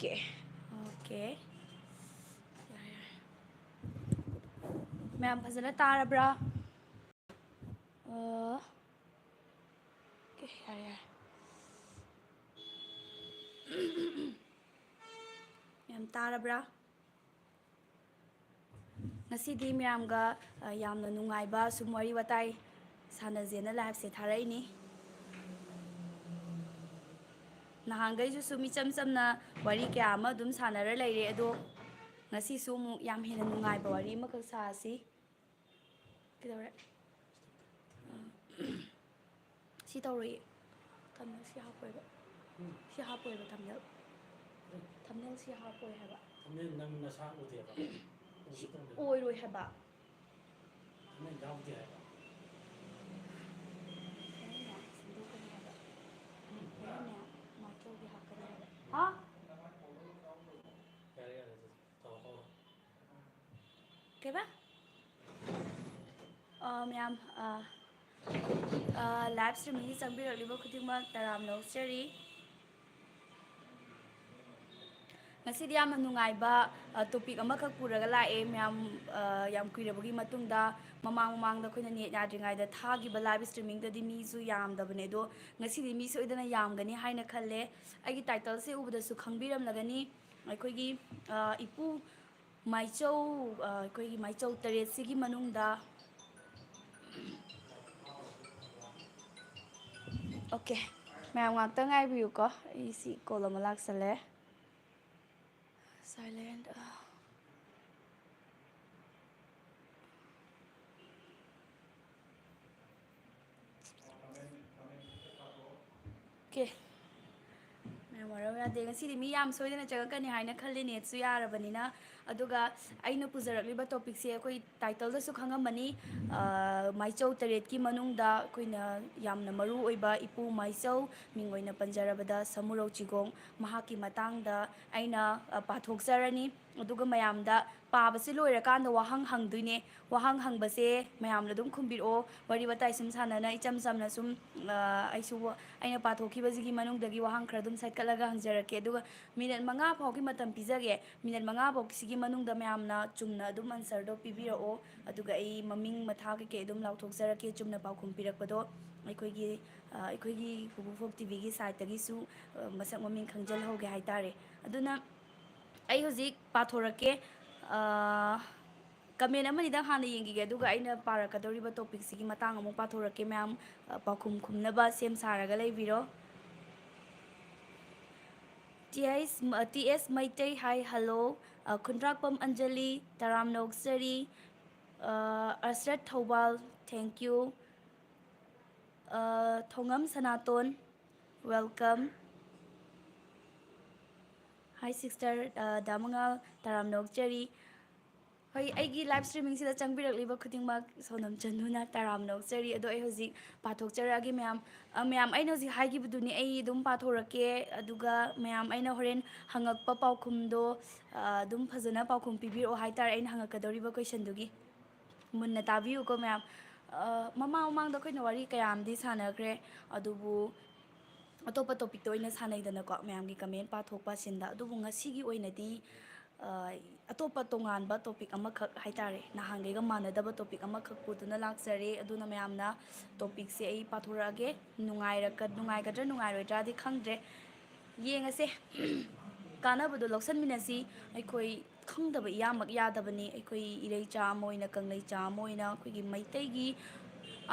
Okay. Okay. Ma'am, fazana tarabra. Okay, yare. Ma'am tarabra. Ngasidi miyamga yamna nungaiba sum wari watai sanajena live se tharaini. Nahangay su micham samna wari kya ama dum sanara laire ado ngasi su mu yam hena nungaiba wari makak sa si. Kidore. Si tawri thumbnail si hapoi ba. Si hapoi ba thumbnail. Thumbnail si hapoi haba. Thumbnail nang nasa uti ba. Oi roi haba. Thumbnail yawti haba. Ha? Okay ba? Ma'am, live streaming changbiraliba khudingmak taram lawsari. Ngasidi yam nungaiba topic amakak puraga lae ma'am yam kuirabagi matungda mamang da khoina net yadringai da thagiba live streaming da di mi su yamdabane do ngasidi mi soidana yamgani haina khalle agi title se ubada su khangbiram lagani aikoigi ipu Maichou aikoigi Maichou tare sigi manungda. Okay, ma'am ngakta ngai biu ko isi kolam laksale silent. Okay. Ma'am yade ngasidi mi yam soidana chagakani haina khalle net su yarabanina aduga aina pujarakliba topic se koi title da su khangamani Maichou taret ki manungda koina yamna maru oiba ipu Maichou mingoina panjarabada Samurou Chigong mahaki matangda aina pathokjarani aduga mayamda pabase loirakanda wahang hangduine wahang hangbase mayamna dum khumbiro wari watai sum sanana icham samna sum aisu aina pathokibasigi manungdagi wahang khra dum satkalaga hangjarake aduga minute manga phawki matam pizage minute manga phawkisigi manungda mayamna chumna dum answer do pibirao aduga ai maming matha ke dum lauthokjarake chumna paukhum pirakpado ꯑꯩꯈꯣꯏꯒꯤ ꯄꯨꯄꯨ ꯇꯤꯚꯤꯒꯤ ꯁꯥꯏꯠꯇꯒꯤꯁꯨ ꯃꯁꯛ ꯃꯃꯤꯡ ꯈꯪꯖꯜꯍꯧꯒꯦ ꯍꯥꯏꯇꯥꯔꯦ ꯑꯗꯨꯅ ꯑꯩ ꯍꯧꯖꯤꯛ ꯄꯥꯊꯣꯔꯛꯀꯦ ꯀꯃꯦꯟ ꯑꯃꯅꯤꯗꯪ ꯍꯥꯟꯅ ꯌꯦꯡꯈꯤꯒꯦ ꯑꯗꯨꯒ ꯑꯩꯅ ꯄꯥꯔꯛꯀꯗꯧꯔꯤꯕ ꯇꯣꯄꯤꯛꯁꯤꯒꯤ ꯃꯇꯥꯡ ꯑꯃꯨꯛ ꯄꯥꯊꯣꯔꯛꯀꯦ ꯃꯌꯥꯝ ꯄꯥꯎꯈꯨꯝ ꯈꯨꯝꯅꯕ ꯁꯦꯝ ꯁꯥꯔꯒ ꯂꯩꯕꯤꯔꯣ TS Maitai hi hello Khundrakpam Anjali Taram Noksari Asrat Thobal thank you Thongam Sanaton welcome. Hi sister Damangal Taram Nokchari. Hoi aigi live streaming sida changbirakliba khudingmak sonam chanduna Taram Nokchari ado ai hoji pathokjaragi ma'am ma'am aina hoji haigibuduni ai dum pathorake aduga ma'am aina horen hangakpa paukhumdo dum phajana paukhum pibiro haitar aina hangakadoriba question dugi munna tabiu ko ma'am mamang da koina wari kayamdi sanakre adubu ꯑꯇꯣꯞꯄ ꯇꯣꯄꯤꯛꯇ ꯑꯣꯏꯅ ꯁꯥꯟꯅꯩꯗꯅꯀꯣ ꯃꯌꯥꯝꯒꯤ ꯀꯃꯦꯟ ꯄꯥꯊꯣꯛꯄ ꯁꯤꯟꯗ ꯑꯗꯨꯕꯨ ꯉꯁꯤꯒꯤ ꯑꯣꯏꯅꯗꯤ ꯑꯇꯣꯞꯄ ꯇꯣꯉꯥꯟꯕ topic ꯑꯃꯈꯛ ꯍꯥꯏꯇꯥꯔꯦ ꯅꯍꯥꯟꯒꯩꯒ ꯃꯥꯟꯅꯗꯕ ꯇꯣꯄꯤꯛ ꯑꯃꯈꯛ ꯄꯨꯗꯨꯅ ꯂꯥꯛꯆꯔꯦ ꯑꯗꯨꯅ ꯃꯌꯥꯝꯅ ꯇꯣꯄꯤꯛꯁꯦ ꯑꯩ ꯄꯥꯊꯣꯔꯛꯑꯒꯦ ꯅꯨꯡꯉꯥꯏꯒꯗ꯭ꯔꯥ ꯅꯨꯡꯉꯥꯏꯔꯣꯏꯗ꯭ꯔꯥꯗꯤ ꯈꯪꯗ꯭ꯔꯦ ꯌꯦꯡꯉꯁꯦ ꯀꯥꯟꯅꯕꯗꯣ ꯂꯧꯁꯟꯃꯤꯟꯅꯁꯤ ꯑꯩꯈꯣꯏ ꯈꯪꯗꯕ ꯏꯌꯥꯃꯛ ꯌꯥꯗꯕꯅꯤ ꯑꯩꯈꯣꯏ ꯏꯔꯩꯆꯥ ꯑꯃ ꯑꯣꯏꯅ ꯀꯪꯂꯩꯆꯥ ꯑꯃ ꯑꯣꯏꯅ ꯑꯩꯈꯣꯏꯒꯤ ꯃꯩꯇꯩꯒꯤ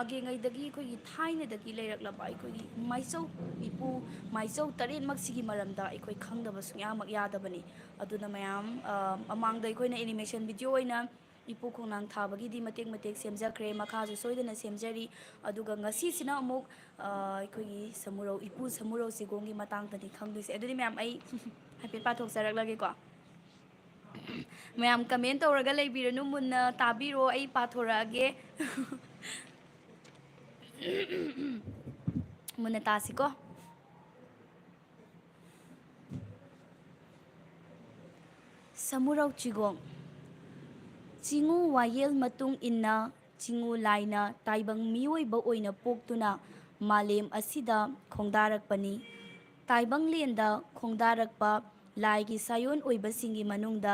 ꯑꯒꯦꯡꯉꯩꯗꯒꯤ ꯑꯩꯈꯣꯏꯒꯤ ꯊꯥꯏꯅꯗꯒꯤ ꯂꯩꯔꯛꯂꯕ ꯑꯩꯈꯣꯏꯒꯤ ꯃꯥꯏꯆꯧ ꯏꯄꯨ ꯃꯥꯏꯆꯧ ꯇꯔꯦꯠꯃꯛꯁꯤꯒꯤ ꯃꯔꯝꯗ ꯑꯩꯈꯣꯏ ꯈꯪꯗꯕ ꯁꯨꯡꯌꯥꯃꯛ ꯌꯥꯗꯕꯅꯤ ꯑꯗꯨꯅ ꯃꯌꯥꯝ ꯃꯃꯥꯡꯗ ꯑꯩꯈꯣꯏꯅ ꯑꯦꯅꯤꯃꯦꯁꯟ ꯚꯤꯗꯤꯑꯣ ꯑꯣꯏꯅ ꯏꯄꯨ ꯈꯣꯡꯅꯥꯡ ꯊꯥꯕꯒꯤꯗꯤ ꯃꯇꯦꯛ ꯃꯇꯦꯛ ꯁꯦꯝꯖꯈ꯭ꯔꯦ ꯃꯈꯥꯁꯨ ꯁꯣꯏꯗꯅ ꯁꯦꯝꯖꯔꯤ ꯑꯗꯨꯒ ꯉꯁꯤꯁꯤꯅ ꯑꯃꯨꯛ ꯑꯩꯈꯣꯏꯒꯤ ꯁꯃꯨꯔꯧ ꯏꯄꯨ ꯁꯃꯨꯔꯧ ꯆꯤꯒꯣꯡꯒꯤ ꯃꯇꯥꯡꯗꯅꯤ ꯈꯪꯗꯣꯏꯁꯦ ꯑꯗꯨꯗꯤ ꯃꯌꯥꯝ ꯑꯩ ꯍꯥꯏꯐꯦꯠ ꯄꯥꯊꯣꯛꯆꯔꯛꯂꯒꯦꯀꯣ ꯃꯌꯥꯝ ꯀꯃꯦꯟ ꯇꯧꯔꯒ ꯂꯩꯕꯤꯔꯅꯨ ꯃꯨꯟꯅ ꯇꯥꯕꯤꯔꯣ ꯑꯩ ꯄꯥꯊꯣꯔꯛꯑꯒꯦ ꯃꯨꯟꯅ ꯇꯥꯁꯤꯀꯣ Samurou Chigong Chingu wayel matung inna Chingu laina taibang mioiba oina poktuna malem asida khongdarakpani taibang lenda khongdarakpa ꯂꯥꯏꯒꯤ ꯁꯥꯌꯣꯟ ꯑꯣꯏꯕꯁꯤꯡꯒꯤ ꯃꯅꯨꯡꯗ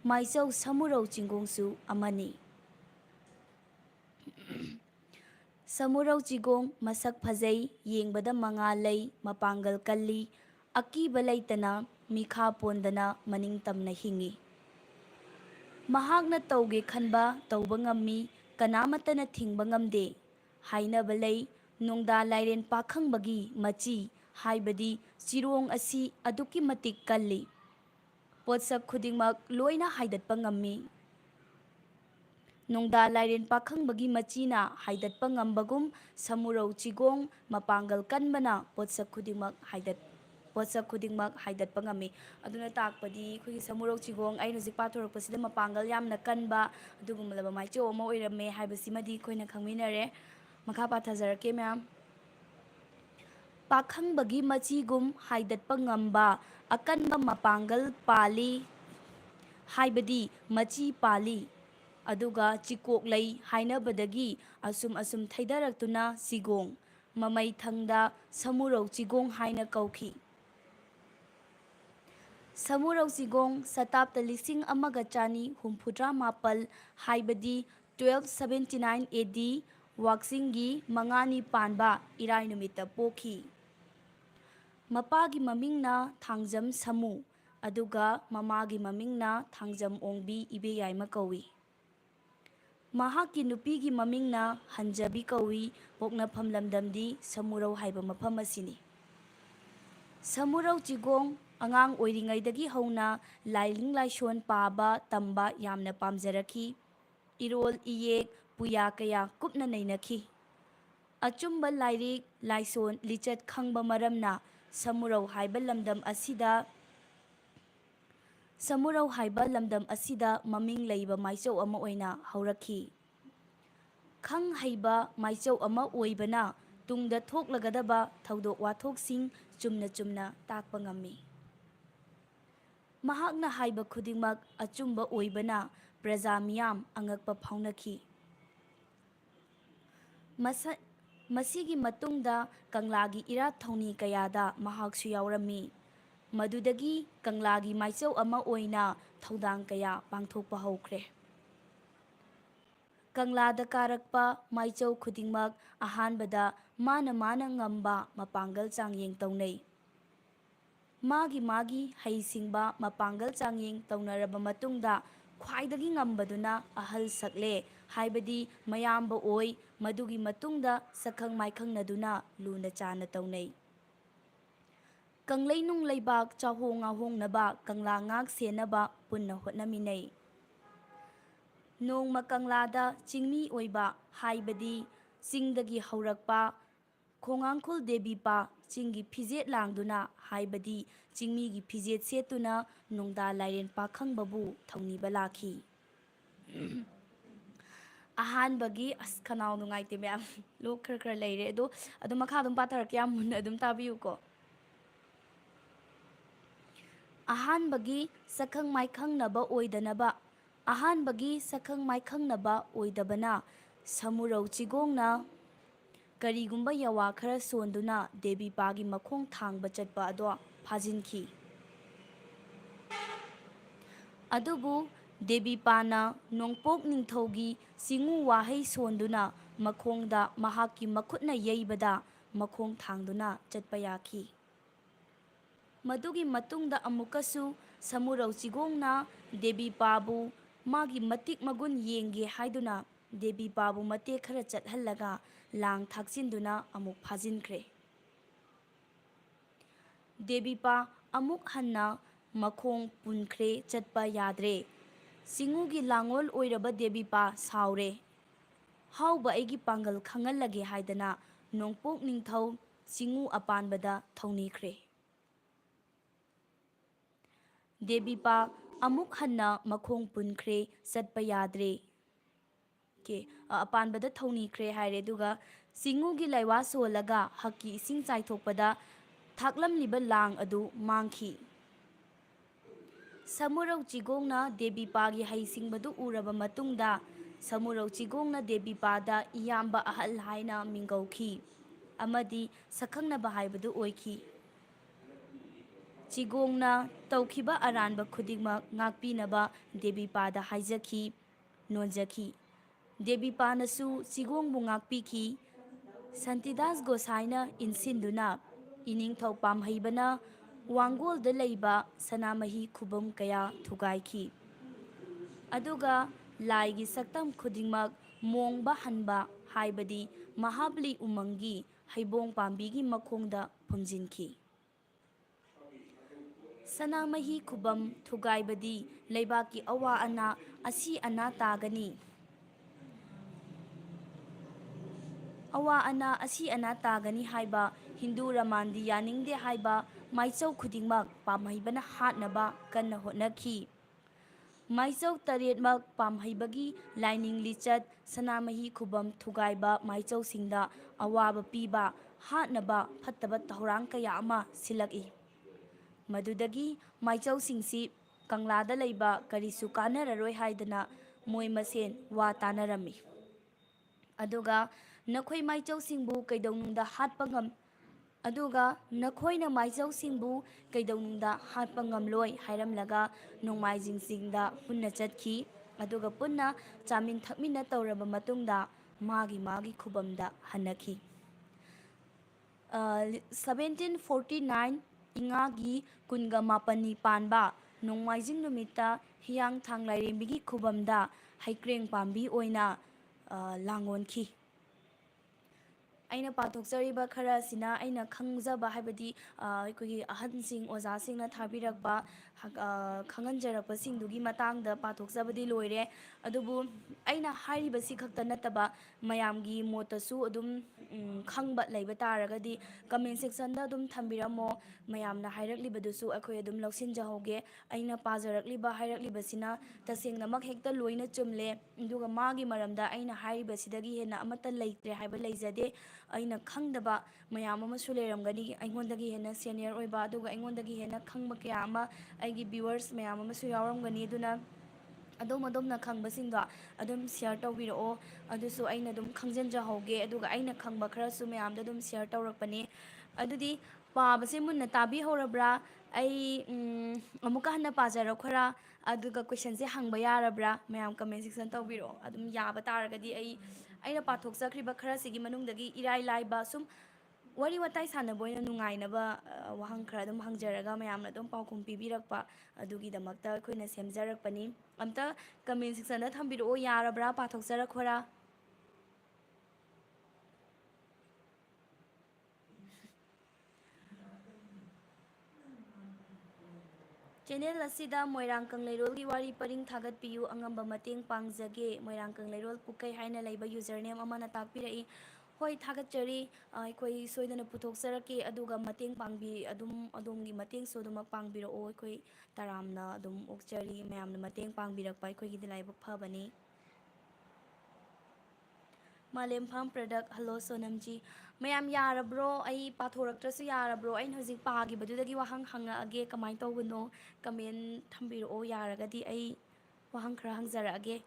ꯃꯥꯏꯆꯧ ꯁꯃꯨꯔꯧ ꯆꯤꯡꯒꯣꯡꯁꯨ ꯑꯃꯅꯤ꯫ ꯁꯃꯨꯔꯧ ꯆꯤꯒꯣꯡ ꯃꯁꯛ ꯐꯖꯩ, ꯌꯦꯡꯕꯗ ꯃꯉꯥꯜ ꯂꯩ, ꯃꯄꯥꯡꯒꯜ ꯀꯜꯂꯤ, ꯑꯀꯤꯕ ꯂꯩꯇꯅ ꯃꯤꯈꯥ ꯄꯣꯟꯗꯅ ꯃꯅꯤꯡꯇꯝꯅ ꯍꯤꯡꯏ꯫ ꯃꯍꯥꯛꯅ ꯇꯧꯒꯦ ꯈꯟꯕ ꯇꯧꯕ ꯉꯝꯃꯤ, ꯀꯅꯥꯃꯠꯇꯅ ꯊꯤꯡꯕ ꯉꯝꯗꯦ꯫ ꯍꯥꯏꯅꯕ ꯂꯩ, ꯅꯣꯡꯗꯥ ꯂꯥꯏꯔꯦꯟ ꯄꯥꯈꯪꯕꯒꯤ ꯃꯆꯤ ꯍꯥꯏꯕꯗꯤ ꯆꯤꯔꯣꯡ ꯑꯁꯤ ꯑꯗꯨꯛꯀꯤ ꯃꯇꯤꯛ ꯀꯜꯂꯤ, ꯄꯣꯠꯁꯛ ꯈꯨꯗꯤꯡꯃꯛ ꯂꯣꯏꯅ ꯍꯥꯏꯗꯠꯄ ꯉꯝꯃꯤ꯫ ꯅꯣꯡꯗꯥ ꯂꯥꯏꯔꯦꯟ ꯄꯥꯈꯪꯕꯒꯤ ꯃꯆꯤꯅ ꯍꯥꯏꯗꯠꯄ ꯉꯝꯕꯒꯨꯝ ꯁꯃꯨꯔꯧ ꯆꯤꯒꯣꯡ ꯃꯄꯥꯡꯒꯜ ꯀꯟꯕꯅ ꯄꯣꯠꯁꯛ ꯈꯨꯗꯤꯡꯃꯛ ꯍꯥꯏꯗꯠꯄ ꯉꯝꯃꯤ꯫ ꯑꯗꯨꯅ ꯇꯥꯛꯄꯗꯤ ꯑꯩꯈꯣꯏꯒꯤ ꯁꯃꯨꯔꯧ ꯆꯤꯒꯣꯡ ꯑꯩꯅ ꯍꯧꯖꯤꯛ ꯄꯥꯊꯣꯔꯛꯄꯁꯤꯗ ꯃꯄꯥꯡꯒꯜ ꯌꯥꯝꯅ ꯀꯟꯕ ꯑꯗꯨꯒꯨꯝꯂꯕ ꯃꯥꯏꯆꯧ ꯑꯃ ꯑꯣꯏꯔꯝꯃꯦ ꯍꯥꯏꯕꯁꯤꯃꯗꯤ ꯑꯩꯈꯣꯏꯅ ꯈꯪꯃꯤꯟꯅꯔꯦ꯫ ꯃꯈꯥ ꯄꯥꯊꯖꯔꯛꯀꯦ ꯃꯌꯥꯝ꯫ ꯄꯥꯈꯪꯕꯒꯤ ꯃꯆꯤꯒꯨꯝ ꯍꯥꯏꯗꯠꯄ ꯉꯝꯕ ꯑꯀꯟꯕ ꯃꯄꯥꯡꯒꯜ ꯄꯥꯜꯂꯤ ꯍꯥꯏꯕꯗꯤ ꯃꯆꯤ ꯄꯥꯜꯂꯤ, ꯑꯗꯨꯒ ꯆꯤꯀꯣꯛ ꯂꯩ ꯍꯥꯏꯅꯕꯗꯒꯤ ꯑꯁꯨꯝ ꯊꯩꯗꯔꯛꯇꯨꯅ ꯆꯤꯒꯣꯡ, ꯃꯃꯩꯊꯪꯗ ꯁꯃꯨꯔꯧ ꯆꯤꯒꯣꯡ ꯍꯥꯏꯅ ꯀꯧꯈꯤ꯫ ꯁꯃꯨꯔꯧ ꯆꯤꯒꯣꯡ ꯁꯇꯥꯞꯇ 1967 ꯍꯥꯏꯕꯗꯤ 1279 AD ꯋꯥꯛꯆꯤꯡꯒꯤ ꯃꯉꯥꯅꯤ ꯄꯥꯟꯕ ꯏꯔꯥꯏ ꯅꯨꯃꯤꯠꯇ ꯄꯣꯛꯈꯤ꯫ ꯃꯄꯥꯒꯤ ꯃꯃꯤꯡꯅ ꯊꯥꯡꯖꯝ ꯁꯃꯨ, ꯑꯗꯨꯒ ꯃꯃꯥꯒꯤ ꯃꯃꯤꯡꯅ ꯊꯥꯡꯖꯝ ꯑꯣꯡꯕꯤ ꯏꯕꯦꯌꯥꯏꯃ ꯀꯧꯏ꯫ ꯃꯍꯥꯛꯀꯤ ꯅꯨꯄꯤꯒꯤ ꯃꯃꯤꯡꯅ ꯍꯟꯖꯕꯤ ꯀꯧꯏ꯫ ꯄꯣꯛꯅꯐꯝ ꯂꯝꯗꯝꯗꯤ ꯁꯃꯨꯔꯧ ꯍꯥꯏꯕ ꯃꯐꯝ ꯑꯁꯤꯅꯤ꯫ ꯁꯃꯨꯔꯧ ꯆꯤꯒꯣꯡ ꯑꯉꯥꯡ ꯑꯣꯏꯔꯤꯉꯩꯗꯒꯤ ꯍꯧꯅ ꯂꯥꯏꯅꯤꯡ ꯂꯥꯏꯁꯣꯟ ꯄꯥꯕ ꯇꯝꯕ ꯌꯥꯝꯅ ꯄꯥꯝꯖꯔꯛꯈꯤ꯫ ꯏꯔꯣꯜ ꯏꯌꯦꯛ ꯄꯨꯌꯥ ꯀꯌꯥ ꯀꯨꯞꯅ ꯅꯩꯅꯈꯤ꯫ ꯑꯆꯨꯝꯕ ꯂꯥꯏꯔꯤꯛ ꯂꯥꯏꯁꯣꯟ ꯂꯤꯆꯠ ꯈꯪꯕ ꯃꯔꯝꯅ ꯁꯃꯨꯔꯧ ꯍꯥꯏꯕ ꯂꯝꯗꯝ ꯑꯁꯤꯗ ꯃꯃꯤꯡ ꯂꯩꯕ ꯃꯥꯏꯆꯧ ꯑꯃ ꯑꯣꯏꯅ ꯍꯧꯔꯛꯈꯤ꯫ ꯈꯪ ꯍꯩꯕ ꯃꯥꯏꯆꯧ ꯑꯃ ꯑꯣꯏꯕꯅ ꯇꯨꯡꯗ ꯊꯣꯛꯂꯒꯗꯕ ꯊꯧꯗꯣꯛ ꯋꯥꯊꯣꯛꯁꯤꯡ ꯆꯨꯝꯅ ꯇꯥꯛꯄ ꯉꯝꯃꯤ꯫ ꯃꯍꯥꯛꯅ ꯍꯥꯏꯕ ꯈꯨꯗꯤꯡꯃꯛ ꯑꯆꯨꯝꯕ ꯑꯣꯏꯕꯅ ꯄ꯭ꯔꯖꯥ ꯃꯤꯌꯥꯝ ꯑꯉꯛꯄ ꯐꯥꯎꯅꯈꯤ꯫ ꯃꯁꯤꯒꯤ ꯃꯇꯨꯡꯗ ꯀꯪꯂꯥꯒꯤ ꯏꯔꯥꯠ ꯊꯧꯅꯤ ꯀꯌꯥꯗ ꯃꯍꯥꯛꯁꯨ ꯌꯥꯎꯔꯝꯃꯤ꯫ ꯃꯗꯨꯗꯒꯤ ꯀꯪꯂꯥꯒꯤ ꯃꯥꯏꯆꯧ ꯑꯃ ꯑꯣꯏꯅ ꯊꯧꯗꯥꯡ ꯀꯌꯥ ꯄꯥꯡꯊꯣꯛꯄ ꯍꯧꯈ꯭ꯔꯦ꯫ ꯀꯪꯂꯥꯗ ꯀꯥꯔꯛꯄ ꯃꯥꯏꯆꯧ ꯈꯨꯗꯤꯡꯃꯛ ꯑꯍꯥꯟꯕꯗ ꯃꯥꯅ ꯉꯝꯕ ꯃꯄꯥꯡꯒꯜ ꯆꯥꯡꯌꯦꯡ ꯇꯧꯅꯩ꯫ ꯃꯥꯒꯤ ꯍꯩꯁꯤꯡꯕ ꯃꯄꯥꯡꯒꯜ ꯆꯥꯡꯌꯦꯡ ꯇꯧꯅꯔꯕ ꯃꯇꯨꯡꯗ ꯈ꯭ꯋꯥꯏꯗꯒꯤ ꯉꯝꯕꯗꯨꯅ ꯑꯍꯜ ꯁꯛꯂꯦ ꯍꯥꯏꯕꯗꯤ ꯃꯌꯥꯝꯕ ꯑꯣꯏ꯫ ꯃꯗꯨꯒꯤ ꯃꯇꯨꯡꯗ ꯁꯛꯈꯪ ꯃꯥꯏꯈꯪꯅꯗꯨꯅ ꯂꯨꯅ ꯆꯥꯟꯅ ꯇꯧꯅꯩ꯫ ꯀꯪꯂꯩꯅꯨꯡ ꯂꯩꯕꯥꯛ ꯆꯥꯍꯣꯡ ꯉꯥꯍꯣꯡꯅꯕ ꯀꯪꯂꯥ ꯉꯥꯛ ꯁꯦꯟꯅꯕ ꯄꯨꯟꯅ ꯍꯣꯠꯅꯃꯤꯟꯅꯩ꯫ ꯅꯣꯡꯃ ꯀꯪꯂꯥꯗ ꯆꯤꯡꯃꯤ ꯑꯣꯏꯕ ꯍꯥꯏꯕꯗꯤ ꯆꯤꯡꯗꯒꯤ ꯍꯧꯔꯛꯄ ꯈꯣꯡꯉꯥꯡꯈꯨꯜ ꯗꯦꯕꯤꯄꯥ ꯆꯤꯡꯒꯤ ꯐꯤꯖꯦꯠ ꯂꯥꯡꯗꯨꯅ ꯍꯥꯏꯕꯗꯤ ꯆꯤꯡꯃꯤꯒꯤ ꯐꯤꯖꯦꯠ ꯁꯦꯠꯇꯨꯅ ꯅꯣꯡꯗꯥ ꯂꯥꯏꯔꯦꯟ ꯄꯥꯈꯪꯕꯕꯨ ꯊꯧꯅꯤꯕ ꯂꯥꯛꯈꯤ꯫ ꯑꯍꯥꯟꯕꯒꯤ ꯈꯅꯥꯎ ꯅꯨꯡꯉꯥꯏꯇꯦ ꯃꯌꯥꯝ, ꯂꯣꯛ ꯈꯔ ꯂꯩꯔꯦ ꯑꯗꯣ ꯃꯈꯥ ꯑꯗꯨꯝ ꯄꯥꯊꯔꯛꯀꯦ, ꯌꯥꯝ ꯃꯨꯟꯅ ꯑꯗꯨꯝ ꯇꯥꯕꯤꯌꯨꯀꯣ꯫ ꯑꯍꯥꯟꯕꯒꯤ ꯁꯛꯈꯪ ꯃꯥꯏꯈꯪꯅꯕ ꯑꯣꯏꯗꯕꯅ ꯁꯃꯨꯔꯧ ꯆꯤꯒꯣꯡꯅ ꯀꯔꯤꯒꯨꯝꯕ ꯌꯥꯋꯥ ꯈꯔ ꯁꯣꯟꯗꯨꯅ ꯗꯦꯕꯤꯄꯥꯒꯤ ꯃꯈꯣꯡ ꯊꯥꯡꯕ ꯆꯠꯄ ꯑꯗꯣ ꯐꯥꯖꯤꯟꯈꯤ꯫ ꯑꯗꯨꯕꯨ ꯗꯦꯕꯤꯄꯥꯅ ꯅꯣꯡꯄꯣꯛ ꯅꯤꯡꯊꯧꯒꯤ ꯆꯤꯉꯨ ꯋꯥꯍꯩ ꯁꯣꯟꯗꯨꯅ ꯃꯈꯣꯡꯗ ꯃꯍꯥꯛꯀꯤ ꯃꯈꯨꯠꯅ ꯌꯩꯕꯗ ꯃꯈꯣꯡ ꯊꯥꯡꯗꯨꯅ ꯆꯠꯄ ꯌꯥꯈꯤ꯫ ꯃꯗꯨꯒꯤ ꯃꯇꯨꯡꯗ ꯑꯃꯨꯛꯀꯁꯨ ꯁꯃꯨꯔꯧ ꯆꯤꯒꯣꯡꯅ ꯗꯦꯕꯤꯄꯥꯕꯨ ꯃꯥꯒꯤ ꯃꯇꯤꯛ ꯃꯒꯨꯟ ꯌꯦꯡꯒꯦ ꯍꯥꯏꯗꯨꯅ ꯗꯦꯕꯤꯄꯥꯕꯨ ꯃꯇꯦꯛ ꯈꯔ ꯆꯠꯍꯜꯂꯒ ꯂꯥꯡ ꯊꯥꯛꯆꯤꯟꯗꯨꯅ ꯑꯃꯨꯛ ꯐꯥꯖꯤꯟꯈ꯭ꯔꯦ꯫ ꯗꯦꯕꯤꯄꯥ ꯑꯃꯨꯛ ꯍꯟꯅ ꯃꯈꯣꯡ ꯄꯨꯟꯈ꯭ꯔꯦ, ꯆꯠꯄ ꯌꯥꯗ꯭ꯔꯦ꯫ ꯆꯤꯉꯨꯒꯤ ꯂꯥꯡꯑꯣꯜ ꯑꯣꯏꯔꯕ ꯗꯦꯕꯤꯄꯥ ꯁꯥꯎꯔꯦ꯫ ꯍꯥꯎꯕ ꯑꯩꯒꯤ ꯄꯥꯡꯒꯜ ꯈꯪꯍꯜꯂꯒꯦ ꯍꯥꯏꯗꯅ ꯅꯣꯡꯄꯣꯛ ꯅꯤꯡꯊꯧ ꯆꯤꯉꯨ ꯑꯄꯥꯟꯕꯗ ꯊꯧꯅꯤꯈ꯭ꯔꯦ꯫ ꯗꯦꯕꯤꯄꯥ ꯑꯃꯨꯛ ꯍꯟꯅ ꯃꯈꯣꯡ ꯄꯨꯟꯈ꯭ꯔꯦ, ꯆꯠꯄ ꯌꯥꯗ꯭ꯔꯦ꯫ ꯑꯄꯥꯟꯕꯗ ꯊꯧꯅꯤꯈ꯭ꯔꯦ ꯍꯥꯏꯔꯦ, ꯑꯗꯨꯒ ꯆꯤꯉꯨꯒꯤ ꯂꯥꯏꯋꯥ ꯁꯣꯜꯂꯒ ꯍꯛꯀꯤ ꯏꯁꯤꯡ ꯆꯥꯏꯊꯣꯛꯄꯗ ꯊꯥꯛꯂꯝꯂꯤꯕ ꯂꯥꯡ ꯑꯗꯨ ꯃꯥꯡꯈꯤ꯫ ꯁꯃꯨꯔꯧ ꯆꯤꯒꯣꯡꯅ ꯗꯦꯕꯤꯄꯥꯒꯤ ꯍꯩꯁꯤꯡꯕꯗꯨ ꯎꯔꯕ ꯃꯇꯨꯡꯗ ꯁꯃꯨꯔꯧ ꯆꯤꯒꯣꯡꯅ ꯗꯦꯕꯤꯄꯥꯗ ꯏꯌꯥꯝꯕ ꯑꯍꯜ ꯍꯥꯏꯅ ꯃꯤꯡꯒꯧꯈꯤ ꯑꯃꯗꯤ ꯁꯛꯈꯪꯅꯕ ꯍꯥꯏꯕꯗꯨ ꯑꯣꯏꯈꯤ꯫ Chigongna taukiba aranba khudingmak ngakpinaba Debipada haizaki nonjaki Debipanasu Chigongbu ngakpiki Santidas Gosaina insinduna Iningthau pamhaibana Wangolda leiba Sanamahi khubam kaya thugaiki Aduga laigi saktam khudingmak mongba hanba haibadi Mahabali umangi haibong pambigi makhongda phumjinki Sanamahi khubam thugaibadi leibaki awa ana asi ana tagani Awa ana asi ana tagani haiba Hindu Ramandi yaningde haiba Maichou khudingmak pamhaibana hatnaba kanna hotnaki Maichou taretmak pamhaibagi lining lichat Sanamahi khubam thugaiba Maichou singda awaba piba hatnaba phattaba tahurang kaya ama silaki Madudagi Maichou singsi Kanglada leiba karisu kanararoi haidana moi masen wa tanarami Aduga nakhoi Maichou singbu kaidawnungda hatpa ngam Aduga nakhoina Maichou singbu kaidawnungda hatpa ngamloi hairamlaga nongmaijing singda punna chatki aduga punna chamin thakmina tawraba matungda magi khubamda hanaki 1749 ingagi kunga mapani panba nongmaijing numita hiyang thanglairembigi khubamda haikreng pambi oina langonki aina pathokjariba khara sina aina khangjaba haibadi aikogi ahansing ojasingna thabirakba khanganjarakpa singdugi matangda pathokjabadi loire adubu aina hairibasi khakta nataba mayamgi motasu adum khangba leiba taragadi comment section da adum thambiramo mayamna hairaklibadasu akoi adum lausinjahoge aina pajarakliba hairaklibasina tasengnamak hekta loina chumle aduga magi maramda aina hairibasidagi hena amata leitre haiba leijade aina khangdaba mayam ama su leramgani aingondagi hena senior oiba aduga aingondagi hena khangba kya ama aigi viewers mayam ama su yawaramgani aduna adom khangbasingdo adum share tawbirao adusu aina adum khangjanjahoge aduga aina khangba kharasu mayamda adum share tawrakpani adudi pabase munna tabi horabra ai amuka hanna pajarakhora aduga question se hangba yarabra mayam comment section tawbirao adum yaba taragadi aina pathokjakhriba kharasigi manungdagi irai laiba sum wari watai sanaboina nungainaba wahang khara adum hangjaraga mayamna adum paukhum pibirakpa adugidamakta akoina semjarakpani amta comment section da thambiro yarabra pathokjarakhora Channel asida Moirang Kangleirolgi wari paring thagat piyu angamba mateng pangjage Moirang Kangleirol pukai haina laiba username amana takpirai hoi thagatjari aikoi soidana puthokjarake aduga mateng pangbi adumgi mateng sodumak pangbiro aikoi taramna adum okjari mayamna mateng pangbirakpa aikoi gi laibak phabani Malem Farm Product Hello Sonamji Mayam yarabro ai pathoraktrasu yarabro ai hojik pagi badudagi wahang hanga age kamai tawbano comment thambiro yaragadi ai wahang khara hangjara age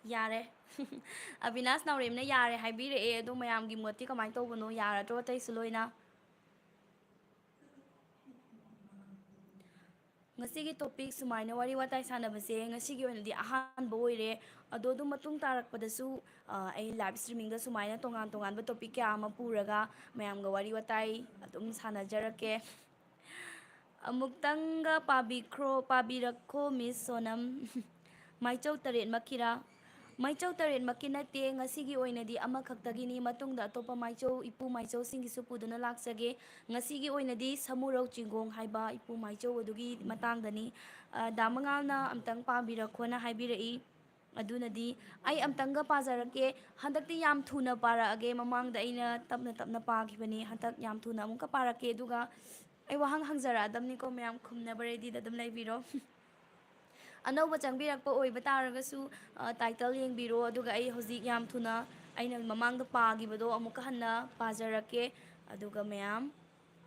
Yare Avinash Nauremna yare haibire adu mayamgi moti kamai tawbano yaradro taisu loina ngasigi topic sumaina wari watai sanabase ngasigi onadi ahanba oire ado du matung tarakpadasu ai live streaming da sumaina tongan ba topic kya ama puraga mayamga wari watai adum sanajarake amuktanga pabirakho Miss Sonam Maichou taret makira Maichou taret makinate ngasigi oinadi amakhaktagini matungda atopa Maichou ipu Maichou singisu puduna laksage ngasigi oinadi Samurou Chigong haiba ipu Maichou adugi matangdani damangalna amtang pabirakhona haibirai adunadi ai amtanga pajarake handakti yam thuna paraage mamangda aina tapna pakhibani handak yam thuna amuka parake aduga ai wahang hangjara adamni ko mayam khumnabaredi da adum laibiro anauba changbirakpa oiba taragasu title yengbiro aduga ai hojik yam thuna aina mamangda pagibado amuka hanna pajarake aduga mayam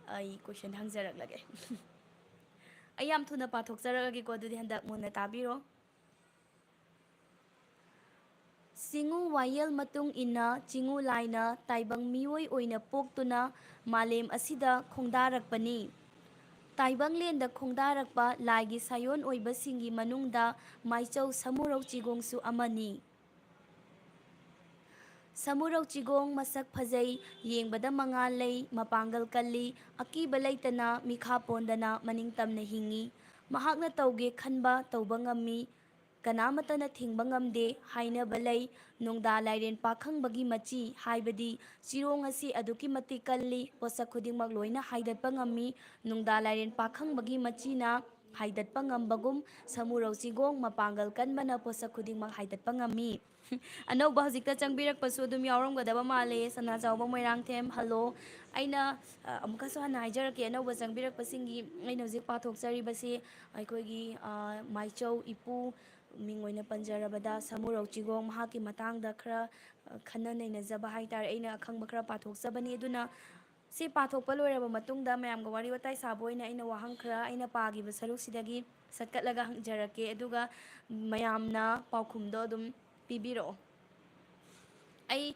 ai question hangjaraklage ai yam thuna pathokjarage ko adudi handak munna tabiro ꯆꯤꯉꯨ ꯋꯥꯌꯦꯜ ꯃꯇꯨꯡ ꯏꯟꯅ ꯆꯤꯉꯨ ꯂꯥꯏꯅ ꯇꯥꯏꯕꯪ ꯃꯤꯑꯣꯏ ꯑꯣꯏꯅ ꯄꯣꯛꯇꯨꯅ ꯃꯥꯂꯦꯝ ꯑꯁꯤꯗ ꯈꯣꯡꯗꯥꯔꯛꯄꯅꯤ꯫ ꯇꯥꯏꯕꯪꯂꯦꯟꯗ ꯈꯣꯡꯗꯥꯔꯛꯄ ꯂꯥꯏꯒꯤ ꯁꯥꯌꯣꯟ ꯑꯣꯏꯕꯁꯤꯡꯒꯤ ꯃꯅꯨꯡꯗ ꯃꯥꯏꯆꯧ ꯁꯃꯨꯔꯧ ꯆꯤꯒꯣꯡꯁꯨ ꯑꯃꯅꯤ꯫ ꯁꯃꯨꯔꯧ ꯆꯤꯒꯣꯡ ꯃꯁꯛ ꯐꯖꯩ, ꯌꯦꯡꯕꯗ ꯃꯉꯥꯜ ꯂꯩ, ꯃꯄꯥꯡꯒꯜ ꯀꯜꯂꯤ, ꯑꯀꯤꯕ ꯂꯩꯇꯅ ꯃꯤꯈꯥ ꯄꯣꯟꯗꯅ ꯃꯅꯤꯡ ꯇꯝꯅ ꯍꯤꯡꯏ꯫ ꯃꯍꯥꯛꯅ ꯇꯧꯒꯦ ꯈꯟꯕ ꯇꯧꯕ ꯉꯝꯃꯤ, ꯀꯅꯥꯃꯠꯇꯅ ꯊꯤꯡꯕ ꯉꯝꯗꯦ ꯍꯥꯏꯅꯕ ꯂꯩ꯫ ꯅꯣꯡꯗꯥ ꯂꯥꯏꯔꯦꯟ ꯄꯥꯈꯪꯕꯒꯤ ꯃꯆꯤ ꯍꯥꯏꯕꯗꯤ ꯆꯤꯔꯣꯡ ꯑꯁꯤ ꯑꯗꯨꯛꯀꯤ ꯃꯇꯤꯛ ꯀꯜꯂꯤ, ꯄꯣꯠꯁꯛ ꯈꯨꯗꯤꯡꯃꯛ ꯂꯣꯏꯅ ꯍꯥꯏꯗꯠꯄ ꯉꯝꯃꯤ꯫ ꯅꯣꯡꯗꯥ ꯂꯥꯏꯔꯦꯟ ꯄꯥꯈꯪꯕꯒꯤ ꯃꯆꯤꯅ ꯍꯥꯏꯗꯠꯄ ꯉꯝꯕꯒꯨꯝ ꯁꯃꯨꯔꯧ ꯆꯤꯒꯣꯡ ꯃꯄꯥꯡꯒꯜ ꯀꯟꯕꯅ ꯄꯣꯠꯁꯛ ꯈꯨꯗꯤꯡꯃꯛ ꯍꯥꯏꯗꯠꯄ ꯉꯝꯃꯤ꯫ ꯑꯅꯧꯕ ꯍꯧꯖꯤꯛꯇ ꯆꯪꯕꯤꯔꯛꯄꯁꯨ ꯑꯗꯨꯝ ꯌꯥꯎꯔꯝꯒꯗꯕ ꯃꯥꯜꯂꯦ꯫ ꯁꯅꯥꯖꯥꯎꯕ ꯃꯣꯏꯔꯥꯡꯊꯦꯝ ꯍꯜꯂꯣ꯫ ꯑꯩꯅ ꯑꯃꯨꯛꯀꯁꯨ ꯍꯟꯅ ꯍꯥꯏꯖꯔꯛꯀꯦ, ꯑꯅꯧꯕ ꯆꯪꯕꯤꯔꯛꯄꯁꯤꯡꯒꯤ ꯑꯩꯅ ꯍꯧꯖꯤꯛ ꯄꯥꯊꯣꯛꯆꯔꯤꯕꯁꯤ ꯑꯩꯈꯣꯏꯒꯤ ꯃꯥꯏꯆꯧ ꯏꯄꯨ ꯃꯤꯡ ꯑꯣꯏꯅ ꯄꯟꯖꯔꯕꯗ ꯁꯃꯨꯔꯧ ꯆꯤꯒꯣꯡ, ꯃꯍꯥꯛꯀꯤ ꯃꯇꯥꯡꯗ ꯈꯔ ꯈꯟꯅ ꯅꯩꯅꯖꯕ ꯍꯥꯏꯇꯥꯔꯦ, ꯑꯩꯅ ꯑꯈꯪꯕ ꯈꯔ ꯄꯥꯊꯣꯛꯆꯕꯅꯤ꯫ ꯑꯗꯨꯅ ꯁꯤ ꯄꯥꯊꯣꯛꯄ ꯂꯣꯏꯔꯕ ꯃꯇꯨꯡꯗ ꯃꯌꯥꯝꯒ ꯋꯥꯔꯤ ꯋꯥꯇꯥꯏ ꯁꯥꯕ ꯑꯣꯏꯅ ꯑꯩꯅ ꯋꯥꯍꯪ ꯈꯔ ꯑꯩꯅ ꯄꯥꯈꯤꯕ ꯁꯔꯨꯛꯁꯤꯗꯒꯤ ꯁꯠꯀꯠꯂꯒ ꯍꯪꯖꯔꯛꯀꯦ, ꯑꯗꯨꯒ ꯃꯌꯥꯝꯅ ꯄꯥꯎꯈꯨꯝꯗꯣ ꯑꯗꯨꯝ ꯄꯤꯕꯤꯔꯛꯑꯣ꯫ ꯑꯩ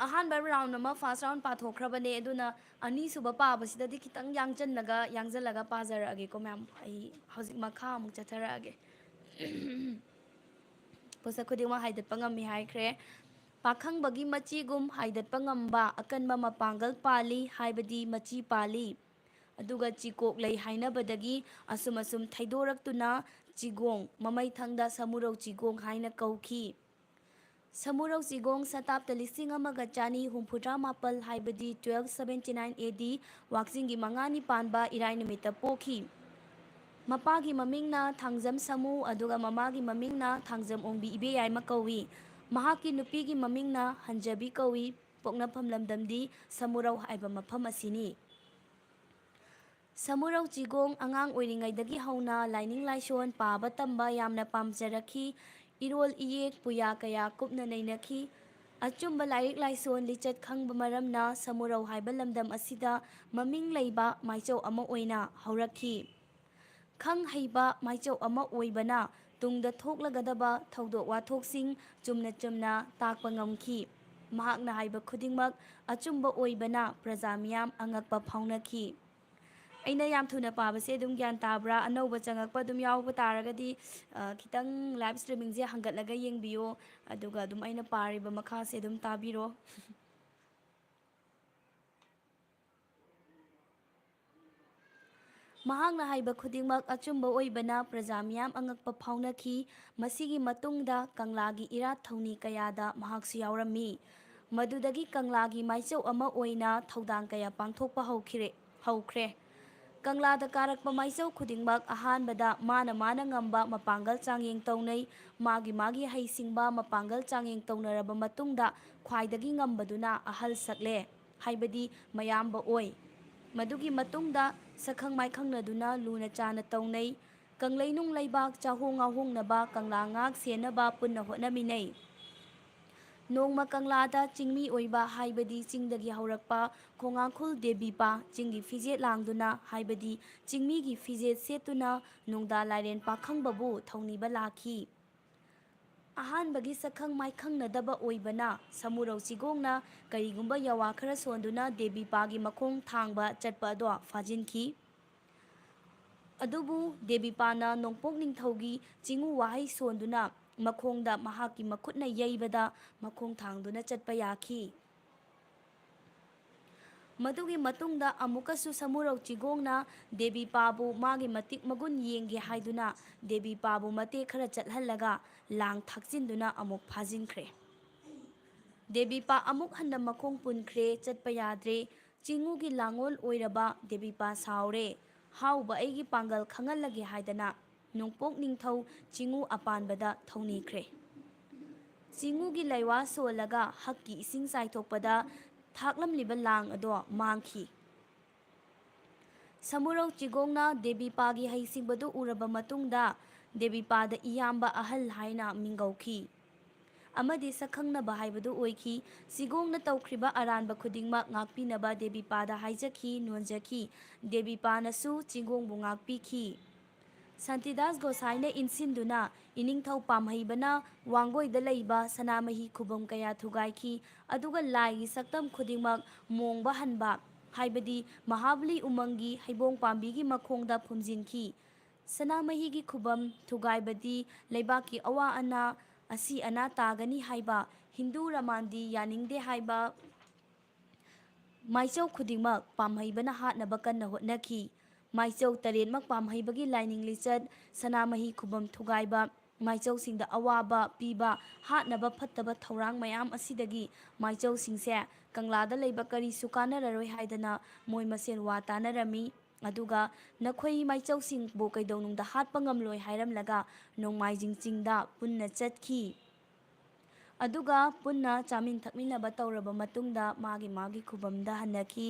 ꯑꯍꯥꯟꯕ ꯔꯥꯎꯟ ꯑꯃ ꯐꯥꯔꯁ ꯔꯥꯎꯟ ꯄꯥꯊꯣꯛꯈ꯭ꯔꯕꯅꯦ, ꯑꯗꯨꯅ ꯑꯅꯤꯁꯨꯕ ꯄꯥꯕꯁꯤꯗꯗꯤ ꯈꯤꯇꯪ ꯌꯥꯡꯖꯜꯂꯒ ꯄꯥꯖꯔꯛꯑꯒꯦꯀꯣ ꯃꯌꯥꯝ꯫ ꯑꯩ ꯍꯧꯖꯤꯛ ꯃꯈꯥ ꯑꯃꯨꯛ ꯆꯠꯊꯔꯛꯑꯒꯦ꯫ ꯄꯣꯠꯁꯛ ꯈꯨꯗꯤꯡꯃꯛ ꯍꯥꯏꯗꯠꯄ ꯉꯝꯃꯤ ꯍꯥꯏꯈ꯭ꯔꯦ꯫ ꯄꯥꯈꯪꯕꯒꯤ ꯃꯆꯤꯒꯨꯝ ꯍꯥꯏꯗꯠꯄ ꯉꯝꯕ ꯑꯀꯟꯕ ꯃꯄꯥꯡꯒꯜ ꯄꯥꯜꯂꯤ ꯍꯥꯏꯕꯗꯤ ꯃꯆꯤ ꯄꯥꯜꯂꯤ꯫ ꯑꯗꯨꯒ ꯆꯤꯀꯣꯛ ꯂꯩ ꯍꯥꯏꯅꯕꯗꯒꯤ ꯑꯁꯨꯝ ꯊꯩꯗꯣꯔꯛꯇꯨꯅ ꯆꯤꯒꯣꯡ ꯃꯃꯩꯊꯪꯗ ꯁꯃꯨꯔꯧ ꯆꯤꯒꯣꯡ ꯍꯥꯏꯅ ꯀꯧꯈꯤ꯫ ꯁꯃꯨꯔꯧ ꯆꯤꯒꯣꯡ ꯁꯇꯥꯞꯇ 1967 ꯍꯥꯏꯕꯗꯤ 1279 AD ꯋꯥꯛꯆꯤꯡꯒꯤ ꯃꯉꯥꯅꯤ ꯄꯥꯟꯕ ꯏꯔꯥꯏ ꯅꯨꯃꯤꯠꯇ ꯄꯣꯛꯈꯤ꯫ ꯃꯄꯥꯒꯤ ꯃꯃꯤꯡꯅ ꯊꯥꯡꯖꯝ ꯁꯃꯨ ꯑꯗꯨꯒ ꯃꯃꯥꯒꯤ ꯃꯃꯤꯡꯅ ꯊꯥꯡꯖꯝ ꯑꯣꯡꯕꯤ ꯏꯕꯦꯌꯥꯏꯃ ꯀꯧꯏ꯫ ꯃꯍꯥꯛꯀꯤ ꯅꯨꯄꯤꯒꯤ ꯃꯃꯤꯡꯅ ꯍꯟꯖꯕꯤ ꯀꯧꯏ꯫ ꯄꯣꯛꯅꯐꯝ ꯂꯝꯗꯝꯗꯤ ꯁꯃꯨꯔꯧ ꯍꯥꯏꯕ ꯃꯐꯝ ꯑꯁꯤꯅꯤ꯫ ꯁꯃꯨꯔꯧ ꯆꯤꯒꯣꯡ ꯑꯉꯥꯡ ꯑꯣꯏꯔꯤꯉꯩꯗꯒꯤ ꯍꯧꯅ ꯂꯥꯏꯅꯤꯡ ꯂꯥꯏꯁꯣꯟ ꯄꯥꯕ ꯇꯝꯕ ꯌꯥꯝꯅ ꯄꯥꯝꯖꯔꯛꯈꯤ꯫ ꯏꯔꯣꯜ ꯏꯌꯦꯛ ꯄꯨꯌꯥ ꯀꯌꯥ ꯀꯨꯞꯅ ꯅꯩꯅꯈꯤ꯫ ꯑꯆꯨꯝꯕ ꯂꯥꯏꯔꯤꯛ ꯂꯥꯏꯁꯣꯟ ꯂꯤꯆꯠ ꯈꯪꯕ ꯃꯔꯝꯅ ꯁꯃꯨꯔꯧ ꯍꯥꯏꯕ ꯂꯝꯗꯝ ꯑꯁꯤꯗ ꯃꯃꯤꯡ ꯂꯩꯕ ꯃꯥꯏꯆꯧ ꯑꯃ ꯑꯣꯏꯅ ꯍꯧꯔꯛꯈꯤ꯫ ꯈꯪ ꯍꯩꯕ ꯃꯥꯏꯆꯧ ꯑꯃ ꯑꯣꯏꯕꯅ ꯇꯨꯡꯗ ꯊꯣꯛꯂꯒꯗꯕ ꯊꯧꯗꯣꯛ ꯋꯥꯊꯣꯛꯁꯤꯡ ꯆꯨꯝꯅ ꯇꯥꯛꯄ ꯉꯝꯈꯤ꯫ ꯃꯍꯥꯛꯅ ꯍꯥꯏꯕ ꯈꯨꯗꯤꯡꯃꯛ ꯑꯆꯨꯝꯕ ꯑꯣꯏꯕꯅ ꯄ꯭ꯔꯖꯥ ꯃꯤꯌꯥꯝ ꯑꯉꯛꯄ ꯐꯥꯎꯅꯈꯤ꯫ ꯑꯩꯅ ꯌꯥꯝ ꯊꯨꯅ ꯄꯥꯕꯁꯦ ꯑꯗꯨꯝ ꯒ꯭ꯌꯥꯟ ꯇꯥꯕ꯭ꯔꯥ? ꯑꯅꯧꯕ ꯆꯪꯉꯛꯄ ꯑꯗꯨꯝ ꯌꯥꯎꯕ ꯇꯥꯔꯒꯗꯤ ꯈꯤꯇꯪ ꯂꯥꯏꯚ ꯁ꯭ꯇ꯭ꯔꯤꯃꯤꯡꯁꯦ ꯍꯪꯒꯠꯂꯒ ꯌꯦꯡꯕꯤꯌꯣ, ꯑꯗꯨꯒ ꯑꯗꯨꯝ ꯑꯩꯅ ꯄꯥꯔꯤꯕ ꯃꯈꯥꯁꯦ ꯑꯗꯨꯝ ꯇꯥꯕꯤꯔꯣ꯫ ꯃꯍꯥꯛꯅ ꯍꯥꯏꯕ ꯈꯨꯗꯤꯡꯃꯛ ꯑꯆꯨꯝꯕ ꯑꯣꯏꯕꯅ ꯄ꯭ꯔꯖꯥ ꯃꯤꯌꯥꯝ ꯑꯉꯛꯄ ꯐꯥꯎꯅꯈꯤ꯫ ꯃꯁꯤꯒꯤ ꯃꯇꯨꯡꯗ ꯀꯪꯂꯥꯒꯤ ꯏꯔꯥꯠ ꯊꯧꯅꯤ ꯀꯌꯥꯗ ꯃꯍꯥꯛꯁꯨ ꯌꯥꯎꯔꯝꯃꯤ꯫ ꯃꯗꯨꯗꯒꯤ ꯀꯪꯂꯥꯒꯤ ꯃꯥꯏꯆꯧ ꯑꯃ ꯑꯣꯏꯅ ꯊꯧꯗꯥꯡ ꯀꯌꯥ ꯄꯥꯡꯊꯣꯛꯄ ꯍꯧꯈ꯭ꯔꯦ꯫ ꯀꯪꯂꯥꯗ ꯀꯥꯔꯛꯄ ꯃꯥꯏꯆꯧ ꯈꯨꯗꯤꯡꯃꯛ ꯑꯍꯥꯟꯕꯗ ꯃꯥꯅ ꯉꯝꯕ ꯃꯄꯥꯡꯒꯜ ꯆꯥꯡꯌꯦꯡ ꯇꯧꯅꯩ꯫ ꯃꯥꯒꯤ ꯍꯩꯁꯤꯡꯕ ꯃꯄꯥꯡꯒꯜ ꯆꯥꯡꯌꯦꯡ ꯇꯧꯅꯔꯕ ꯃꯇꯨꯡꯗ ꯈ꯭ꯋꯥꯏꯗꯒꯤ ꯉꯝꯕꯗꯨꯅ ꯑꯍꯜ ꯁꯛꯂꯦ, ꯍꯥꯏꯕꯗꯤ ꯃꯌꯥꯝꯕ ꯑꯣꯏ꯫ ꯃꯗꯨꯒꯤ ꯃꯇꯨꯡꯗ ꯁꯛꯈꯪ ꯃꯥꯏꯈꯪꯅꯗꯨꯅ ꯂꯨꯅ ꯆꯥꯟꯅ ꯇꯧꯅꯩ꯫ ꯀꯪꯂꯩꯅꯨꯡ ꯂꯩꯕꯥꯛ ꯆꯥꯍꯣꯡ ꯉꯥꯍꯣꯡꯅꯕ ꯀꯪꯂꯥ ꯉꯥꯛ ꯁꯦꯟꯅꯕ ꯄꯨꯟꯅ ꯍꯣꯠꯅꯃꯤꯟꯅꯩ꯫ ꯅꯣꯡꯃ ꯀꯪꯂꯥꯗ ꯆꯤꯡꯃꯤ ꯑꯣꯏꯕ ꯍꯥꯏꯕꯗꯤ ꯆꯤꯡꯗꯒꯤ ꯍꯧꯔꯛꯄ ꯈꯣꯡꯉꯥꯡꯈꯨꯜ ꯗꯦꯕꯤꯄꯥ ꯆꯤꯡꯒꯤ ꯐꯤꯖꯦꯠ ꯂꯥꯡꯗꯨꯅ ꯍꯥꯏꯕꯗꯤ ꯆꯤꯡꯃꯤꯒꯤ ꯐꯤꯖꯦꯠ ꯁꯦꯠꯇꯨꯅ ꯅꯣꯡꯗꯥ ꯂꯥꯏꯔꯦꯟ ꯄꯥꯈꯪꯕꯕꯨ ꯊꯧꯅꯤꯕ ꯂꯥꯛꯈꯤ꯫ ꯑꯍꯥꯟꯕꯒꯤ ꯁꯛꯈꯪ ꯃꯥꯏꯈꯪꯅꯗꯕ ꯑꯣꯏꯕꯅ ꯁꯃꯨꯔꯧ ꯆꯤꯒꯣꯡꯅ ꯀꯔꯤꯒꯨꯝꯕ ꯌꯥꯋꯥ ꯈꯔ ꯁꯣꯟꯗꯨꯅ ꯗꯦꯕꯤꯄꯥꯒꯤ ꯃꯈꯣꯡ ꯊꯥꯡꯕ ꯆꯠꯄ ꯑꯗꯣ ꯐꯥꯖꯤꯟꯈꯤ꯫ ꯑꯗꯨꯕꯨ ꯗꯦꯕꯤꯄꯥꯅ ꯅꯣꯡꯄꯣꯛ ꯅꯤꯡꯊꯧꯒꯤ ꯆꯤꯉꯨ ꯋꯥꯍꯩ ꯁꯣꯟꯗꯨꯅ ꯃꯈꯣꯡꯗ ꯃꯍꯥꯛꯀꯤ ꯃꯈꯨꯠꯅ ꯌꯩꯕꯗ ꯃꯈꯣꯡ ꯊꯥꯡꯗꯨꯅ ꯆꯠꯄ ꯌꯥꯈꯤ꯫ ꯃꯗꯨꯒꯤ ꯃꯇꯨꯡꯗ ꯑꯃꯨꯛꯀꯁꯨ ꯁꯃꯨꯔꯧ ꯆꯤꯒꯣꯡꯅ ꯗꯦꯕꯤꯄꯥꯕꯨ ꯃꯥꯒꯤ ꯃꯇꯤꯛ ꯃꯒꯨꯟ ꯌꯦꯡꯒꯦ ꯍꯥꯏꯗꯨꯅ ꯗꯦꯕꯤꯄꯥꯕꯨ ꯃꯇꯦꯛ ꯈꯔ ꯆꯠꯍꯜꯂꯒ ꯂꯥꯡ ꯊꯥꯛꯆꯤꯟꯗꯨꯅ ꯑꯃꯨꯛ ꯐꯥꯖꯤꯟꯈ꯭ꯔꯦ꯫ ꯗꯦꯕꯤꯄꯥ ꯑꯃꯨꯛ ꯍꯟꯅ ꯃꯈꯣꯡ ꯄꯨꯟꯈ꯭ꯔꯦ, ꯆꯠꯄ ꯌꯥꯗ꯭ꯔꯦ꯫ ꯆꯤꯉꯨꯒꯤ ꯂꯥꯡꯑꯣꯜ ꯑꯣꯏꯔꯕ ꯗꯦꯕꯤꯄꯥ ꯁꯥꯎꯔꯦ꯫ ꯍꯥꯎꯕ ꯑꯩꯒꯤ ꯄꯥꯡꯒꯜ ꯈꯪꯍꯜꯂꯒꯦ ꯍꯥꯏꯗꯅ ꯅꯣꯡꯄꯣꯛ ꯅꯤꯡꯊꯧ ꯆꯤꯉꯨ ꯑꯄꯥꯟꯕꯗ ꯊꯧꯅꯤꯈ꯭ꯔꯦ꯫ ꯆꯤꯉꯨꯒꯤ ꯂꯩꯋꯥ ꯁꯣꯜꯂꯒ ꯍꯛꯀꯤ ꯏꯁꯤꯡ ꯆꯥꯏꯊꯣꯛꯄꯗ ꯊꯥꯛꯂꯝꯂꯤꯕ ꯂꯥꯡ ꯑꯗꯣ ꯃꯥꯡꯈꯤ꯫ ꯁꯃꯨꯔꯧ ꯆꯤꯒꯣꯡꯅ ꯗꯦꯕꯤꯄꯥꯒꯤ ꯍꯩꯁꯤꯡꯕꯗꯨ ꯎꯔꯕ ꯃꯇꯨꯡꯗ ꯗꯦꯕꯤꯄꯥꯗ ꯏꯌꯥꯝꯕ ꯑꯍꯜ ꯍꯥꯏꯅ ꯃꯤꯡꯒꯧꯈꯤ ꯑꯃꯗꯤ ꯁꯛꯈꯪꯅꯕ ꯍꯥꯏꯕꯗꯨ ꯑꯣꯏꯈꯤ꯫ ꯆꯤꯒꯣꯡꯅ ꯇꯧꯈ꯭ꯔꯤꯕ ꯑꯔꯥꯟꯕ ꯈꯨꯗꯤꯡꯃꯛ ꯉꯥꯛꯄꯤꯅꯕ ꯗꯦꯕꯤꯄꯥꯗ ꯍꯥꯏꯖꯈꯤ, ꯅꯣꯟꯖꯈꯤ꯫ ꯗꯦꯕꯤꯄꯥꯅꯁꯨ ꯆꯤꯒꯣꯡꯕꯨ ꯉꯥꯛꯄꯤꯈꯤ꯫ ꯁꯥꯟꯇꯤꯗꯥꯁ ꯒꯣꯁꯥꯏꯅ ꯏꯟꯁꯤꯟꯗꯨꯅ ꯏꯅꯤꯡꯊꯧ ꯄꯥꯝꯍꯩꯕꯅ ꯋꯥꯡꯒꯣꯏꯗ ꯂꯩꯕ ꯁꯅꯥꯃꯍꯤ ꯈꯨꯕꯝ ꯀꯌꯥ ꯊꯨꯒꯥꯏꯈꯤ ꯑꯗꯨꯒ ꯂꯥꯏꯒꯤ ꯁꯛꯇꯝ ꯈꯨꯗꯤꯡꯃꯛ ꯃꯣꯡꯕ ꯍꯟꯕ ꯍꯥꯏꯕꯗꯤ ꯃꯍꯥꯕꯂꯤ ꯎꯃꯪꯒꯤ ꯍꯩꯕꯣꯡ ꯄꯥꯝꯕꯤꯒꯤ ꯃꯈꯣꯡꯗ ꯐꯨꯝꯖꯤꯟꯈꯤ ꯁꯅꯥꯃꯍꯤꯒꯤ ꯈꯨꯕꯝ ꯊꯨꯒꯥꯏꯕꯗꯤ ꯂꯩꯕꯥꯛꯀꯤ ꯑꯋꯥ ꯑꯅꯥ ꯑꯁꯤ ꯑꯅꯥ ꯇꯥꯒꯅꯤ ꯍꯥꯏꯕ ꯍꯤꯟꯗꯨ ꯔꯃꯥꯟꯗꯤ ꯌꯥꯅꯤꯡꯗꯦ ꯍꯥꯏꯕ ꯃꯥꯏꯆꯧ ꯈꯨꯗꯤꯡꯃꯛ ꯄꯥꯝꯍꯩꯕꯅ ꯍꯥꯠꯅꯕ ꯀꯟꯅ ꯍꯣꯠꯅꯈꯤ ꯃꯥꯏꯆꯧ ꯇꯔꯦꯠꯃꯛ ꯄꯥꯝꯍꯩꯕꯒꯤ ꯂꯥꯏꯅꯤꯡ ꯂꯤꯆꯠ ꯁꯅꯥꯃꯍꯤ ꯈꯨꯕꯝ ꯊꯨꯒꯥꯏꯕ ꯃꯥꯏꯆꯧꯁꯤꯡꯗ ꯑꯋꯥꯕ ꯄꯤꯕ ꯍꯥꯠꯅꯕ ꯐꯠꯇꯕ ꯊꯧꯔꯥꯡ ꯃꯌꯥꯝ ꯑꯁꯤꯗꯒꯤ ꯃꯥꯏꯆꯧꯁꯤꯡꯁꯦ ꯀꯪꯂꯥꯗ ꯂꯩꯕ ꯀꯔꯤꯁꯨ ꯀꯥꯟꯅꯔꯔꯣꯏ ꯍꯥꯏꯗꯅ ꯃꯣꯏ ꯃꯁꯦꯟ ꯋꯥ ꯇꯥꯟꯅꯔꯝꯃꯤ ꯑꯗꯨꯒ ꯅꯈꯣꯏ ꯃꯥꯏꯆꯧꯁꯤꯡꯕꯨ ꯀꯩꯗꯧꯅꯨꯡꯗ ꯍꯥꯠꯄ ꯉꯝꯂꯣꯏ ꯍꯥꯏꯔꯝꯂꯒ ꯅꯣꯡꯃꯥꯏꯖꯤꯡ ꯆꯤꯡꯗ ꯄꯨꯟꯅ ꯆꯠꯈꯤ ꯑꯗꯨꯒ ꯄꯨꯟꯅ ꯆꯥꯃꯤꯟ ꯊꯛꯃꯤꯟꯅꯕ ꯇꯧꯔꯕ ꯃꯇꯨꯡꯗ ꯃꯥꯒꯤ ꯈꯨꯕꯝꯗ ꯍꯟꯅꯈꯤ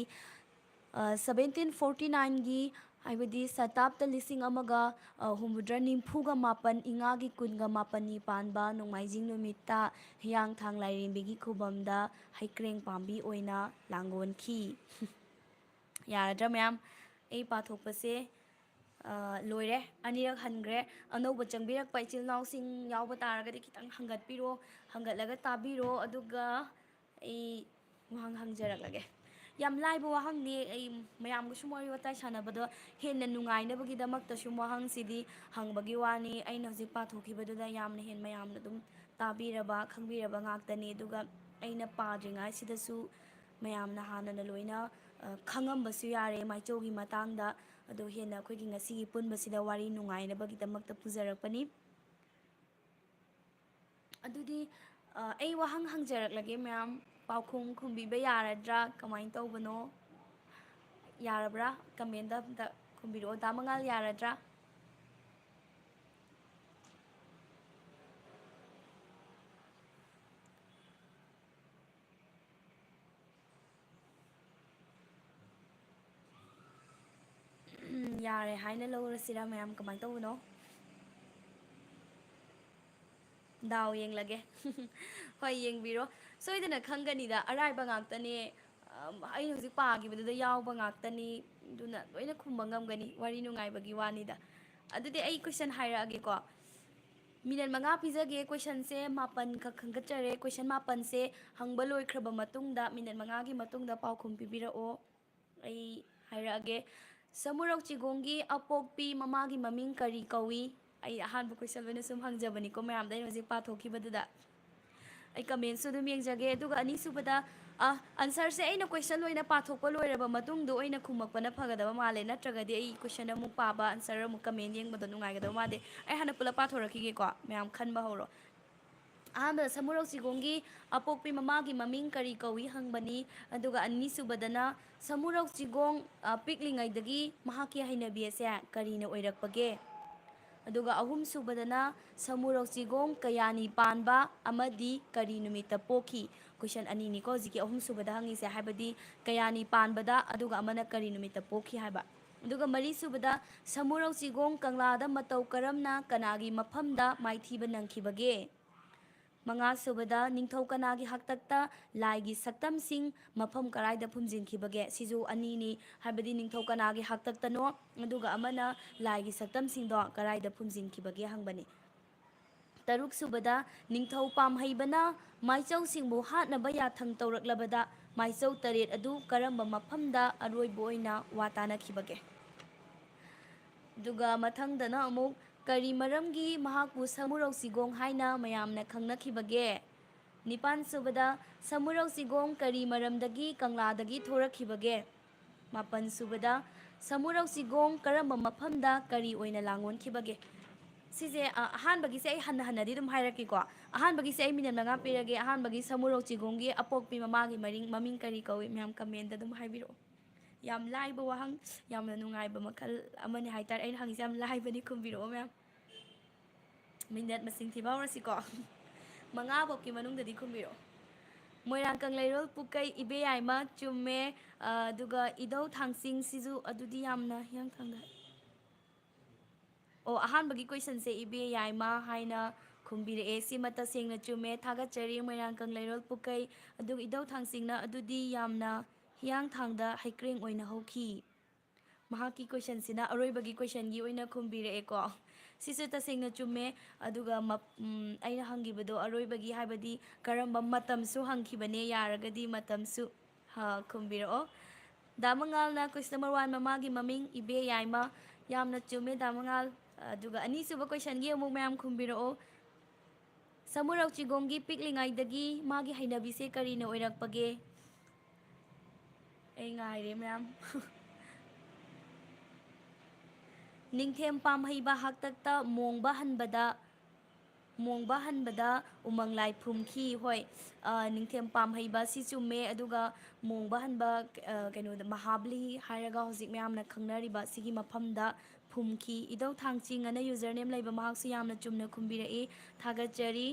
1749ꯒꯤ ꯍꯥꯏꯕꯗꯤ ꯁꯇꯥꯞꯇ 1947 ꯏꯉꯥꯒꯤ 18ꯅꯤ ꯄꯥꯟꯕ ꯅꯣꯡꯃꯥꯏꯖꯤꯡ ꯅꯨꯃꯤꯠꯇ ꯍꯤꯌꯥꯡꯊꯥꯡ ꯂꯥꯏꯔꯦꯝꯕꯤꯒꯤ ꯈꯨꯕꯝꯗ ꯍꯩꯀ꯭ꯔꯦꯡ ꯄꯥꯝꯕꯤ ꯑꯣꯏꯅ ꯂꯥꯡꯒꯣꯟꯈꯤ ꯌꯥꯔꯗ꯭ꯔꯥ ꯃꯌꯥꯝ ꯑꯩ ꯄꯥꯊꯣꯛꯄꯁꯦ ꯂꯣꯏꯔꯦ ꯑꯅꯤꯔꯛ ꯍꯟꯈ꯭ꯔꯦ ꯑꯅꯧꯕ ꯆꯪꯕꯤꯔꯛꯄ ꯏꯆꯤꯜ ꯏꯅꯥꯎꯁꯤꯡ ꯌꯥꯎꯕ ꯇꯥꯔꯒꯗꯤ ꯈꯤꯇꯪ ꯍꯪꯒꯠꯄꯤꯔꯣ ꯍꯪꯒꯠꯂꯒ ꯇꯥꯕꯤꯔꯣ ꯑꯗꯨꯒ ꯑꯩ ꯋꯥꯍꯪ ꯍꯪꯖꯔꯛꯂꯒꯦ ꯌꯥꯝ ꯂꯥꯏꯕ ꯋꯥꯍꯪꯅꯤ ꯑꯩ ꯃꯌꯥꯝꯒ ꯁꯨꯝ ꯋꯥꯔꯤ ꯋꯥꯇꯥꯏ ꯁꯥꯟꯅꯕꯗ ꯍꯦꯟꯅ ꯅꯨꯡꯉꯥꯏꯅꯕꯒꯤꯗꯃꯛꯇ ꯁꯨꯝ ꯋꯥꯍꯪꯁꯤꯗꯤ ꯍꯪꯕꯒꯤ ꯋꯥꯅꯤ ꯑꯩꯅ ꯍꯧꯖꯤꯛ ꯄꯥꯊꯣꯛꯈꯤꯕꯗꯨꯗ ꯌꯥꯝꯅ ꯃꯌꯥꯝꯅ ꯑꯗꯨꯝ ꯇꯥꯕꯤꯔꯕ ꯈꯪꯕꯤꯔꯕ ꯉꯥꯛꯇꯅꯤ ꯑꯗꯨꯒ ꯑꯩꯅ ꯄꯥꯗ꯭ꯔꯤꯉꯩꯁꯤꯗꯁꯨ ꯃꯌꯥꯝꯅ ꯍꯥꯟꯅꯅ ꯂꯣꯏꯅ ꯈꯪꯉꯝꯕꯁꯨ ꯌꯥꯔꯦ ꯃꯥꯏꯆꯧꯒꯤ ꯃꯇꯥꯡꯗ ꯑꯗꯣ ꯍꯦꯟꯅ ꯑꯩꯈꯣꯏꯒꯤ ꯉꯁꯤꯒꯤ ꯄꯨꯟꯕꯁꯤꯗ ꯋꯥꯔꯤ ꯅꯨꯡꯉꯥꯏꯅꯕꯒꯤꯗꯃꯛꯇ ꯄꯨꯖꯔꯛꯄꯅꯤ ꯑꯗꯨꯗꯤ ꯑꯩ ꯋꯥꯍꯪ ꯍꯪꯖꯔꯛꯂꯒꯦ ꯃꯌꯥꯝ ꯄꯥꯎꯈꯨꯝ ꯈꯨꯝꯕꯤꯕ ꯌꯥꯔꯗ꯭ꯔꯥ ꯀꯃꯥꯏꯅ ꯇꯧꯕꯅꯣ ꯌꯥꯔꯕ꯭ꯔꯥ ꯀꯃꯦꯟꯗ ꯑꯝꯇ ꯈꯨꯝꯕꯤꯔꯛꯑꯣ ꯗꯥ ꯃꯉꯥꯜ ꯌꯥꯔꯗ꯭ꯔꯥ ꯌꯥꯔꯦ ꯍꯥꯏꯅ ꯂꯧꯔꯁꯤꯔꯥ ꯃꯌꯥꯝ ꯀꯃꯥꯏꯅ ꯇꯧꯕꯅꯣ ꯗꯥꯎ ꯌꯦꯡꯂꯒꯦ ꯍꯣꯏ ꯌꯦꯡꯕꯤꯔꯣ ꯁꯣꯏꯗꯅ ꯈꯪꯒꯅꯤꯗ ꯑꯔꯥꯏꯕ ꯉꯥꯛꯇꯅꯦ ꯑꯩꯅ ꯍꯧꯖꯤꯛ ꯄꯥꯈꯤꯕꯗꯨꯗ ꯌꯥꯎꯕ ꯉꯥꯛꯇꯅꯤ ꯑꯗꯨꯅ ꯂꯣꯏꯅ ꯈꯨꯝꯕ ꯉꯝꯒꯅꯤ ꯋꯥꯔꯤ ꯅꯨꯡꯉꯥꯏꯕꯒꯤ ꯋꯥꯅꯤꯗ ꯑꯗꯨꯗꯤ ꯑꯩ ꯀꯣꯏꯁꯟ ꯍꯥꯏꯔꯛꯑꯒꯦꯀꯣ ꯃꯤꯅꯠ 5 ꯄꯤꯖꯒꯦ ꯀꯣꯏꯁꯟꯁꯦ 9 ꯈꯛ ꯈꯟꯒꯠꯆꯔꯦ ꯀꯣꯏꯁꯟ 9ꯁꯦ ꯍꯪꯕ ꯂꯣꯏꯈ꯭ꯔꯕ ꯃꯇꯨꯡꯗ ꯃꯤꯅꯠ 5ꯒꯤ ꯃꯇꯨꯡꯗ ꯄꯥꯎꯈꯨꯝ ꯄꯤꯕꯤꯔꯛꯑꯣ ꯑꯩ ꯍꯥꯏꯔꯛꯑꯒꯦ ꯁꯃꯨꯔꯧ ꯆꯤꯒꯣꯡꯒꯤ ꯑꯄꯣꯛꯄꯤ ꯃꯃꯥꯒꯤ ꯃꯃꯤꯡ ꯀꯔꯤ ꯀꯧꯏ ꯑꯩ ꯑꯍꯥꯟꯕ ꯀꯣꯏꯁꯟ ꯑꯣꯏꯅ ꯁꯨꯝ ꯍꯪꯖꯕꯅꯤꯀꯣ ꯃꯌꯥꯝꯗ ꯑꯩꯅ ꯍꯧꯖꯤꯛ ꯄꯥꯊꯣꯛꯈꯤꯕꯗꯨꯗ ꯑꯩ ꯀꯃꯦꯟꯁꯨ ꯑꯗꯨꯝ ꯌꯦꯡꯖꯒꯦ ꯑꯗꯨꯒ ꯑꯅꯤꯁꯨꯕꯗ ꯑꯟꯁꯔꯁꯦ ꯑꯩꯅ ꯀꯣꯏꯁꯟ ꯑꯣꯏꯅ ꯄꯥꯊꯣꯛꯄ ꯂꯣꯏꯔꯕ ꯃꯇꯨꯡꯗ ꯑꯣꯏꯅ ꯈꯨꯝꯃꯛꯄꯅ ꯐꯒꯗꯕ ꯃꯥꯜꯂꯦ ꯅꯠꯇ꯭ꯔꯒꯗꯤ ꯑꯩ ꯀꯣꯏꯁꯟ ꯑꯃꯨꯛ ꯄꯥꯕ ꯑꯟꯁꯔ ꯑꯃꯨꯛ ꯀꯃꯦꯟ ꯌꯦꯡꯕꯗꯣ ꯅꯨꯡꯉꯥꯏꯒꯗꯕ ꯃꯥꯟꯗꯦ ꯑꯩ ꯍꯥꯟꯅ ꯄꯨꯂꯞ ꯄꯥꯊꯣꯔꯛꯈꯤꯒꯦꯀꯣ ꯃꯌꯥꯝ ꯈꯟꯕ ꯍꯧꯔꯣ ꯑꯍꯥꯟꯕꯗ ꯁꯃꯨꯔꯧ ꯆꯤꯒꯣꯡꯒꯤ ꯑꯄꯣꯛꯄꯤ ꯃꯃꯥꯒꯤ ꯃꯃꯤꯡ ꯀꯔꯤ ꯀꯧꯏ ꯍꯪꯕꯅꯤ ꯑꯗꯨꯒ ꯑꯅꯤꯁꯨꯕꯗꯅ ꯁꯃꯨꯔꯧ ꯆꯤꯒꯣꯡ ꯄꯤꯛꯂꯤꯉꯩꯗꯒꯤ ꯃꯍꯥꯛꯀꯤ ꯍꯩꯅꯕꯤ ꯑꯁꯦ ꯀꯔꯤꯅ ꯑꯣꯏꯔꯛꯄꯒꯦ ꯑꯗꯨꯒ ꯑꯍꯨꯝꯁꯨꯕꯗꯅ ꯁꯃꯨꯔꯧ ꯆꯤꯒꯣꯡ ꯀꯌꯥꯅꯤ ꯄꯥꯟꯕ ꯑꯃꯗꯤ ꯀꯔꯤ ꯅꯨꯃꯤꯠꯇ ꯄꯣꯛꯈꯤ ꯀꯣꯏꯁꯟ ꯑꯅꯤꯅꯤꯀꯣ ꯍꯧꯖꯤꯛꯀꯤ ꯑꯍꯨꯝꯁꯨꯕꯗ ꯍꯪꯉꯤꯁꯦ ꯍꯥꯏꯕꯗꯤ ꯀꯌꯥꯅꯤ ꯄꯥꯟꯕꯗ ꯑꯗꯨꯒ ꯑꯃꯅ ꯀꯔꯤ ꯅꯨꯃꯤꯠꯇ ꯄꯣꯛꯈꯤ ꯍꯥꯏꯕ ꯑꯗꯨꯒ ꯃꯔꯤꯁꯨꯕꯗ ꯁꯃꯨꯔꯧ ꯆꯤꯒꯣꯡ ꯀꯪꯂꯥꯗ ꯃꯇꯧ ꯀꯔꯝꯅ ꯀꯅꯥꯒꯤ ꯃꯐꯝꯗ ꯃꯥꯏꯊꯤꯕ ꯅꯪꯈꯤꯕꯒꯦ ꯃꯉꯥꯁꯨꯕꯗ ꯅꯤꯡꯊꯧ ꯀꯅꯥꯒꯤ ꯍꯥꯛꯇꯛꯇ ꯂꯥꯏꯒꯤ ꯁꯛꯇꯝꯁꯤꯡ ꯃꯐꯝ ꯀꯔꯥꯏꯗ ꯐꯨꯝꯖꯤꯟꯈꯤꯕꯒꯦ ꯁꯤꯁꯨ ꯑꯅꯤꯅꯤ ꯍꯥꯏꯕꯗꯤ ꯅꯤꯡꯊꯧ ꯀꯅꯥꯒꯤ ꯍꯥꯛꯇꯛꯇꯅꯣ ꯑꯗꯨꯒ ꯑꯃꯅ ꯂꯥꯏꯒꯤ ꯁꯛꯇꯝꯁꯤꯡꯗꯣ ꯀꯔꯥꯏꯗ ꯐꯨꯝꯖꯤꯟꯈꯤꯕꯒꯦ ꯍꯪꯕꯅꯤ ꯇꯔꯨꯛꯁꯨꯕꯗ ꯅꯤꯡꯊꯧ ꯄꯥꯝꯍꯩꯕꯅ ꯃꯥꯏꯆꯧꯁꯤꯡꯕꯨ ꯍꯥꯠꯅꯕ ꯌꯥꯊꯪ ꯇꯧꯔꯛꯂꯕꯗ ꯃꯥꯏꯆꯧ ꯇꯔꯦꯠ ꯑꯗꯨ ꯀꯔꯝꯕ ꯃꯐꯝꯗ ꯑꯔꯣꯏꯕ ꯑꯣꯏꯅ ꯋꯥ ꯇꯥꯅꯈꯤꯕꯒꯦ ꯑꯗꯨꯒ ꯃꯊꯪꯗꯅ ꯑꯃꯨꯛ ꯀꯔꯤ ꯃꯔꯝꯒꯤ ꯃꯍꯥꯛꯄꯨ ꯁꯃꯨꯔꯧ ꯆꯤꯒꯣꯡ ꯍꯥꯏꯅ ꯃꯌꯥꯝꯅ ꯈꯪꯅꯈꯤꯕꯒꯦ ꯅꯤꯄꯥꯟꯁꯨꯕꯗ ꯁꯃꯨꯔꯧ ꯆꯤꯒꯣꯡ ꯀꯔꯤ ꯃꯔꯝꯗꯒꯤ ꯀꯪꯂꯥꯗꯒꯤ ꯊꯣꯔꯛꯈꯤꯕꯒꯦ ꯃꯥꯄꯟꯁꯨꯕꯗ ꯁꯃꯨꯔꯧ ꯆꯤꯒꯣꯡ ꯀꯔꯝꯕ ꯃꯐꯝꯗ ꯀꯔꯤ ꯑꯣꯏꯅ ꯂꯥꯡꯒꯣꯟꯈꯤꯕꯒꯦ ꯁꯤꯁꯦ ꯑꯍꯥꯟꯕꯒꯤꯁꯦ ꯑꯩ ꯍꯟꯅꯗꯤ ꯑꯗꯨꯝ ꯍꯥꯏꯔꯛꯀꯦꯀꯣ ꯑꯍꯥꯟꯕꯒꯤꯁꯦ ꯑꯩ ꯃꯤꯅꯠ 5 ꯄꯤꯔꯒꯦ ꯑꯍꯥꯟꯕꯒꯤ ꯁꯃꯨꯔꯧ ꯆꯤꯒꯣꯡꯒꯤ ꯑꯄꯣꯛꯄꯤ ꯃꯃꯥꯒꯤ ꯃꯃꯤꯡ ꯀꯔꯤ ꯀꯧꯏ ꯃꯌꯥꯝ ꯀꯃꯦꯟꯗ ꯑꯗꯨꯝ ꯍꯥꯏꯕꯤꯔꯛꯑꯣ ꯌꯥꯝ ꯂꯥꯏꯕ ꯋꯥꯍꯪ ꯌꯥꯝꯅ ꯅꯨꯡꯉꯥꯏꯕ ꯃꯈꯜ ꯑꯃꯅꯤ ꯍꯥꯏꯇꯥꯔꯦ ꯑꯩꯅ ꯍꯪꯉꯤꯁꯦ ꯌꯥꯝ ꯂꯥꯏꯕꯅꯤ ꯈꯨꯝꯕꯤꯔꯛꯑꯣ ꯃꯌꯥꯝ ꯃꯤꯅꯠ ꯃꯁꯤꯡ ꯊꯤꯕ ꯍꯧꯔꯁꯤꯀꯣ 5 ꯐꯥꯎꯒꯤ ꯃꯅꯨꯡꯗꯗꯤ ꯈꯨꯝꯕꯤꯔꯛꯑꯣ ꯃꯣꯏꯔꯥꯡ ꯀꯪꯂꯩꯔꯣꯜ ꯄꯨꯀꯩ ꯏꯕꯦꯌꯥꯏꯃ ꯆꯨꯝꯃꯦ ꯑꯗꯨꯒ ꯏꯙꯧ ꯊꯥꯡꯆꯤꯡ ꯁꯤꯁꯨ ꯑꯗꯨꯗꯤ ꯌꯥꯝꯅ ꯍꯤꯌꯥꯡꯊꯥꯡꯗ ꯑꯣ ꯑꯍꯥꯟꯕꯒꯤ ꯀꯣꯏꯁꯟꯁꯦ ꯏꯕꯦꯌꯥꯏꯃ ꯍꯥꯏꯅ ꯈꯨꯝꯕꯤꯔꯛꯑꯦ ꯁꯤꯃ ꯇꯁꯦꯡꯅ ꯆꯨꯝꯃꯦ ꯊꯥꯒꯠꯆꯔꯤ ꯃꯣꯏꯔꯥꯡ ꯀꯪꯂꯩꯔꯣꯜ ꯄꯨꯀꯩ ꯑꯗꯨꯒ ꯏꯙꯧ ꯊꯥꯡꯆꯤꯡꯅ ꯑꯗꯨꯗꯤ ꯌꯥꯝꯅ ꯍꯤꯌꯥꯡꯊꯥꯡꯗ ꯍꯩꯀ꯭ꯔꯦꯡ ꯑꯣꯏꯅ ꯍꯧꯈꯤ ꯃꯍꯥꯛꯀꯤ ꯀꯣꯏꯁꯟꯁꯤꯅ ꯑꯔꯣꯏꯕꯒꯤ ꯀꯣꯏꯁꯟꯒꯤ ꯑꯣꯏꯅ ꯈꯨꯝꯕꯤꯔꯛꯑꯦꯀꯣ ꯁꯤꯁꯨ ꯇꯁꯦꯡꯅ ꯆꯨꯝꯃꯦ ꯑꯗꯨꯒ ꯑꯩꯅ ꯍꯪꯈꯤꯕꯗꯣ ꯑꯔꯣꯏꯕꯒꯤ ꯍꯥꯏꯕꯗꯤ ꯀꯔꯝꯕ ꯃꯇꯝꯁꯨ ꯍꯪꯈꯤꯕꯅꯦ ꯌꯥꯔꯒꯗꯤ ꯃꯇꯝꯁꯨ ꯈꯨꯝꯕꯤꯔꯛꯑꯣ ꯗꯥ ꯃꯉꯥꯜꯅ ꯀꯣꯏꯁꯟ ꯅꯝꯕꯔ 1 ꯃꯃꯥꯒꯤ ꯃꯃꯤꯡ ꯏꯕꯦ ꯌꯥꯏꯃ ꯌꯥꯝꯅ ꯆꯨꯝꯃꯦ ꯗꯥ ꯃꯉꯥꯜ ꯑꯗꯨꯒ ꯑꯅꯤꯁꯨꯕ ꯀꯣꯏꯁꯟꯒꯤ ꯑꯃꯨꯛ ꯃꯌꯥꯝ ꯈꯨꯝꯕꯤꯔꯛꯑꯣ ꯁꯃꯨꯔꯧ ꯆꯤꯒꯣꯡꯒꯤ ꯄꯤꯛꯂꯤꯉꯩꯗꯒꯤ ꯃꯥꯒꯤ ꯍꯩꯅꯕꯤꯁꯦ ꯀꯔꯤꯅ ꯑꯣꯏꯔꯛꯄꯒꯦ ꯑꯩ ꯉꯥꯏꯔꯦ ꯃꯌꯥꯝ ꯅꯤꯡꯊꯦꯝ ꯄꯥꯝꯍꯩꯕ ꯍꯥꯛꯇꯛꯇ ꯃꯣꯡꯕ ꯍꯟꯕꯗ ꯎꯃꯪ ꯂꯥꯏ ꯐꯨꯝꯈꯤ ꯍꯣꯏ ꯅꯤꯡꯊꯦꯝ ꯄꯥꯝꯍꯩꯕ ꯁꯤ ꯆꯨꯝꯃꯦ ꯑꯗꯨꯒ ꯃꯣꯡꯕ ꯍꯟꯕ ꯀꯩꯅꯣꯗ ꯃꯍꯥꯕꯂꯤ ꯍꯥꯏꯔꯒ ꯍꯧꯖꯤꯛ ꯃꯌꯥꯝꯅ ꯈꯪꯅꯔꯤꯕ ꯁꯤꯒꯤ ꯃꯐꯝꯗ ꯐꯨꯝꯈꯤ ꯏꯙꯧ ꯊꯥꯡꯆꯤꯡ ꯑꯅ ꯌꯨꯖꯔ ꯅꯦꯝ ꯂꯩꯕ ꯃꯍꯥꯛꯁꯨ ꯌꯥꯝꯅ ꯆꯨꯝꯅ ꯈꯨꯝꯕꯤꯔꯛꯏ ꯊꯥꯒꯠꯆꯔꯤ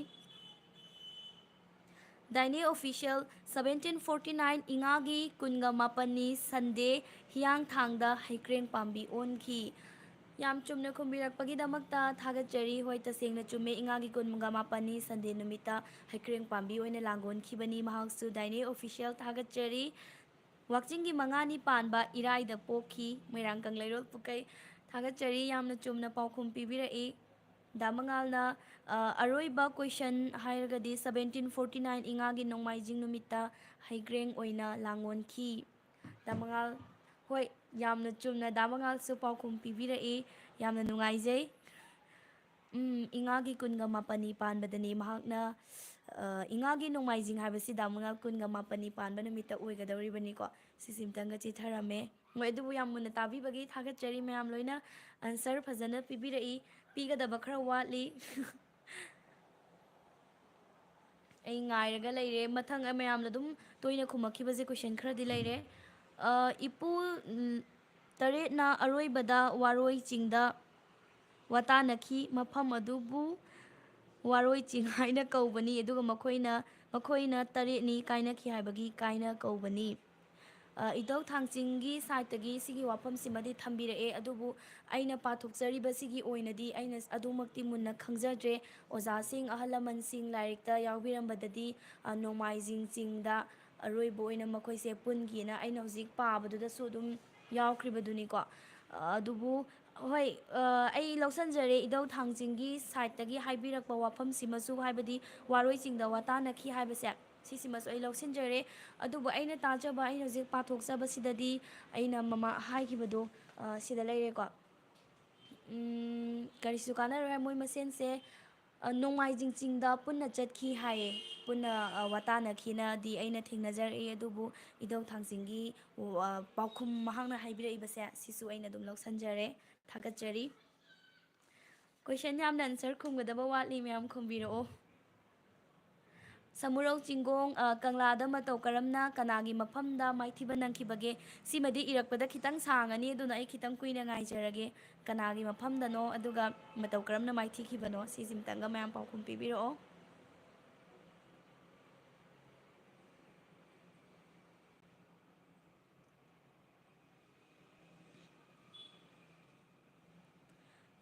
ꯗꯥꯏꯅꯦ ꯑꯣꯐꯤꯁꯤꯌꯦꯜ 1749 ꯏꯉꯥꯒꯤ 18ꯅꯤ ꯁꯟꯗꯦ ꯍꯤꯌꯥꯡꯊꯥꯡꯗ ꯍꯩꯀ꯭ꯔꯦꯡ ꯄꯥꯝꯕꯤ ꯑꯣꯟꯈꯤ ꯌꯥꯝ ꯆꯨꯝꯅ ꯈꯨꯝꯕꯤꯔꯛꯄꯒꯤꯗꯃꯛꯇ ꯊꯥꯒꯠꯆꯔꯤ ꯍꯣꯏ ꯇꯁꯦꯡꯅ ꯆꯨꯝꯃꯦ ꯏꯉꯥꯒꯤ 18ꯅꯤ ꯁꯟꯗꯦ ꯅꯨꯃꯤꯠꯇ ꯍꯩꯀ꯭ꯔꯦꯡ ꯄꯥꯝꯕꯤ ꯑꯣꯏꯅ ꯂꯥꯡꯒꯣꯟꯈꯤꯕꯅꯤ ꯃꯍꯥꯛꯁꯨ ꯗꯥꯏꯅꯦ ꯑꯣꯐꯤꯁꯤꯌꯦꯜ ꯊꯥꯒꯠꯆꯔꯤ ꯋꯥꯛꯆꯤꯡꯒꯤ 5ꯅꯤ ꯄꯥꯟꯕ ꯏꯔꯥꯏꯗ ꯄꯣꯛꯈꯤ ꯃꯣꯏꯔꯥꯡ ꯀꯪꯂꯩꯔꯣꯜ ꯄꯨꯀꯩ ꯊꯥꯒꯠꯆꯔꯤ ꯌꯥꯝꯅ ꯆꯨꯝꯅ ꯄꯥꯎꯈꯨꯝ ꯄꯤꯕꯤꯔꯛꯏ ꯗꯥ ꯃꯉꯥꯜꯅ ꯑꯔꯣꯏꯕ ꯀꯣꯏꯁꯟ ꯍꯥꯏꯔꯒꯗꯤ 1749 ꯏꯉꯥꯒꯤ ꯅꯣꯡꯃꯥꯏꯖꯤꯡ ꯅꯨꯃꯤꯠꯇ ꯍꯩꯀ꯭ꯔꯦꯡ ꯑꯣꯏꯅ ꯂꯥꯡꯒꯣꯟꯈꯤ ꯗꯥ ꯃꯉꯥꯜ ꯍꯣꯏ ꯌꯥꯝꯅ ꯆꯨꯝꯅ ꯗꯥ ꯃꯉꯥꯜꯁꯨ ꯄꯥꯎꯈꯨꯝ ꯄꯤꯕꯤꯔꯛꯏ ꯌꯥꯝꯅ ꯅꯨꯡꯉꯥꯏꯖꯩ ꯏꯉꯥꯒꯤ 18ꯅꯤ ꯄꯥꯟꯕꯗꯅꯤ ꯃꯍꯥꯛꯅ ꯏꯉꯥꯒꯤ ꯅꯣꯡꯃꯥꯏꯖꯤꯡ ꯍꯥꯏꯕꯁꯤ ꯗꯥ ꯃꯉꯥꯜ 18ꯅꯤ ꯄꯥꯟꯕ ꯅꯨꯃꯤꯠꯇ ꯑꯣꯏꯒꯗꯧꯔꯤꯕꯅꯤꯀꯣ ꯁꯤꯁꯤꯝꯇꯪꯒ ꯆꯤꯊꯔꯝꯃꯦ ꯃꯣꯏ ꯑꯗꯨꯕꯨ ꯌꯥꯝ ꯃꯨꯟꯅ ꯇꯥꯕꯤꯕꯒꯤ ꯊꯥꯒꯠꯆꯔꯤ ꯃꯌꯥꯝ ꯂꯣꯏꯅ ꯑꯟꯁꯔ ꯐꯖꯅ ꯄꯤꯕꯤꯔꯛꯏ ꯄꯤꯒꯗꯕ ꯈꯔ ꯋꯥꯠꯂꯤ ꯑꯩ ꯉꯥꯏꯔꯒ ꯂꯩꯔꯦ ꯃꯊꯪ ꯃꯌꯥꯝꯅ ꯑꯗꯨꯝ ꯇꯣꯏꯅ ꯈꯨꯝꯃꯛꯈꯤꯕꯁꯦ ꯀꯣꯏꯁꯟ ꯈꯔꯗꯤ ꯂꯩꯔꯦ ꯏꯄꯨ 8ꯅ ꯑꯔꯣꯏꯕꯗ ꯋꯥꯔꯣꯏ ꯆꯤꯡꯗ ꯋꯥꯇꯥꯅꯈꯤ ꯃꯐꯝ ꯑꯗꯨꯕꯨ ꯋꯥꯔꯣꯏ ꯆꯤꯡ ꯍꯥꯏꯅ ꯀꯧꯕꯅꯤ ꯑꯗꯨꯒ ꯃꯈꯣꯏꯅ 8ꯅꯤ ꯀꯥꯏꯅꯈꯤ ꯍꯥꯏꯕꯒꯤ ꯀꯥꯏꯅ ꯀꯧꯕꯅꯤ ꯏꯙꯧ ꯊꯥꯡꯆꯤꯡꯒꯤ ꯁꯥꯏꯠꯇꯒꯤ ꯁꯤꯒꯤ ꯋꯥꯐꯝꯁꯤꯃꯗꯤ ꯊꯝꯕꯤꯔꯛꯑꯦ ꯑꯗꯨꯕꯨ ꯑꯩꯅ ꯄꯥꯊꯣꯛꯆꯔꯤꯕꯁꯤꯒꯤ ꯑꯣꯏꯅꯗꯤ ꯑꯩꯅ ꯑꯗꯨꯃꯛꯇꯤ ꯃꯨꯟꯅ ꯈꯪꯖꯗ꯭ꯔꯦ ꯑꯣꯖꯥꯁꯤꯡ ꯑꯍꯜ ꯂꯃꯟꯁꯤꯡ ꯂꯥꯏꯔꯤꯛꯇ ꯌꯥꯎꯕꯤꯔꯝꯕꯗꯗꯤ ꯅꯣꯡꯃꯥꯏꯖꯤꯡ ꯆꯤꯡꯗ ꯑꯔꯣꯏꯕ ꯑꯣꯏꯅ ꯃꯈꯣꯏꯁꯦ ꯄꯨꯟꯈꯤꯅ ꯑꯩꯅ ꯍꯧꯖꯤꯛ ꯄꯥꯕꯗꯨꯗꯁꯨ ꯑꯗꯨꯝ ꯌꯥꯎꯈ꯭ꯔꯤꯕꯗꯨꯅꯤꯀꯣ ꯑꯗꯨꯕꯨ ꯍꯣꯏ ꯑꯩ ꯂꯧꯁꯟꯖꯔꯦ ꯏꯙꯧ ꯊꯥꯡꯆꯤꯡꯒꯤ ꯁꯥꯏꯠꯇꯒꯤ ꯍꯥꯏꯕꯤꯔꯛꯄ ꯋꯥꯐꯝꯁꯤꯃꯁꯨ ꯍꯥꯏꯕꯗꯤ ꯋꯥꯔꯣꯏ ꯆꯤꯡꯗ ꯋꯥꯇꯥꯅꯈꯤ ꯍꯥꯏꯕꯁꯦ ꯁꯤꯁꯤꯃꯁꯨ ꯑꯩ ꯂꯧꯁꯤꯟꯖꯔꯦ ꯑꯗꯨꯕꯨ ꯑꯩꯅ ꯇꯥꯖꯕ ꯑꯩꯅ ꯍꯧꯖꯤꯛ ꯄꯥꯊꯣꯛꯆꯕꯁꯤꯗꯗꯤ ꯑꯩꯅ ꯍꯥꯏꯈꯤꯕꯗꯣ ꯁꯤꯗ ꯂꯩꯔꯦꯀꯣ ꯀꯔꯤꯁꯨ ꯀꯥꯟꯅꯔꯣꯏ ꯃꯣꯏ ꯃꯁꯦꯟꯁꯦ ꯅꯣꯡꯃꯥꯏꯖꯤꯡ ꯆꯤꯡꯗ ꯄꯨꯟꯅ ꯆꯠꯈꯤ ꯍꯥꯏꯌꯦ ꯄꯨꯟꯅ ꯋꯥꯇꯥꯅꯈꯤꯅꯗꯤ ꯑꯩꯅ ꯊꯦꯡꯅꯖꯔꯛꯏ ꯑꯗꯨꯕꯨ ꯏꯙꯧ ꯊꯥꯡꯆꯤꯡꯒꯤ ꯄꯥꯎꯈꯨꯝ ꯃꯍꯥꯛꯅ ꯍꯥꯏꯕꯤꯔꯛꯏꯕꯁꯦ ꯁꯤꯁꯨ ꯑꯩꯅ ꯑꯗꯨꯝ ꯂꯧꯁꯟꯖꯔꯦ ꯊꯥꯒꯠꯆꯔꯤ ꯀꯣꯏꯁꯟ ꯌꯥꯝꯅ ꯑꯟꯁꯔ ꯈꯨꯝꯒꯗꯕ ꯋꯥꯠꯂꯤ ꯃꯌꯥꯝ ꯈꯨꯝꯕꯤꯔꯛꯑꯣ ꯁꯃꯨꯔꯧ ꯆꯤꯡꯒꯣꯡ ꯀꯪꯂꯥꯗ ꯃꯇꯧ ꯀꯔꯝꯅ ꯀꯅꯥꯒꯤ ꯃꯐꯝꯗ ꯃꯥꯏꯊꯤꯕ ꯅꯪꯈꯤꯕꯒꯦ ꯁꯤꯃꯗꯤꯏꯔꯛꯄꯗ khitang ꯁꯥꯡꯉꯅꯤ ꯑꯗꯨꯅ ꯑꯩ khitang ꯀꯨꯏꯅ ꯉꯥꯏꯖꯔꯒꯦ ꯀꯅꯥꯒꯤ ꯃꯐꯝꯗꯅꯣ ꯑꯗꯨꯒ ꯃꯇꯧ ꯀꯔꯝꯅ ꯃꯥꯏꯊꯤꯈꯤꯕꯅꯣ ꯁꯤꯁꯤꯃꯇꯪꯒ ꯃꯌꯥꯝ ꯄꯥꯎꯈꯨꯝ ꯄꯤꯕꯤꯔꯛꯑꯣ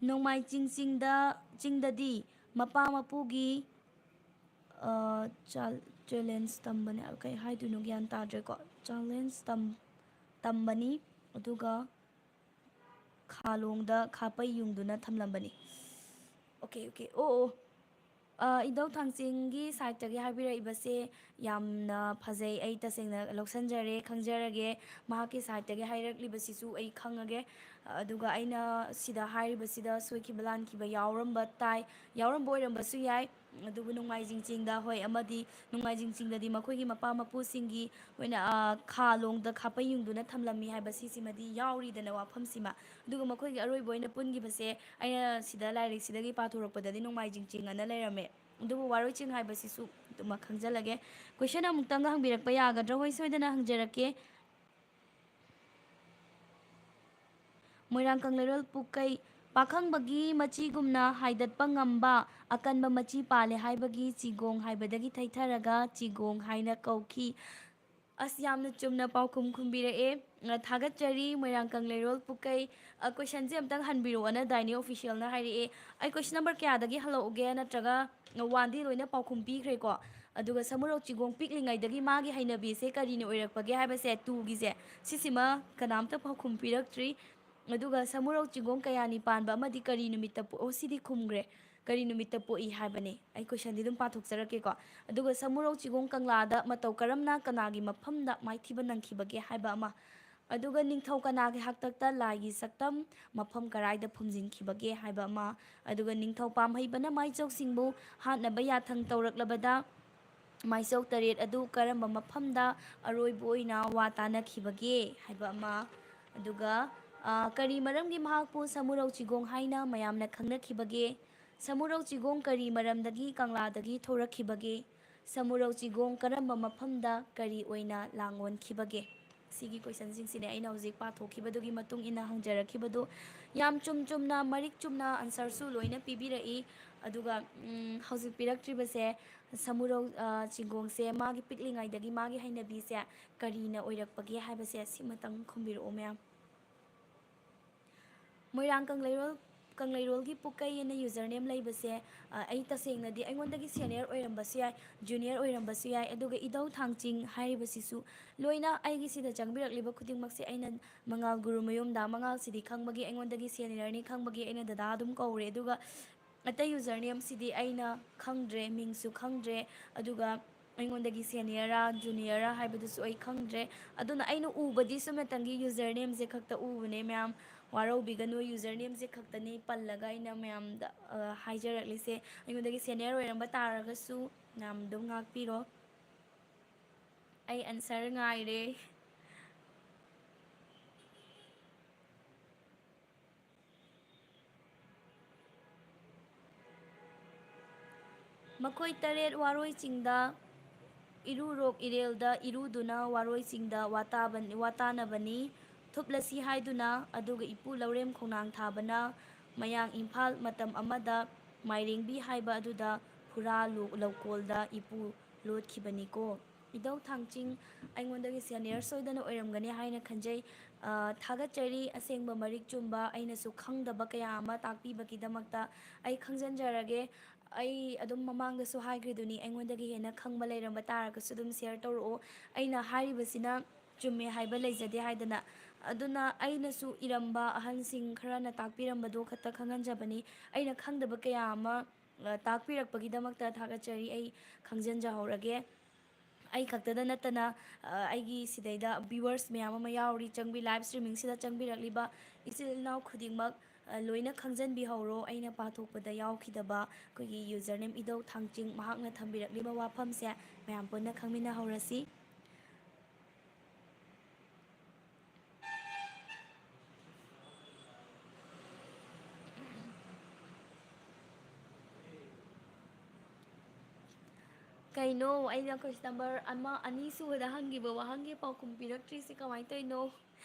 ꯅꯣꯡꯃꯥꯏꯆꯤꯡ ꯆꯤꯡꯗꯗꯤ ꯃꯄꯥ ꯃꯄꯨꯒꯤ ꯆꯦꯂꯦꯟꯖ ꯇꯝꯕꯅꯦ ꯀꯩ ꯍꯥꯏꯗꯣꯏꯅꯣ ꯒ꯭ꯌꯥꯟ ꯇꯥꯗ꯭ꯔꯦꯀꯣ ꯆꯦꯂꯦꯟꯖ ꯇꯝꯕꯅꯤ ꯑꯗꯨꯒ ꯈꯥꯂꯣꯡꯗ ꯈꯥꯄꯩ ꯌꯨꯡꯗꯨꯅ ꯊꯝꯂꯝꯕꯅꯤ ꯑꯣꯀꯦ ꯏꯙꯧ ꯊꯥꯡꯆꯤꯡꯒꯤ ꯁꯥꯏꯠꯇꯒꯤ ꯍꯥꯏꯕꯤꯔꯛꯏꯕꯁꯦ ꯌꯥꯝꯅ ꯐꯖꯩ ꯑꯩ ꯇꯁꯦꯡꯅ ꯂꯧꯁꯟꯖꯔꯦ ꯈꯪꯖꯔꯒꯦ ꯃꯍꯥꯛꯀꯤ ꯁꯥꯏꯠꯇꯒꯤ ꯍꯥꯏꯔꯛꯂꯤꯕꯁꯤꯁꯨ ꯑꯩ ꯈꯪꯉꯒꯦ ꯑꯗꯨꯒ ꯑꯩꯅ ꯁꯤꯗ ꯍꯥꯏꯔꯤꯕꯁꯤꯗ ꯁꯣꯏꯈꯤꯕ ꯂꯥꯟꯈꯤꯕ ꯌꯥꯎꯔꯝꯕ ꯑꯣꯏꯔꯝꯕꯁꯨ ꯌꯥꯏ ꯑꯗꯨꯕꯨ ꯅꯣꯡꯃꯥꯏꯖꯤꯡ ꯆꯤꯡꯗ ꯍꯣꯏ ꯑꯃꯗꯤ ꯅꯣꯡꯃꯥꯏꯖꯤꯡ ꯆꯤꯡꯗꯗꯤ ꯃꯈꯣꯏꯒꯤ ꯃꯄꯥ ꯃꯄꯨꯁꯤꯡꯒꯤ ꯑꯣꯏꯅ ꯈꯥꯂꯣꯡꯗ ꯈꯥꯄꯩ ꯌꯨꯡꯗꯨꯅ ꯊꯝꯂꯝꯃꯤ ꯍꯥꯏꯕ ꯁꯤꯁꯤꯃꯗꯤ ꯌꯥꯎꯔꯤꯗꯅ ꯋꯥꯐꯝꯁꯤꯃ ꯑꯗꯨꯒ ꯃꯈꯣꯏꯒꯤ ꯑꯔꯣꯏꯕ ꯑꯣꯏꯅ ꯄꯨꯟꯈꯤꯕꯁꯦ ꯑꯩꯅ ꯁꯤꯗ ꯂꯥꯏꯔꯤꯛꯁꯤꯗꯒꯤ ꯄꯥꯊꯣꯔꯛꯄꯗꯗꯤ ꯅꯣꯡꯃꯥꯏꯖꯤꯡ ꯆꯤꯡ ꯑꯅ ꯂꯩꯔꯝꯃꯦ ꯑꯗꯨꯕꯨ ꯋꯥꯔꯣꯏ ꯆꯤꯡ ꯍꯥꯏꯕꯁꯤꯁꯨ ꯑꯗꯨꯃꯛ ꯈꯪꯖꯜꯂꯒꯦ ꯀꯣꯏꯁꯟ ꯑꯃꯨꯛꯇꯪꯒ ꯍꯪꯕꯤꯔꯛꯄ ꯌꯥꯒꯗ꯭ꯔꯥ ꯍꯣꯏ ꯁꯣꯏꯗꯅ ꯍꯪꯖꯔꯛꯀꯦ ꯃꯣꯏꯔꯥꯡ ꯀꯪꯂꯩꯔꯣꯜ ꯄꯨꯀꯩ ꯄꯥꯈꯪꯕꯒꯤ ꯃꯆꯤꯒꯨꯝꯅ ꯍꯥꯏꯗꯠꯄ ꯉꯝꯕ ꯑꯀꯟꯕ ꯃꯆꯤ ꯄꯥꯜꯂꯦ ꯍꯥꯏꯕꯒꯤ ꯆꯤꯒꯣꯡ ꯍꯥꯏꯕꯗꯒꯤ ꯊꯩꯊꯔꯒ ꯆꯤꯒꯣꯡ ꯍꯥꯏꯅ ꯀꯧꯈꯤ ꯑꯁ ꯌꯥꯝꯅ ꯆꯨꯝꯅ ꯄꯥꯎꯈꯨꯝ ꯈꯨꯝꯕꯤꯔꯛꯑꯦ ꯊꯥꯒꯠꯆꯔꯤ ꯃꯣꯏꯔꯥꯡ ꯀꯪꯂꯩꯔꯣꯜ ꯄꯨꯀꯩ ꯀꯣꯏꯁꯟꯁꯦ ꯑꯝꯇꯪ ꯍꯟꯕꯤꯔꯛꯑꯣꯅ ꯗꯥꯏꯅꯤ ꯑꯣꯐꯤꯁꯤꯌꯦꯜꯅ ꯍꯥꯏꯔꯛꯑꯦ ꯑꯩ ꯀꯣꯏꯁꯟ ꯅꯝꯕꯔ ꯀꯌꯥꯗꯒꯤ ꯍꯜꯂꯛꯎꯒꯦ ꯅꯠꯇ꯭ꯔꯒ 1ꯗꯤ ꯂꯣꯏꯅ ꯄꯥꯎꯈꯨꯝ ꯄꯤꯈ꯭ꯔꯦꯀꯣ ꯑꯗꯨꯒ ꯁꯃꯨꯔꯧ ꯆꯤꯒꯣꯡ ꯄꯤꯛꯂꯤꯉꯩꯗꯒꯤ ꯃꯥꯒꯤ ꯍꯩꯅꯕꯤꯁꯦ ꯀꯔꯤꯅ ꯑꯣꯏꯔꯛꯄꯒꯦ ꯍꯥꯏꯕꯁꯦ 2ꯒꯤꯁꯦ ꯁꯤꯁꯤꯃ ꯀꯅꯥꯝꯇ ꯄꯥꯎꯈꯨꯝ ꯄꯤꯔꯛꯇ꯭ꯔꯤ ꯑꯗꯨꯒ ꯁꯃꯨꯔꯧ ꯆꯤꯡꯒꯣꯡ ꯀꯌꯥꯅꯤ ꯄꯥꯟꯕ ꯑꯃꯗꯤ ꯀꯔꯤ ꯅꯨꯃꯤꯠꯇ ꯄꯣꯛꯑꯣ ꯁꯤꯗꯤ ꯈꯨꯝꯈ꯭ꯔꯦ ꯀꯔꯤ ꯅꯨꯃꯤꯠꯇ ꯄꯣꯛꯏ ꯍꯥꯏꯕꯅꯦ ꯑꯩ ꯀꯣꯏꯁꯟꯗꯤ ꯑꯗꯨꯝ ꯄꯥꯊꯣꯛꯆꯔꯛꯀꯦꯀꯣ ꯑꯗꯨꯒ ꯁꯃꯨꯔꯧ ꯆꯤꯡꯒꯣꯡ ꯀꯪꯂꯥꯗ ꯃꯇꯧ ꯀꯔꯝꯅ ꯀꯅꯥꯒꯤ ꯃꯐꯝꯗ ꯃꯥꯏꯊꯤꯕ ꯅꯪꯈꯤꯕꯒꯦ ꯍꯥꯏꯕ ꯑꯃ ꯑꯗꯨꯒ ꯅꯤꯡꯊꯧ ꯀꯅꯥꯒꯤ ꯍꯥꯛꯇꯛꯇ ꯂꯥꯏꯒꯤ ꯁꯛꯇꯝ ꯃꯐꯝ ꯀꯔꯥꯏꯗ ꯐꯨꯝꯖꯤꯟꯈꯤꯕꯒꯦ ꯍꯥꯏꯕ ꯑꯃ ꯑꯗꯨꯒ ꯅꯤꯡꯊꯧ ꯄꯥꯝꯍꯩꯕꯅ ꯃꯥꯏꯆꯧꯁꯤꯡꯕꯨ ꯍꯥꯠꯅꯕ ꯌꯥꯊꯪ ꯇꯧꯔꯛꯂꯕꯗ ꯃꯥꯏꯆꯧ ꯇꯔꯦꯠ ꯑꯗꯨ ꯀꯔꯝꯕ ꯃꯐꯝꯗ ꯑꯔꯣꯏꯕ ꯑꯣꯏꯅ ꯋꯥ ꯇꯥꯟꯅꯈꯤꯕꯒꯦ ꯍꯥꯏꯕ ꯑꯃ ꯑꯗꯨꯒ ꯀꯔꯤ ꯃꯔꯝꯒꯤ ꯃꯍꯥꯛꯄꯨ ꯁꯃꯨꯔꯧ ꯆꯤꯒꯣꯡ ꯍꯥꯏꯅ ꯃꯌꯥꯝꯅ ꯈꯪꯅꯈꯤꯕꯒꯦ ꯁꯃꯨꯔꯧ ꯆꯤꯒꯣꯡ ꯀꯔꯤ ꯃꯔꯝꯗꯒꯤ ꯀꯪꯂꯥꯗꯒꯤ ꯊꯣꯔꯛꯈꯤꯕꯒꯦ ꯁꯃꯨꯔꯧ ꯆꯤꯒꯣꯡ ꯀꯔꯝꯕ ꯃꯐꯝꯗ ꯀꯔꯤ ꯑꯣꯏꯅ ꯂꯥꯡꯑꯣꯟꯈꯤꯕꯒꯦ ꯁꯤꯒꯤ ꯀꯣꯏꯁꯟꯁꯤꯡꯁꯤꯅꯦ ꯑꯩꯅ ꯍꯧꯖꯤꯛ ꯄꯥꯊꯣꯛꯈꯤꯕꯗꯨꯒꯤ ꯃꯇꯨꯡ ꯏꯟꯅ ꯍꯪꯖꯔꯛꯈꯤꯕꯗꯨ ꯌꯥꯝ ꯆꯨꯝꯅ ꯃꯔꯤꯛ ꯆꯨꯝꯅ ꯑꯟꯁꯔꯁꯨ ꯂꯣꯏꯅ ꯄꯤꯕꯤꯔꯛꯏ ꯑꯗꯨꯒ ꯍꯧꯖꯤꯛ ꯄꯤꯔꯛꯇ꯭ꯔꯤꯕꯁꯦ ꯁꯃꯨꯔꯧ ꯆꯤꯒꯣꯡꯁꯦ ꯃꯥꯒꯤ ꯄꯤꯛꯂꯤꯉꯩꯗꯒꯤ ꯃꯥꯒꯤ ꯍꯩꯅꯕꯤꯁꯦ ꯀꯔꯤꯅ ꯑꯣꯏꯔꯛꯄꯒꯦ ꯍꯥꯏꯕꯁꯦ ꯁꯤꯃꯇꯪ ꯈꯨꯝꯕꯤꯔꯛꯑꯣ ꯃꯌꯥꯝ ꯃꯣꯏꯔꯥꯡ ꯀꯪꯂꯩꯔꯣꯜꯒꯤ ꯄꯨꯀꯩ ꯑꯅ ꯌꯨꯖꯔ ꯅꯦꯝ ꯂꯩꯕꯁꯦ ꯑꯩ ꯇꯁꯦꯡꯅꯗꯤ ꯑꯩꯉꯣꯟꯗꯒꯤ ꯁꯦꯅꯤꯌꯔ ꯑꯣꯏꯔꯝꯕꯁꯨ ꯌꯥꯏ ꯖꯨꯅꯤꯌꯔ ꯑꯣꯏꯔꯝꯕꯁꯨ ꯌꯥꯏ ꯑꯗꯨꯒ ꯏꯙꯧ ꯊꯥꯡꯆꯤꯡ ꯍꯥꯏꯔꯤꯕꯁꯤꯁꯨ ꯂꯣꯏꯅ ꯑꯩꯒꯤ ꯁꯤꯗ ꯆꯪꯕꯤꯔꯛꯂꯤꯕ ꯈꯨꯗꯤꯡꯃꯛꯁꯦ ꯑꯩꯅ ꯃꯉꯥꯜ ꯒꯨꯔꯨꯃꯌꯨꯝꯗ ꯃꯉꯥꯜꯁꯤꯗꯤ ꯈꯪꯕꯒꯤ ꯑꯩꯉꯣꯟꯗꯒꯤ ꯁꯦꯅꯤꯌꯔꯅꯤ ꯈꯪꯕꯒꯤ ꯑꯩꯅ ꯗꯗꯥ ꯑꯗꯨꯝ ꯀꯧꯔꯦ ꯑꯗꯨꯒ ꯑꯇꯩ ꯌꯨꯖꯔ ꯅꯦꯝꯁꯤꯗꯤ ꯑꯩꯅ ꯈꯪꯗ꯭ꯔꯦ ꯃꯤꯡꯁꯨ ꯈꯪꯗ꯭ꯔꯦ ꯑꯗꯨꯒ ꯑꯩꯉꯣꯟꯗꯒꯤ ꯁꯦꯅꯤꯌꯔꯔꯥ ꯖꯨꯅꯤꯌꯔꯔꯥ ꯍꯥꯏꯕꯗꯨꯁꯨ ꯑꯩ ꯈꯪꯗ꯭re ꯑꯗꯨꯅ ꯑꯩꯅ ꯎꯕꯗꯤ ꯁꯨꯝꯅꯇꯪꯒꯤ ꯌꯨꯖꯔ ꯅꯦꯝꯁꯦ ꯈꯛꯇ ꯎꯕꯅꯦ ꯃꯌꯥꯝ ꯋꯥꯔꯧꯕꯤꯒꯅꯨ ꯌꯨꯖꯔ ꯅꯦꯝꯁꯦ ꯈꯛꯇꯅꯤ ꯄꯜꯂꯒ ꯑꯩꯅ ꯃꯌꯥꯝꯗ ꯍꯥꯏꯖꯔꯛꯂꯤꯁꯦ ꯑꯩꯉꯣꯟꯗꯒꯤ ꯁꯦꯅꯤꯌꯔ ꯑꯣꯏꯔꯝꯕ ꯇꯥꯔꯒꯁꯨ ꯃꯌꯥꯝ ꯑꯗꯨꯝ ꯉꯥꯛꯄꯤꯔꯣ ꯑꯩ ꯑꯟꯁꯔ ꯉꯥꯏꯔꯦ ꯃꯈꯣꯏ ꯇꯔꯦꯠ ꯋꯥꯔꯣꯏꯆꯤꯡꯗ ꯏꯔꯨꯔꯣꯛ ꯏꯔꯦꯜꯗ ꯏꯔꯨꯗꯨꯅ ꯋꯥꯔꯣꯏꯆꯤꯡꯗ ꯋꯥꯇꯥꯅꯕꯅꯤ ꯊꯨꯞꯂꯁꯤ ꯍꯥꯏꯗꯨꯅ ꯑꯗꯨꯒ ꯏꯄꯨ ꯂꯧꯔꯦꯝ ꯈꯣꯡꯅꯥꯡ ꯊꯥꯕꯅ ꯃꯌꯥꯡ ꯏꯝꯐꯥꯜ ꯃꯇꯝ ꯑꯃꯗ ꯃꯥꯏꯔꯦꯡꯕꯤ ꯍꯥꯏꯕ ꯑꯗꯨꯗ ꯐꯨꯔꯥ ꯂꯧꯀꯣꯜꯗ ꯏꯄꯨ ꯂꯣꯠꯈꯤꯕꯅꯤꯀꯣ ꯏꯙꯧ ꯊꯥꯡꯆꯤꯡ ꯑꯩꯉꯣꯟꯗꯒꯤ ꯁꯦꯅꯤꯌꯔ ꯁꯣꯏꯗꯅ ꯑꯣꯏꯔꯝꯒꯅꯤ ꯍꯥꯏꯅ ꯈꯟꯖꯩ ꯊꯥꯒꯠꯆꯔꯤ ꯑꯁꯦꯡꯕ ꯃꯔꯤꯛ ꯆꯨꯝꯕ ꯑꯩꯅꯁꯨ ꯈꯪꯗꯕ ꯀꯌా ꯑꯃ ꯇꯥꯛꯄꯤꯕꯒꯤꯗꯃꯛꯇ ꯑꯩ ꯈꯪꯖꯟꯖꯔꯒꯦ ꯑꯩ ꯑꯗꯨꯝ ꯃꯃꯥꯡꯗꯁꯨ ꯍꯥꯏꯈ꯭ꯔꯤꯗꯨꯅꯤ ꯑꯩꯉꯣꯟꯗꯒꯤ ꯍꯦꯟꯅ ꯈꯪꯕ ꯂꯩꯔꯝꯕ ꯇꯥꯔꯒꯁꯨ ꯑꯗꯨꯝ ꯁꯦꯌꯔ ꯇꯧꯔꯛꯑꯣ ꯑꯩꯅ ꯍꯥꯏꯔꯤꯕꯁꯤꯅ ꯆꯨꯝꯃꯦ ꯍꯥꯏꯕ ꯂꯩꯖꯗꯦ ꯍꯥꯏꯗꯅ ꯑꯗꯨꯅ ꯑꯩꯅꯁꯨ ꯏꯔꯝꯕ ꯑꯍꯟꯁꯤꯡ ꯈꯔꯅ ꯇꯥꯛꯄꯤꯔꯝꯕꯗꯣ ꯈꯛꯇ ꯈꯪꯍꯟꯖꯕꯅꯤ ꯑꯩꯅ ꯈꯪꯗꯕ ꯀꯌా ꯑꯃ ꯇꯥꯛꯄꯤꯔꯛꯄꯒꯤꯗꯃꯛꯇ ꯊꯥꯒꯠꯆꯔꯤ ꯑꯩ ꯈꯪꯖꯟꯖꯍꯧꯔꯒꯦ ꯑꯩ ꯈꯛꯇꯗ ꯅꯠꯇꯅ ꯑꯩꯒꯤ ꯁꯤꯗꯩꯗ ꯚ꯭ꯌꯨꯋꯔꯁ ꯃꯌꯥꯝ ꯑꯃ ꯌꯥꯎꯔꯤ ꯂꯥꯏꯚ ꯁ꯭ꯇ꯭ꯔꯤꯃꯤꯡꯁꯤꯗ ꯆꯪꯕꯤꯔꯛꯂꯤꯕ ꯏꯆꯤꯜ ꯏꯅꯥꯎ ꯈꯨꯗꯤꯡꯃꯛ ꯂꯣꯏꯅ ꯈꯪꯖꯟꯕꯤꯍꯧꯔꯣ ꯑꯩꯅ ꯄꯥꯊꯣꯛꯄꯗ ꯌꯥꯎꯈꯤꯗꯕ ꯑꯩꯈꯣꯏꯒꯤ ꯌꯨꯖꯔ ꯅꯦꯝ ꯏꯙꯧ ꯊꯥꯡꯆꯤꯡ ꯃꯍꯥꯛꯅ ꯊꯝꯕꯤꯔꯛꯂꯤꯕ ꯋꯥꯐꯝꯁꯦ ꯃꯌꯥꯝ ꯄꯨꯟꯅ ꯈꯪꯃꯤꯟꯅꯍꯧꯔꯁꯤ ꯀꯩꯅꯣ ꯑꯩꯅ ꯀꯣꯏꯁꯟ ꯅꯝꯕꯔ ꯑꯅꯤ ꯁꯨꯕꯗ ꯍꯪꯈꯤꯕ ꯋꯥꯍꯪꯒꯤ ꯄꯥꯎꯈꯨꯝ ꯄꯤꯔꯛꯇ꯭ꯔꯤꯁꯤ ꯀꯃꯥꯏꯅ ꯇꯧꯔꯤꯅꯣ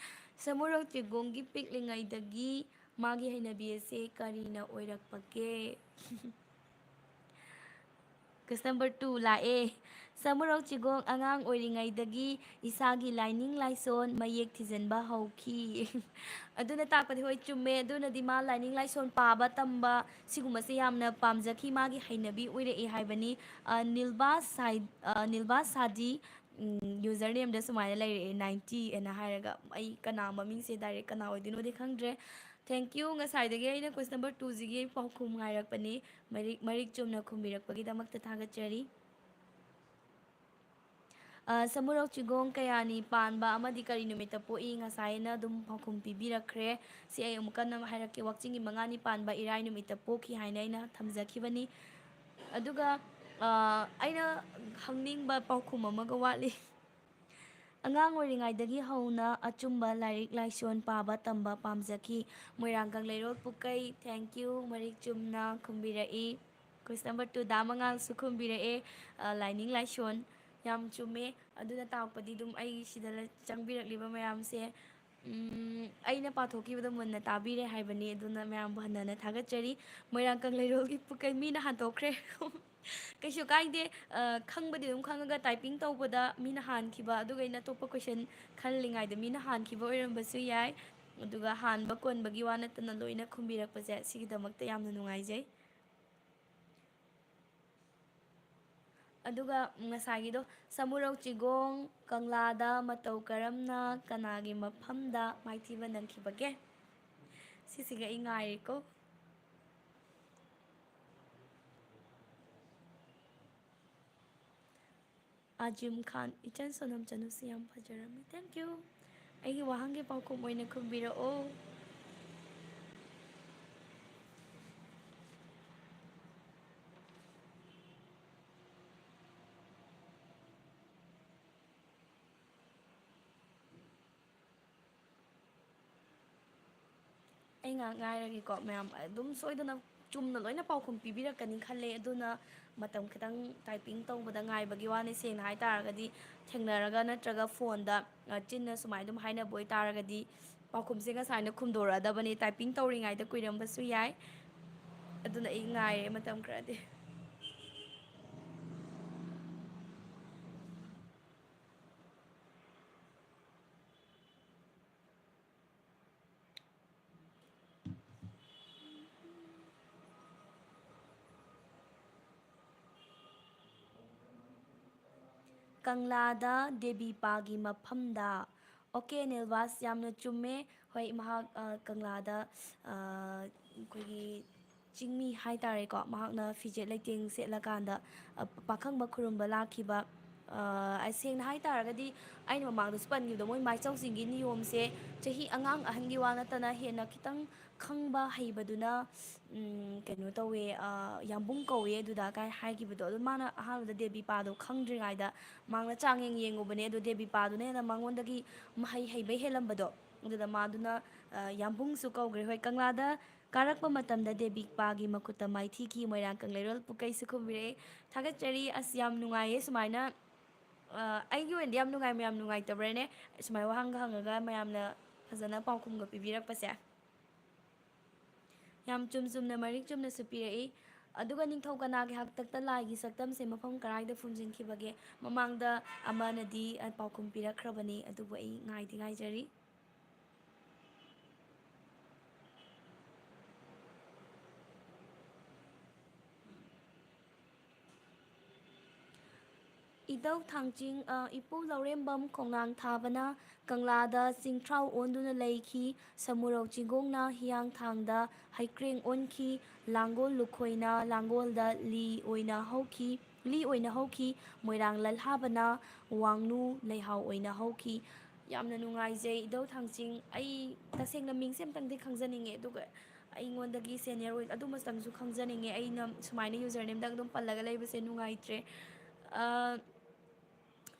ꯁꯃꯨꯔꯧ ꯆꯤꯒꯣꯡꯒꯤ ꯄꯤꯛꯂꯤꯉꯩꯗꯒꯤ ꯃꯥꯒꯤ ꯍꯩꯅꯕꯤ ꯑꯁꯦ ꯀꯔꯤꯅ ꯑꯣꯏꯔꯛꯄꯒꯦ ꯀꯣꯏꯁꯟ ꯅꯝꯕꯔ 2 ꯂꯥꯛꯑꯦ ꯁꯃꯨꯔꯧ ꯆꯤꯒꯣꯡ ꯑꯉꯥꯡ ꯑꯣꯏꯔꯤꯉꯩꯗꯒꯤ ꯏꯁꯥꯒꯤ ꯂꯥꯏꯅꯤꯡ ꯂꯥꯏꯁꯣꯟ ꯃꯌꯦꯛ ꯊꯤꯖꯤꯟꯕ ꯍꯧꯈꯤ ꯑꯗꯨꯅ ꯇꯥꯛꯄꯗꯤ ꯍꯣꯏ ꯆꯨꯝꯃꯦ ꯑꯗꯨꯅꯗꯤ ꯃꯥ ꯂꯥꯏꯅꯤꯡ ꯂꯥꯏꯁꯣꯟ ꯄꯥꯕ ꯇꯝꯕ ꯁꯤꯒꯨꯝꯕꯁꯦ ꯌꯥꯝꯅ ꯄꯥꯝꯖꯈꯤ ꯃꯥꯒꯤ ꯍꯩꯅꯕꯤ ꯑꯣꯏꯔꯛꯑꯦ ꯍꯥꯏꯕꯅꯤ ꯅꯤꯜꯕꯥ ꯁꯥꯗꯤ ꯌꯨꯖꯔ ꯅꯦꯝꯗ ꯁꯨꯃꯥꯏꯅ ꯂꯩꯔꯛꯑꯦ 90 ꯑꯅ ꯍꯥꯏꯔꯒ ꯑꯩ ꯀꯅꯥ ꯃꯃꯤꯡꯁꯦ ꯗꯥꯏꯔꯦꯛ ꯀꯅꯥ ꯑꯣꯏꯗꯣꯏꯅꯣꯗꯤ ꯈꯪꯗ꯭ꯔꯦ ꯊꯦꯡꯛ ꯌꯨ ꯉꯁꯥꯏꯗꯒꯤ ꯑꯩꯅ ꯀꯣꯏꯁꯟ ꯅꯝꯕꯔ 2ꯁꯤꯒꯤ ꯄꯥꯎꯈꯨꯝ ꯉꯥꯏꯔꯛꯄꯅꯤ ꯃꯔꯤꯛ ꯆꯨꯝꯅ ꯈꯨꯝꯕꯤꯔꯛꯄꯒꯤꯗꯃꯛꯇ ꯊꯥꯒꯠꯆꯔꯤ ꯁꯃꯨꯔꯧ ꯆꯤꯒꯣꯡ ꯀꯌꯥꯅꯤ ꯄꯥꯟꯕ ꯑꯃꯗꯤ ꯀꯔꯤ ꯅꯨꯃꯤꯠꯇ ꯄꯣꯛꯏ ꯉꯁꯥꯏꯅ ꯑꯗꯨꯝ ꯄꯥꯎꯈꯨꯝ ꯄꯤꯕꯤꯔꯛꯈ꯭ꯔꯦ ꯁꯤ ꯑꯩ ꯑꯃꯨꯛ ꯀꯟꯅ ꯍꯥꯏꯔꯛꯀꯦ ꯋꯥꯛꯆꯤꯡꯒꯤ 5ꯅꯤ ꯄꯥꯟꯕ ꯏꯔꯥꯏ ꯅꯨꯃꯤꯠꯇ ꯄꯣꯛꯈꯤ ꯍꯥꯏꯅ ꯑꯩꯅ ꯊꯝꯖꯈꯤꯕꯅꯤ ꯑꯗꯨꯒ ꯑꯩꯅ ꯍꯪꯅꯤꯡꯕ ꯄꯥꯎꯈꯨꯝ ꯑꯃꯒ ꯋꯥꯠꯂꯤ ꯑꯉꯥꯡ ꯑꯣꯏꯔꯤꯉꯩꯗꯒꯤ ꯍꯧꯅ ꯑꯆꯨꯝꯕ ꯂꯥꯏꯔꯤꯛ ꯂꯥꯏꯁꯣꯟ ꯄꯥꯕ ꯇꯝꯕ ꯄꯥꯝꯖꯈꯤ ꯃꯣꯏꯔꯥꯡ ꯀꯪꯂꯩꯔꯣꯜ ꯄꯨꯀꯩ ꯊꯦꯡꯛ ꯌꯨ ꯃꯔꯤꯛ ꯆꯨꯝꯅ ꯈꯨꯝꯕꯤꯔꯛꯏ ꯀꯣꯏꯁꯟ ꯅꯝꯕꯔ 2 ꯗꯥ ꯃꯉꯥꯜꯁꯨ ꯈꯨꯝꯕꯤꯔꯛꯑꯦ ꯂꯥꯏꯅꯤꯡ ꯂꯥꯏꯁꯣꯟ ꯌꯥꯝ ꯆꯨꯝꯃꯦ ꯑꯗꯨꯅ ꯇꯥꯛꯄꯗꯤ ꯑꯗꯨꯝ ꯑꯩ ꯁꯤꯗ ꯆꯪꯕꯤꯔꯛꯂꯤꯕ ꯃꯌꯥꯝꯁꯦ ꯑꯩꯅ ꯄꯥꯊꯣꯛꯈꯤꯕꯗꯣ ꯃꯨꯟꯅ ꯇꯥꯕꯤꯔꯦ ꯍꯥꯏꯕꯅꯤ ꯑꯗꯨꯅ ꯃꯌꯥꯝꯕꯨ ꯍꯟꯅ ꯊꯥꯒꯠꯆꯔꯤ ꯃꯣꯏꯔꯥꯡ ꯀꯪꯂꯩꯔꯣꯜꯒꯤ ꯄꯨꯀꯩ ꯃꯤꯅ ꯍꯟꯗꯣꯛꯈ꯭ꯔꯦ ꯀꯩꯁꯨ ꯀꯥꯏꯗꯦ ꯈꯪꯕꯗꯤ ꯑꯗꯨꯝ ꯈꯪꯉꯒ ꯇꯥꯏꯄꯤꯡ ꯇꯧꯕꯗ ꯃꯤꯅ ꯍꯥꯟꯈꯤꯕ ꯑꯗꯨꯒ ꯑꯩꯅ ꯑꯇꯣꯞꯄ ꯀꯣꯏꯁꯟ ꯈꯜꯂꯤꯉꯩꯗ ꯃꯤꯅ ꯍꯥꯟꯈꯤꯕ ꯑꯣꯏꯔꯝꯕꯁꯨ ꯌꯥꯏ ꯑꯗꯨꯒ ꯍꯥꯟꯕ ꯀꯣꯟꯕꯒꯤ ꯋꯥ ꯅꯠꯇꯅ ꯂꯣꯏꯅ ꯈꯨꯝꯕꯤꯔꯛꯄꯁꯦ ꯁꯤꯒꯤꯗꯃꯛꯇ ꯌꯥꯝꯅ ꯅꯨꯡꯉꯥꯏꯖꯩ ꯑꯗꯨꯒ ꯉꯁꯥꯏꯒꯤꯗꯣ ꯁꯃꯨꯔꯧ ꯆꯤꯒꯣꯡ ꯀꯪꯂꯥꯗ ꯃꯇꯧ ꯀꯔꯝꯅ ꯀꯅꯥꯒꯤ ꯃꯐꯝꯗ ꯃꯥꯏꯊꯤꯕ ꯅꯪꯈꯤꯕꯒꯦ ꯁꯤꯁꯤꯒ ꯑꯩ ꯉꯥꯏꯔꯦꯀꯣ ꯑꯖꯤꯝ ꯈꯥꯟ ꯏꯆꯟ ꯁꯣꯅꯝ ꯆꯅꯨꯁꯤ ꯌꯥꯝ ꯐꯖꯔꯝꯃꯤ ꯊꯦꯡꯛ ꯌꯨ ꯑꯩꯒꯤ ꯋꯥꯍꯪꯒꯤ ꯄꯥꯎꯈꯨꯝ ꯑꯣꯏꯅ ꯈꯨꯝꯕꯤꯔꯛꯑꯣ ꯑꯩ ꯉꯥꯏꯍꯥꯛ ꯉꯥꯏꯔꯒꯦꯀꯣ ꯃꯌꯥꯝ ꯑꯗꯨꯝ ꯁꯣꯏꯗꯅ ꯆꯨꯝꯅ ꯂꯣꯏꯅ ꯄꯥꯎꯈꯨꯝ ꯄꯤꯕꯤꯔꯛꯀꯅꯤ ꯈꯜꯂꯦ ꯑꯗꯨꯅ ꯃꯇꯝ ꯈꯤꯇꯪ ꯇꯥꯏꯄꯤꯡ ꯇꯧꯕꯗ ꯉꯥꯏꯕꯒꯤ ꯋꯥꯅꯤ ꯁꯦꯡꯅ ꯍꯥꯏꯇꯥꯔꯒꯗꯤ ꯊꯦꯡꯅꯔꯒ ꯅꯠꯇ꯭ꯔꯒ ꯐꯣꯟꯗ ꯆꯤꯟꯅ ꯁꯨꯃꯥꯏꯅ ꯑꯗꯨꯝ ꯍꯥꯏꯅꯕ ꯑꯣꯏꯇꯥꯔꯒꯗꯤ ꯄꯥꯎꯈꯨꯝꯁꯦ ꯉꯁꯥꯏꯅ ꯈꯨꯝꯗꯣꯔꯛꯑꯗꯕꯅꯤ ꯇꯥꯏꯄꯤꯡ ꯇꯧꯔꯤꯉꯩꯗ ꯀꯨꯏꯔꯝꯕꯁꯨ ꯌꯥꯏ ꯑꯗꯨꯅ ꯑꯩ ꯉꯥꯏꯔꯦ ꯃꯇꯝ ꯈꯔꯗꯤ ꯀꯪꯂꯥꯗ ꯗꯦꯕꯤꯄꯥꯒꯤ ꯃꯐꯝꯗ ꯑꯣꯀꯦ ꯅꯤꯜꯕꯥꯁ ꯌꯥꯝꯅ ꯆꯨꯝꯃꯦ ꯍꯣꯏ ꯃꯍꯥꯛ ꯀꯪꯂꯥꯗ ꯑꯩꯈꯣꯏꯒꯤ ꯆꯤꯡꯃꯤ ꯍꯥꯏꯇꯥꯔꯦꯀꯣ ꯃꯍꯥꯛꯅ ꯐꯤꯖꯦꯠ ꯂꯩꯇꯦꯡ ꯁꯦꯠꯂꯀꯥꯟꯗ ꯄꯥꯈꯪꯕ ꯈꯨꯔꯨꯝꯕ ꯂꯥꯛꯈꯤꯕ ꯁꯦꯡꯅ ꯍꯥꯏꯇꯥꯔꯒꯗꯤ ꯑꯩꯅ ꯃꯃꯥꯡꯗꯁꯨ ꯄꯟꯈꯤꯕꯗꯣ ꯃꯣꯏ ꯃꯥꯏꯆꯧꯁꯤꯡꯒꯤ ꯅꯤꯌꯣꯝꯁꯦ ꯆꯍꯤ ꯑꯉꯥꯡ ꯑꯍꯟꯒꯤ ꯋꯥ ꯅꯠꯇꯅ ꯍꯦꯟꯅ ꯈꯤꯇꯪ ꯈꯪꯕ ꯍꯩꯕꯗꯨꯅ ꯀꯩꯅꯣ ꯇꯧꯋꯦ ꯌꯥꯝꯕꯨꯡ ꯀꯧꯋꯦ ꯑꯗꯨꯗ ꯀꯥꯏ ꯍꯥꯏꯈꯤꯕꯗꯣ ꯑꯗꯨ ꯃꯥꯅ ꯑꯍꯥꯟꯕꯗ ꯗꯦꯕꯤꯄꯥꯗꯣ ꯈꯪꯗ꯭ꯔꯤꯉꯩꯗ ꯃꯥꯅ ꯆꯥꯡꯌꯦꯡ ꯌꯦꯡꯉꯨꯕꯅꯦ ꯑꯗꯣ ꯗꯦꯕꯤꯄꯥꯗꯨꯅ ꯍꯦꯟꯅ ꯃꯉꯣꯟꯗꯒꯤ ꯃꯍꯩ ꯍꯩꯕ ꯍꯦꯜꯂꯝꯕꯗꯣ ꯑꯗꯨꯗ ꯃꯥꯗꯨꯅ ꯌꯥꯝꯕꯨꯡꯁꯨ ꯀꯧꯈ꯭ꯔꯦ ꯍꯣꯏ ꯀꯪꯂꯥꯗ ꯀꯥꯔꯛꯄ ꯃꯇꯝꯗ ꯗꯦꯕꯤꯄꯥꯒꯤ ꯃꯈꯨꯠꯇ ꯃꯥꯏꯊꯤꯈꯤ ꯃꯣꯏꯔꯥꯡ ꯀꯪꯂꯩꯔꯣꯜ ꯄꯨꯀꯩꯁꯨ ꯈꯨꯝꯕꯤꯔꯛꯑꯦ ꯊꯥꯒꯠꯆꯔꯤ ꯑꯁ ꯌꯥꯝ ꯅꯨꯡꯉꯥꯏꯌꯦ ꯁꯨꯃꯥꯏꯅ ꯑꯩꯒꯤ ꯑꯣꯏꯅꯗꯤ ꯌꯥꯝ ꯅꯨꯡꯉꯥꯏ ꯃꯌꯥꯝ ꯅꯨꯡꯉꯥꯏꯇꯕ꯭ꯔꯅꯦ ꯁꯨꯃꯥꯏꯅ ꯋꯥꯍꯪꯒ ꯍꯪꯉꯒ ꯃꯌꯥꯝꯅ ꯐꯖꯅ ꯄꯥꯎꯈꯨꯝꯒ ꯄꯤꯕꯤꯔꯛꯄꯁꯦ ꯌꯥꯝ ꯆꯨꯝꯅ ꯃꯔꯤꯛ ꯆꯨꯝꯅꯁꯨ ꯄꯤꯔꯛꯏ ꯑꯗꯨꯒ ꯅꯤꯡꯊꯧ ꯀꯅꯥꯒꯤ ꯍꯥꯛꯇꯛꯇ ꯂꯥꯏꯒꯤ ꯁꯛꯇꯝꯁꯦ ꯃꯐꯝ ꯀꯗꯥꯏꯗ ꯐꯨꯝꯖꯤꯟꯈꯤꯕꯒꯦ ꯃꯃꯥꯡꯗ ꯑꯃꯅꯗꯤ ꯄꯥꯎꯈꯨꯝ ꯄꯤꯔꯛꯈ꯭ꯔꯕꯅꯤ ꯑꯗꯨꯕꯨ ꯑꯩ ꯉꯥꯏꯗꯤ ꯉꯥꯏꯖꯔꯤ ꯏꯙꯧ ꯊꯥꯡꯆꯤꯡ ꯏꯄꯨ ꯂꯧꯔꯦꯝꯕꯝ ꯈꯣꯡꯅꯥꯡ ꯊꯥꯕꯅ ꯀꯪꯂꯥꯗ ꯆꯤꯡꯊ꯭ꯔꯥꯎ ꯑꯣꯟꯗꯨꯅ ꯂꯩꯈꯤ ꯁꯃꯨꯔꯧ ꯆꯤꯡꯒꯣꯡꯅ ꯍꯤꯌꯥꯡꯊꯥꯡꯗ ꯍꯩꯀ꯭ꯔꯦꯡ ꯑꯣꯟꯈꯤ ꯂꯥꯡꯒꯣꯜ ꯂꯨꯈꯣꯏꯅ ꯂꯥꯡꯒꯣꯜꯗ ꯂꯤ ꯑꯣꯏꯅ ꯍꯧꯈꯤ ꯃꯣꯏꯔꯥꯡ ꯂꯜꯍꯥꯕꯅ ꯋꯥꯡꯅꯨ ꯂꯩꯍꯥꯎ ꯑꯣꯏꯅ ꯍꯧꯈꯤ ꯌꯥꯝꯅ ꯅꯨꯡꯉꯥꯏꯖꯩ ꯏꯙꯧ ꯊꯥꯡꯆꯤꯡ ꯑꯩ ꯇꯁꯦꯡꯅ ꯃꯤꯡꯁꯦ ꯑꯝꯇꯪꯗꯤ ꯈꯪꯖꯅꯤꯡꯉꯦ ꯑꯗꯨꯒ ꯑꯩꯉꯣꯟꯗꯒꯤ ꯁꯦꯅꯤꯌꯔ ꯑꯣꯏ ꯑꯗꯨꯃꯇꯪꯁꯨ ꯈꯪꯖꯅꯤꯡꯉꯦ ꯑꯩꯅ ꯁꯨꯃꯥꯏꯅ ꯌꯨꯖꯔ ꯅꯦꯝꯗꯪ ꯑꯗꯨꯝ ꯄꯜꯂꯒ ꯂꯩꯕꯁꯦ ꯅꯨꯡꯉꯥꯏꯇ꯭ꯔꯦ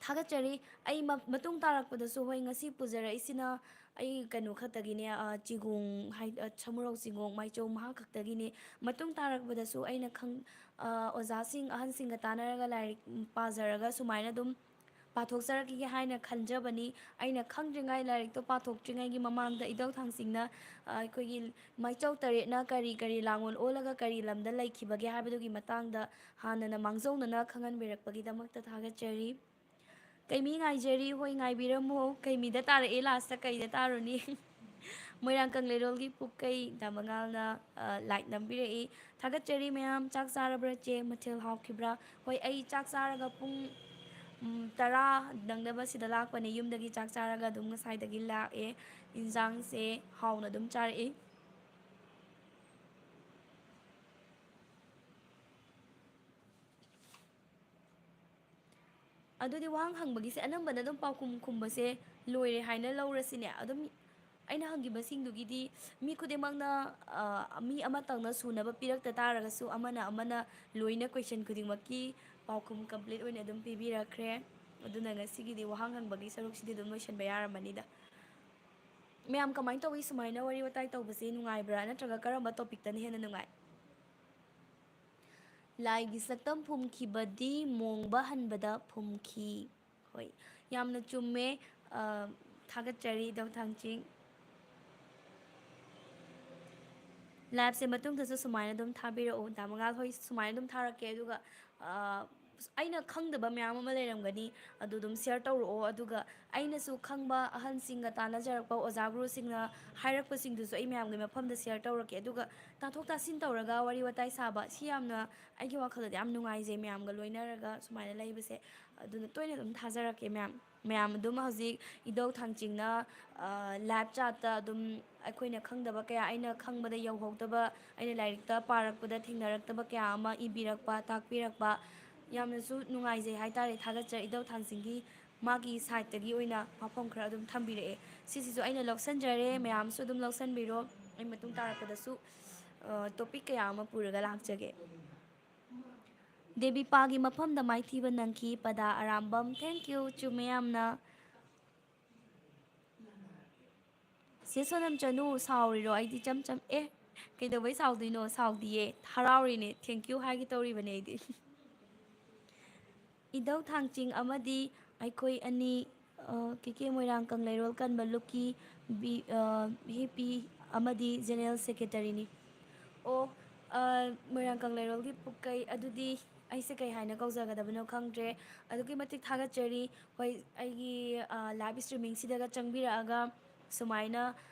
ꯊꯥꯒꯠꯆꯔꯤ ꯑꯩ ꯃꯇꯨꯡ ꯇꯥꯔꯛꯄꯗꯁꯨ ꯍꯣꯏ ꯉꯁꯤ ꯄꯨꯖꯔꯛꯏꯁꯤꯅ ꯑꯩ ꯀꯩꯅꯣ ꯈꯛꯇꯒꯤꯅꯦ ꯆꯤꯒꯣꯡ ꯁꯃꯨꯔꯧ ꯆꯤꯒꯣꯡ ꯃꯥꯏꯆꯧ ꯃꯍꯥꯛ ꯈꯛꯇꯒꯤꯅꯦ ꯃꯇꯨꯡ ꯇꯥꯔꯛꯄꯗꯁꯨ ꯑꯩꯅ ꯑꯣꯖꯥꯁꯤꯡ ꯑꯍꯟꯁꯤꯡꯒ ꯇꯥꯟꯅꯔꯒ ꯂꯥꯏꯔꯤꯛ ꯄꯥꯖꯔꯒ ꯁꯨꯃꯥꯏꯅ ꯑꯗꯨꯝ ꯄꯥꯊꯣꯛꯆꯔꯛꯈꯤꯒꯦ ꯍꯥꯏꯅ ꯈꯟꯖꯕꯅꯤ ꯑꯩꯅ ꯈꯪꯗ꯭ꯔꯤꯉꯩ ꯂꯥꯏꯔꯤꯛꯇꯣ ꯄꯥꯊꯣꯛꯇ꯭ꯔꯤꯉꯩꯒꯤ ꯃꯃꯥꯡꯗ ꯏꯙꯧ ꯊꯥꯡꯆꯤꯡꯅ ꯑꯩꯈꯣꯏꯒꯤ ꯃꯥꯏꯆꯧ ꯇꯔꯦꯠꯅ ꯀꯔꯤ ꯀꯔꯤ ꯂꯥꯡꯑꯣꯜ ꯑꯣꯜꯂꯒ ꯀꯔꯤ ꯂꯝꯗ ꯂꯩꯈꯤꯕꯒꯦ ꯍꯥꯏꯕꯗꯨꯒꯤ ꯃꯇꯥꯡꯗ ꯍꯥꯟꯅꯅ ꯃꯥꯡꯖꯧꯅꯅ ꯈꯪꯍꯟꯕꯤꯔꯛꯄꯒꯤꯗꯃꯛꯇ ꯊꯥꯒꯠꯆꯔꯤ ꯀꯩꯃꯤ ꯉꯥꯏꯖꯔꯤ ꯍꯣꯏ ꯉꯥꯏꯕꯤꯔꯝꯃꯨ ꯀꯩꯃꯤꯗ ꯇꯥꯔꯛꯑꯦ ꯂꯥꯁꯇ ꯀꯩꯗ ꯇꯥꯔꯨꯅꯤ ꯃꯣꯏꯔꯥꯡ ꯀꯪꯂꯩꯔꯣꯜꯒꯤ ꯄꯨꯛꯀꯩ ꯗꯥꯃꯉꯥꯜꯅ ꯂꯥꯏꯛ ꯅꯝꯕꯤꯔꯛꯏ ꯊꯥꯒꯠꯆꯔꯤ ꯃꯌꯥꯝ ꯆꯥꯛ ꯆꯥꯔꯕ꯭ꯔꯥ ꯆꯦ ꯃꯊꯦꯜ ꯍꯥꯎꯈꯤꯕ꯭ꯔꯥ ꯍꯣꯏ ꯑꯩ ꯆꯥꯛ ꯆꯥꯔꯒ ꯄꯨꯡ 10 ꯅꯪꯅꯕ ꯁꯤꯗ ꯂꯥꯛꯄꯅꯦ ꯌꯨꯝꯗꯒꯤ ꯆꯥꯛ ꯆꯥꯔꯒ ꯑꯗꯨꯝ ꯉꯁꯥꯏꯗꯒꯤ ꯂꯥꯛꯑꯦ ꯏꯟꯖꯥꯡꯁꯦ ꯍꯥꯎꯅ ꯑꯗꯨꯝ ꯆꯥꯔꯛꯏ ꯑꯗꯨꯗꯤ ꯋꯥꯍꯪ ꯍꯪꯕꯒꯤꯁꯦ ꯑꯅꯝꯕꯅ ꯑꯗꯨꯝ ꯄꯥꯎꯈꯨꯝ ꯈꯨꯝꯕꯁꯦ ꯂꯣꯏꯔꯦ ꯍꯥꯏꯅ ꯂꯧꯔꯁꯤꯅꯦ ꯑꯗꯨꯝ ꯑꯩꯅ ꯍꯪꯈꯤꯕꯁꯤꯡꯗꯨꯒꯤꯗꯤ ꯃꯤ ꯈꯨꯗꯤꯡꯃꯛꯅ ꯃꯤ ꯑꯃꯇꯪꯅ ꯁꯨꯅꯕ ꯄꯤꯔꯛꯇ ꯇꯥꯔꯒꯁꯨ ꯑꯃꯅ ꯂꯣꯏꯅ ꯀꯣꯏꯁꯟ ꯈꯨꯗꯤꯡꯃꯛꯀꯤ ꯄꯥꯎꯈꯨꯝ ꯀꯝꯄ꯭ꯂꯤꯠ ꯑꯣꯏꯅ ꯑꯗꯨꯝ ꯄꯤꯕꯤꯔꯛꯈ꯭ꯔꯦ ꯑꯗꯨꯅ ꯉꯁꯤꯒꯤꯗꯤ ꯋꯥꯍꯪ ꯍꯪꯕꯒꯤ ꯁꯔꯨꯛꯁꯤꯗꯤ ꯑꯗꯨꯝ ꯂꯣꯏꯁꯤꯟꯕ ꯌꯥꯔꯝꯃꯅꯤꯗ ꯃꯌꯥꯝ ꯀꯃꯥꯏꯅ ꯇꯧꯋꯤ ꯁꯨꯃꯥꯏꯅ ꯋꯥꯔꯤ ꯋꯥꯇꯥꯏ ꯇꯧꯕꯁꯦ ꯅꯨꯡꯉꯥꯏꯕ꯭ꯔꯥ ꯅꯠꯇ꯭ꯔꯒ ꯀꯔꯝꯕ ꯇꯣꯄꯤꯛꯇꯅ ꯍꯦꯟꯅ ꯅꯨꯡꯉꯥꯏ ꯂꯥꯏꯒꯤ ꯁꯛꯇꯝ ꯐꯨꯝꯈꯤꯕꯗꯤ ꯃꯣꯡꯕ ꯍꯟꯕꯗ ꯐꯨꯝꯈꯤ ꯍꯣꯏ ꯌꯥꯝꯅ ꯆꯨꯝꯃꯦ ꯊꯥꯒꯠꯆꯔꯤ ꯏꯙꯧ ꯊꯥꯡꯆꯤꯡ ꯂꯥꯏꯞꯁꯦ ꯃꯇꯨꯡꯗꯁꯨ ꯁꯨꯃꯥꯏꯅ ꯑꯗꯨꯝ ꯊꯥꯕꯤꯔꯛꯑꯣ ꯗꯥꯃꯉꯥꯜ ꯍꯣꯏ ꯁꯨꯃꯥꯏꯅ ꯑꯗꯨꯝ ꯊꯥꯔꯛꯀꯦ ꯑꯗꯨꯒ ꯑꯩꯅ ꯈꯪꯗꯕ ꯃꯌꯥꯝ ꯑꯃ ꯂꯩꯔꯝꯒꯅꯤ ꯑꯗꯨ ꯑꯗꯨꯝ ꯁꯤꯌꯔ ꯇꯧꯔꯛꯑꯣ ꯑꯗꯨꯒ ꯑꯩꯅꯁꯨ ꯈꯪꯕ ꯑꯍꯟꯁꯤꯡꯒ ꯇꯥꯟꯅꯖꯔꯛꯄ ꯑꯣꯖꯥ ꯒꯨꯔꯨꯁꯤꯡꯅ ꯍꯥꯏꯔꯛꯄꯁꯤꯡꯗꯨꯁꯨ ꯑꯩ ꯃꯌꯥꯝꯒꯤ ꯃꯐꯝꯗ ꯁꯤꯌꯔ ꯇꯧꯔꯛꯀꯦ ꯑꯗꯨꯒ ꯇꯥꯊꯣꯛ ꯇꯥꯁꯤꯟ ꯇꯧꯔꯒ ꯋꯥꯔꯤ ꯋꯥꯇꯥꯏ ꯁꯥꯕ ꯁꯤ ꯌꯥꯝꯅ ꯑꯩꯒꯤ ꯋꯥꯈꯜꯗꯗꯤ ꯌꯥꯝ ꯅꯨꯡꯉꯥꯏꯖꯩ ꯃꯌꯥꯝꯒ ꯂꯣꯏꯅꯔꯒ ꯁꯨꯃꯥꯏꯅ ꯂꯩꯕꯁꯦ ꯑꯗꯨꯅ ꯇꯣꯏꯅ ꯑꯗꯨꯝ ꯊꯥꯖꯔꯛꯀꯦ ꯃꯌꯥꯝ ꯑꯗꯨꯝ ꯍꯧꯖꯤꯛ ꯏꯙꯧ ꯊꯥꯡꯆꯤꯡꯅ ꯂꯥꯏꯚ ꯆꯥꯠꯇ ꯑꯗꯨꯝ ꯑꯩꯈꯣꯏꯅ ꯈꯪꯗꯕ ꯀꯌꯥ ꯑꯩꯅ ꯈꯪꯕꯗ ꯌꯧꯍꯧꯗꯕ ꯑꯩꯅ ꯂꯥꯏꯔꯤꯛꯇ ꯄꯥꯔꯛꯄꯗ ꯊꯦꯡꯅꯔꯛꯇꯕ ꯀꯌꯥ ꯑꯃ ꯏꯕꯤꯔꯛꯄ ꯇꯥꯛꯄꯤꯔꯛꯄ ꯌꯥꯝꯅꯁꯨ ꯅꯨꯡꯉꯥꯏꯖꯩ ꯍꯥꯏꯇꯥꯔꯦ ꯊꯥꯒꯠꯆꯔꯤ ꯏꯙꯧ ꯊꯥꯡꯆꯤꯡꯒꯤ ꯃꯥꯒꯤ ꯁꯥꯏꯠꯇꯒꯤ ꯑꯣꯏꯅ ꯋꯥꯐꯝ ꯈꯔ ꯑꯗꯨꯝ ꯊꯝꯕꯤꯔꯛꯑꯦ ꯁꯤꯁꯤꯁꯨ ꯑꯩꯅ ꯂꯧꯁꯟꯖꯔꯦ ꯃꯌꯥꯝꯁꯨ ꯑꯗꯨꯝ ꯂꯧꯁꯟꯕꯤꯔꯣ ꯑꯩ ꯃꯇꯨꯡ ꯇꯥꯔꯛꯄꯗꯁꯨ ꯇꯣꯄꯤꯛ ꯀꯌꯥ ꯑꯃ ꯄꯨꯔꯒ ꯂꯥꯛꯆꯒꯦ ꯗꯦꯕꯤꯄꯥꯒꯤ ꯃꯐꯝꯗ ꯃꯥꯏꯊꯤꯕ ꯅꯪꯈꯤ ꯄꯗꯥ ꯑꯔꯥꯝꯕꯝ ꯊꯦꯡꯀ꯭ꯌꯨ ꯆꯨꯝꯃꯦ ꯌꯥꯝꯅ ꯁꯤ ꯁꯣꯅꯝ ꯆꯅꯨ ꯁꯥꯎꯔꯤꯔꯣ ꯑꯩꯗꯤ ꯆꯝ ꯀꯩꯗꯧꯕꯩ ꯁꯥꯎꯗꯣꯏꯅꯣ ꯁꯥꯎꯗꯤꯌꯦ ꯍꯔꯥꯎꯔꯤꯅꯦ ꯊꯦꯡꯀ꯭ꯌꯨ ꯍꯥꯏꯒꯦ ꯇꯧꯔꯤꯕꯅꯦ ꯑꯩꯗꯤ ꯏꯙꯧ ꯊꯥꯡꯆꯤꯡ ꯑꯃꯗꯤ ꯑꯩꯈꯣꯏ ꯑꯅꯤ ꯀꯦꯀꯦ ꯃꯣꯏꯔꯥꯡ ꯀꯪꯂꯩꯔꯣꯜ ꯀꯟꯕ ꯂꯨꯞꯀꯤ ꯚꯤ ꯑꯃꯗꯤ ꯖꯦꯅꯔꯦꯜ ꯁꯦꯀ꯭ꯔꯦꯇꯔꯤꯅꯤ ꯑꯣ ꯃꯣꯏꯔꯥꯡ ꯀꯪꯂꯩꯔꯣꯜꯒꯤ ꯄꯨꯀꯩ ꯑꯗꯨꯗꯤ ꯑꯩꯁꯦ ꯀꯩ ꯍꯥꯏꯅ ꯀꯧꯖꯒꯗꯕꯅꯣ ꯈꯪꯗ꯭ꯔꯦ ꯑꯗꯨꯛꯀꯤ ꯃꯇꯤꯛ ꯊꯥꯒꯠꯆꯔꯤ ꯍꯣꯏ ꯑꯩꯒꯤ ꯂꯥꯏꯚ ꯏꯁꯇ꯭ꯔꯤꯃꯤꯡꯁꯤꯗꯒ ꯆꯪꯕꯤꯔꯛꯑꯒ ꯁꯨꯃꯥꯏꯅ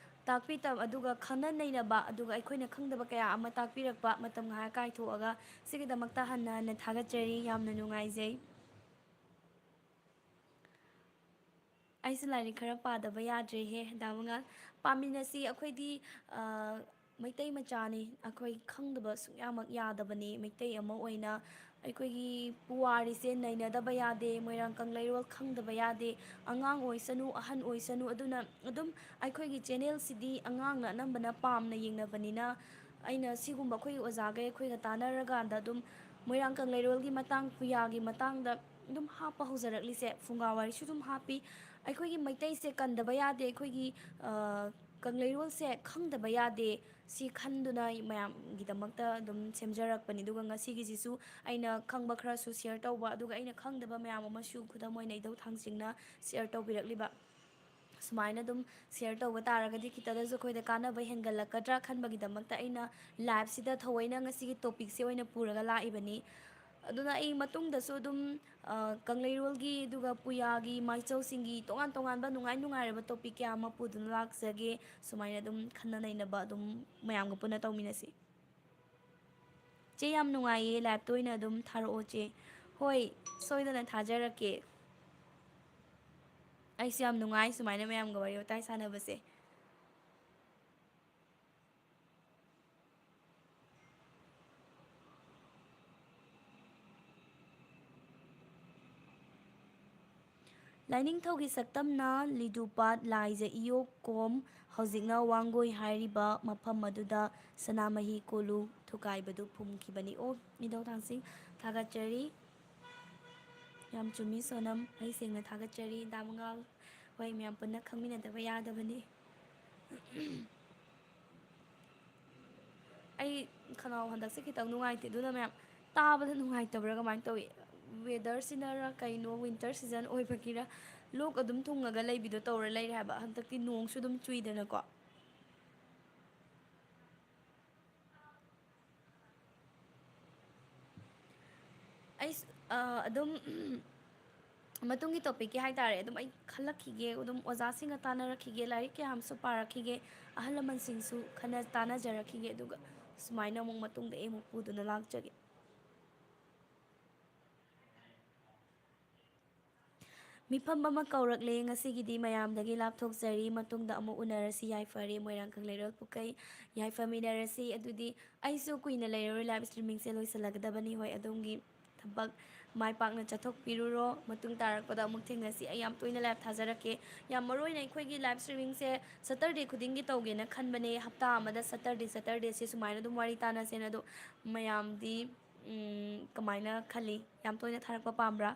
ꯇꯥꯛꯄꯤ ꯑꯗꯨꯒ ꯈꯪꯅ ꯅꯩꯅꯕ ꯑꯗꯨꯒ ꯑꯩꯈꯣꯏꯅ ꯈꯪꯗꯕ ꯀꯌꯥ ꯑꯃ ꯇꯥꯛꯄꯤꯔꯛꯄ ꯃꯇꯝ ꯉꯥꯏꯍꯥꯛ ꯀꯥꯏꯊꯣꯛꯑꯒ ꯁꯤꯒꯤꯗꯃꯛꯇ ꯍꯟꯅ ꯍꯟꯅ ꯊꯥꯒꯠꯆꯔꯤ ꯌꯥꯝꯅ ꯅꯨꯡꯉꯥꯏꯖꯩ ꯑꯩꯁꯨ ꯂꯥꯏꯔꯤꯛ ꯈꯔ ꯄꯥꯗꯕ ꯌꯥꯗ꯭ꯔꯦꯍꯦ ꯗꯥꯃꯉꯥꯜ ꯄꯥꯃꯤꯟꯅꯁꯤ ꯑꯩꯈꯣꯏꯗꯤ ꯃꯩꯇꯩ ꯃꯆꯥꯅꯤ ꯑꯩꯈꯣꯏ ꯈꯪꯗꯕ ꯁꯨꯡꯌꯥꯃꯛ ꯌꯥꯗꯕꯅꯤ ꯃꯩꯇꯩ ꯑꯃ ꯑꯣꯏꯅ ꯑꯩꯈꯣꯏꯒꯤ ꯄꯨꯋꯥꯔꯤꯁꯦ ꯅꯩꯅꯗꯕ ꯌꯥꯗꯦ ꯃꯣꯏꯔꯥꯡ ꯀꯪꯂꯩꯔꯣꯜ ꯈꯪꯗꯕ ꯌꯥꯗꯦ ꯑꯉꯥꯡ ꯑꯣꯏꯁꯅꯨ ꯑꯍꯟ ꯑꯣꯏꯁꯅꯨ ꯑꯗꯨꯅ ꯑꯗꯨꯝ ꯑꯩꯈꯣꯏꯒꯤ ꯆꯦꯅꯦꯜꯁꯤꯗꯤ ꯑꯉꯥꯡꯅ ꯑꯅꯝꯕꯅ ꯄꯥꯝꯅ ꯌꯦꯡꯅꯕꯅꯤ나 ꯑꯩꯅ ꯁꯤꯒꯨꯝꯕ ꯑꯩꯈꯣꯏꯒꯤ ꯑꯣꯖꯥꯈꯩ ꯑꯩꯈꯣꯏꯒ ꯇꯥꯟꯅꯔꯀꯥꯟꯗ ꯑꯗꯨꯝ ꯃꯣꯏꯔꯥꯡ ꯀꯪꯂꯩꯔꯣꯜꯒꯤ ꯃꯇꯥꯡ ꯄꯨꯌꯥꯒꯤ ꯃꯇꯥꯡꯗ ꯑꯗꯨꯝ ꯍꯥꯞꯄ ꯍꯧꯖꯔꯛꯂꯤꯁꯦ ꯐꯨꯡꯒꯥ ꯋꯥꯔꯤꯁꯨ ꯑꯗꯨꯝ ꯍꯥꯞꯄꯤ ꯑꯩꯈꯣꯏꯒꯤ ꯃꯩꯇꯩꯁꯦ ꯀꯟꯗꯕ ꯌꯥꯗꯦ ꯑꯩꯈꯣꯏꯒꯤ ꯀꯪꯂꯩꯔꯣꯜꯁꯦ ꯈꯪꯗꯕ ꯌꯥꯗे ꯁꯤ ꯈꯟꯗꯨꯅ ꯃꯌꯥꯝꯒꯤꯗꯃꯛꯇ ꯑꯗꯨꯝ ꯁꯦꯝꯖꯔꯛꯄꯅꯤ ꯑꯗꯨꯒ ꯉꯁꯤꯒꯤꯁꯤꯁꯨ ꯑꯩꯅ ꯈꯪꯕ ꯈꯔꯁꯨ ꯁꯤꯌꯔ ꯇꯧꯕ ꯑꯗꯨꯒ ꯑꯩꯅ ꯈꯪꯗꯕ ꯃꯌꯥꯝ ꯑꯃꯁꯨ ꯈꯨꯗꯝ ꯑꯣꯏꯅ ꯏꯙꯧ ꯊꯥꯡꯆꯤꯡꯅ ꯁꯤꯌꯔ ꯇꯧꯕꯤꯔꯛꯂꯤꯕ ꯁꯨꯃꯥꯏꯅ ꯑꯗꯨꯝ ꯁꯤꯌꯔ ꯇꯧꯕ ꯇꯥꯔꯒꯗꯤ ꯈꯤꯇꯗꯁꯨ ꯑꯩꯈꯣꯏꯗ ꯀꯥꯟꯅꯕ ꯍꯦꯟꯒꯠꯂꯛꯀꯗ꯭ꯔꯥ ꯈꯟꯕꯒꯤꯗꯃꯛꯇ ꯑꯩꯅ ꯂꯥꯏꯚꯁꯤꯗ ꯊꯑꯣꯏꯅ ꯉꯁꯤꯒꯤ ꯇꯣꯄꯤꯛꯁꯦ ꯑꯣꯏꯅ ꯄꯨꯔꯒ ꯂꯥꯛꯏꯕꯅꯤ ꯑꯗꯨꯅ ꯑꯩ ꯃꯇꯨꯡꯗꯁꯨ ꯑꯗꯨꯝ ꯀꯪꯂꯩꯔꯣꯜꯒꯤ ꯑꯗꯨꯒ ꯄꯨꯌꯥꯒꯤ ꯃꯥꯏꯆꯧꯁꯤꯡꯒꯤ ꯇꯣꯉꯥꯟ ꯇꯣꯉꯥꯟꯕ ꯅꯨꯡꯉꯥꯏꯔꯕ ꯇꯣꯄꯤꯛ ꯀꯌꯥ ꯑꯃ ꯄꯨꯗꯨꯅ ꯂꯥꯛꯆꯒꯦ ꯁꯨꯃꯥꯏꯅ ꯑꯗꯨꯝ ꯈꯟꯅ ꯅꯩꯅꯕ ꯑꯗꯨꯝ ꯃꯌꯥꯝꯒ ꯄꯨꯟꯅ ꯇꯧꯃꯤꯟꯅꯁꯤ ꯆꯦ ꯌꯥꯝ ꯅꯨꯡꯉꯥꯏꯌꯦ ꯂꯥꯏꯚꯇ ꯑꯣꯏꯅ ꯑꯗꯨꯝ ꯊꯥꯔꯛꯑꯣ ꯆꯦ ꯍꯣꯏ ꯁꯣꯏꯗꯅ ꯊꯥꯖꯔꯛꯀꯦ ꯑꯩꯁꯨ ꯌꯥꯝ ꯅꯨꯡꯉꯥꯏ ꯁꯨꯃꯥꯏꯅ ꯃꯌꯥꯝꯒ ꯋꯥꯔꯤ ꯋꯥꯇꯥꯏ ꯁꯥꯟꯅꯕꯁꯦ ꯂꯥꯏꯅꯤꯡꯊꯧꯒꯤ ꯁꯛꯇꯝꯅ ꯂꯤꯗꯨꯄꯥꯠ ꯂꯥꯏꯖ ꯏꯌꯣꯛꯀꯣꯝ ꯍꯧꯖꯤꯛꯅ ꯋꯥꯡꯒꯣꯏ ꯍꯥꯏꯔꯤꯕ ꯃꯐꯝ ꯑꯗꯨꯗ ꯁꯅꯥꯃꯍꯤ ꯀꯣꯂꯨ ꯊꯨꯒꯥꯏꯕꯗꯨ ꯐꯨꯝꯈꯤꯕꯅꯤ ꯑꯣ ꯏꯙꯧ ꯊꯥꯡꯆꯤꯡ ꯊꯥꯒꯠꯆꯔꯤ ꯌꯥꯝ ꯆꯨꯝꯃꯤ ꯁꯣꯅꯝ ꯑꯩ ꯁꯦꯡꯅ ꯊꯥꯒꯠꯆꯔꯤ ꯗꯥꯃꯉꯥꯜ ꯍꯣꯏ ꯃꯌꯥꯝ ꯄꯨꯟꯅ ꯈꯪꯃꯤꯟꯅꯗꯕ ꯌꯥꯗꯕꯅꯤ ꯑꯩ ꯈꯅꯥꯎ ꯍꯟꯗꯛꯁꯦ ꯈꯤꯇꯪ ꯅꯨꯡꯉꯥꯏꯇꯦ ꯑꯗꯨꯅ ꯃꯌꯥꯝ ꯇꯥꯕꯗ ꯅꯨꯡꯉꯥꯏꯇꯕ꯭ꯔꯥ ꯀꯃꯥꯏꯅ ꯇꯧꯏ ꯋꯦꯗꯔꯁꯤꯅꯔ ꯀꯩꯅꯣ ꯋꯤꯟꯇꯔ ꯁꯤꯖꯟ ꯑꯣꯏꯕꯒꯤꯔ ꯂꯣꯛ ꯑꯗꯨꯝ ꯊꯨꯡꯉꯒ ꯂꯩꯕꯤꯗꯣ ꯇꯧꯔ ꯂꯩꯔꯦ ꯍꯥꯏꯕ ꯍꯟꯗꯛꯇꯤ ꯅꯣꯡꯁꯨ ꯑꯗꯨꯝ ꯆꯨꯏꯗꯅꯀꯣ ꯑꯩ ꯑꯗꯨꯝ ꯃꯇꯨꯡꯒꯤ ꯇꯣꯄꯤꯛꯀꯤ ꯍꯥꯏꯇꯥꯔꯦ ꯑꯗꯨꯝ ꯑꯩ ꯈꯜꯂꯛꯈꯤꯒꯦ ꯑꯗꯨꯝ ꯑꯣꯖꯥꯁꯤꯡꯒ ꯇꯥꯟꯅꯔꯛꯈꯤꯒꯦ ꯂꯥꯏꯔꯤꯛ ꯀꯌꯥ ꯑꯃꯁꯨ ꯄꯥꯔꯛꯈꯤꯒꯦ ꯑꯍꯜ ꯂꯃꯟꯁꯤꯡꯁꯨ ꯇꯥꯟꯅꯖꯔꯛꯈꯤꯒꯦ ꯑꯗꯨꯒ ꯁꯨꯃꯥꯏꯅ ꯑꯃꯨꯛ ꯃꯇꯨꯡꯗ ꯑꯩ ꯑꯃꯨꯛ ꯄꯨꯗꯨꯅ ꯂꯥꯛꯆꯒꯦ ꯃꯤꯐꯝ ꯑꯃ ꯀꯧꯔꯛꯂꯦ ꯉꯁꯤꯒꯤꯗꯤ ꯃꯌꯥꯝꯗꯒꯤ ꯂꯥꯞꯊꯣꯛꯆꯔꯤ ꯃꯇꯨꯡꯗ ꯑꯃꯨꯛ ꯎꯅꯔꯁꯤ ꯌꯥꯏꯐꯔꯦ ꯃꯣꯏꯔꯥꯡ ꯀꯪꯂꯩꯔꯣꯜ ꯄꯨꯀꯩ ꯌꯥꯏꯐꯃꯤꯟꯅꯔꯁꯤ ꯑꯗꯨꯗꯤ ꯑꯩꯁꯨ ꯀꯨꯏꯅ ꯂꯩꯔꯔꯣꯏ ꯂꯥꯏꯚ ꯏꯁꯇ꯭ꯔꯤꯃꯤꯡꯁꯦ ꯂꯣꯏꯁꯤꯜꯂꯒꯗꯕꯅꯤ ꯍꯣꯏ ꯑꯗꯣꯝꯒꯤ ꯊꯕꯛ ꯃꯥꯏ ꯄꯥꯛꯅ ꯆꯠꯊꯣꯛꯄꯤꯔꯨꯔꯣ ꯃꯇꯨꯡ ꯇꯥꯔꯛꯄꯗ ꯑꯃꯨꯛ ꯊꯦꯡꯅꯁꯤ ꯑꯩ ꯌꯥꯝ ꯇꯣꯏꯅ ꯂꯥꯏꯚ ꯊꯥꯖꯔꯛꯀꯦ ꯌꯥꯝ ꯃꯔꯨ ꯑꯣꯏꯅ ꯑꯩꯈꯣꯏꯒꯤ ꯂꯥꯏꯚ ꯏꯁꯇ꯭ꯔꯤꯃꯤꯡꯁꯦ ꯁꯇꯔꯗꯦ ꯈꯨꯗꯤꯡꯒꯤ ꯇꯧꯒꯦꯅ ꯈꯟꯕꯅꯦ ꯍꯞꯇꯥ ꯑꯃꯗ ꯁꯇꯔꯗꯦꯁꯦ ꯁꯨꯃꯥꯏꯅ ꯑꯗꯨꯝ ꯋꯥꯔꯤ ꯇꯥꯟꯅꯁꯦꯅ ꯑꯗꯣ ꯃꯌꯥꯝꯗꯤ ꯀꯃꯥꯏꯅ ꯈꯜꯂꯤ ꯌꯥꯝ ꯇꯣꯏꯅ ꯊꯥꯔꯛꯄ ꯄꯥꯝꯕ꯭ꯔꯥ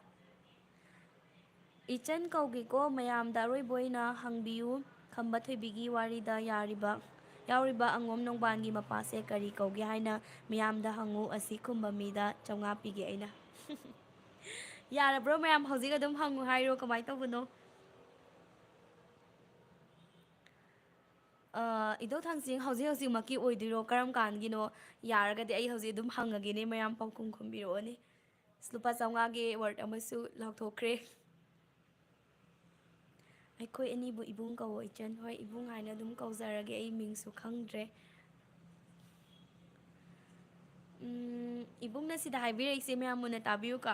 ꯏꯆꯟ ꯀꯧꯒꯦꯀꯣ ꯃꯌꯥꯝꯗ ꯑꯔꯣꯏꯕ ꯑꯣꯏꯅ ꯍꯪꯕꯤꯌꯨ ꯈꯝꯕ ꯊꯣꯏꯕꯤꯒꯤ ꯋꯥꯔꯤꯗ ꯌꯥꯎꯔꯤꯕ ꯑꯉꯣꯝ ꯅꯣꯡꯕꯥꯟꯒꯤ ꯃꯄꯥꯁꯦ ꯀꯔꯤ ꯀꯧꯒꯦ ꯍꯥꯏꯅ ꯃꯤꯌꯥꯝꯗ ꯍꯪꯉꯨ ꯑꯁꯤ ꯈꯨꯝꯕ ꯃꯤꯗ 500 ꯄꯤꯒꯦ ꯑꯩꯅ ꯌꯥꯔꯕ꯭ꯔꯣ ꯃꯌꯥꯝ ꯍꯧꯖꯤꯛ ꯑꯗꯨꯝ ꯍꯪꯉꯨ ꯍꯥꯏꯔꯣ ꯀꯃꯥꯏꯅ ꯇꯧꯕꯅꯣ ꯏꯙꯧ ꯊꯥꯡꯆꯤꯡ ꯍꯧꯖꯤꯛꯃꯛꯀꯤ ꯑꯣꯏꯗꯣꯏꯔꯣ ꯀꯔꯝ ꯀꯥꯟꯒꯤꯅꯣ ꯌꯥꯔꯒꯗꯤ ꯑꯩ ꯍꯧꯖꯤꯛ ꯑꯗꯨꯝ ꯍꯪꯉꯒꯦꯅꯦ ꯃꯌꯥꯝ ꯄꯥꯎꯈꯨꯝ ꯈꯨꯝꯕꯤꯔꯛꯑꯣꯅꯦ ꯂꯨꯄꯥ 500ꯒꯤ ꯋꯥꯔꯗ ꯑꯃꯁꯨ ꯂꯥꯎꯊꯣꯛꯈ꯭ꯔꯦ ꯑꯩꯈꯣꯏ ꯑꯅꯤꯕꯨ ꯏꯕꯨꯡ ꯀꯧꯋꯣ ꯏꯆꯟ ꯍꯣꯏ ꯏꯕꯨꯡ ꯍꯥꯏꯅ ꯑꯗꯨꯝ ꯀꯧꯖꯔꯒꯦ ꯑꯩ ꯃꯤꯡꯁꯨ ꯈꯪꯗ꯭ꯔꯦ ꯏꯕꯨꯡꯅ ꯁꯤꯗ ꯍꯥꯏꯕꯤꯔꯛꯏꯁꯦ ꯃꯌꯥꯝ ꯃꯨꯟꯅ ꯇꯥꯕꯤꯌꯨꯀꯣ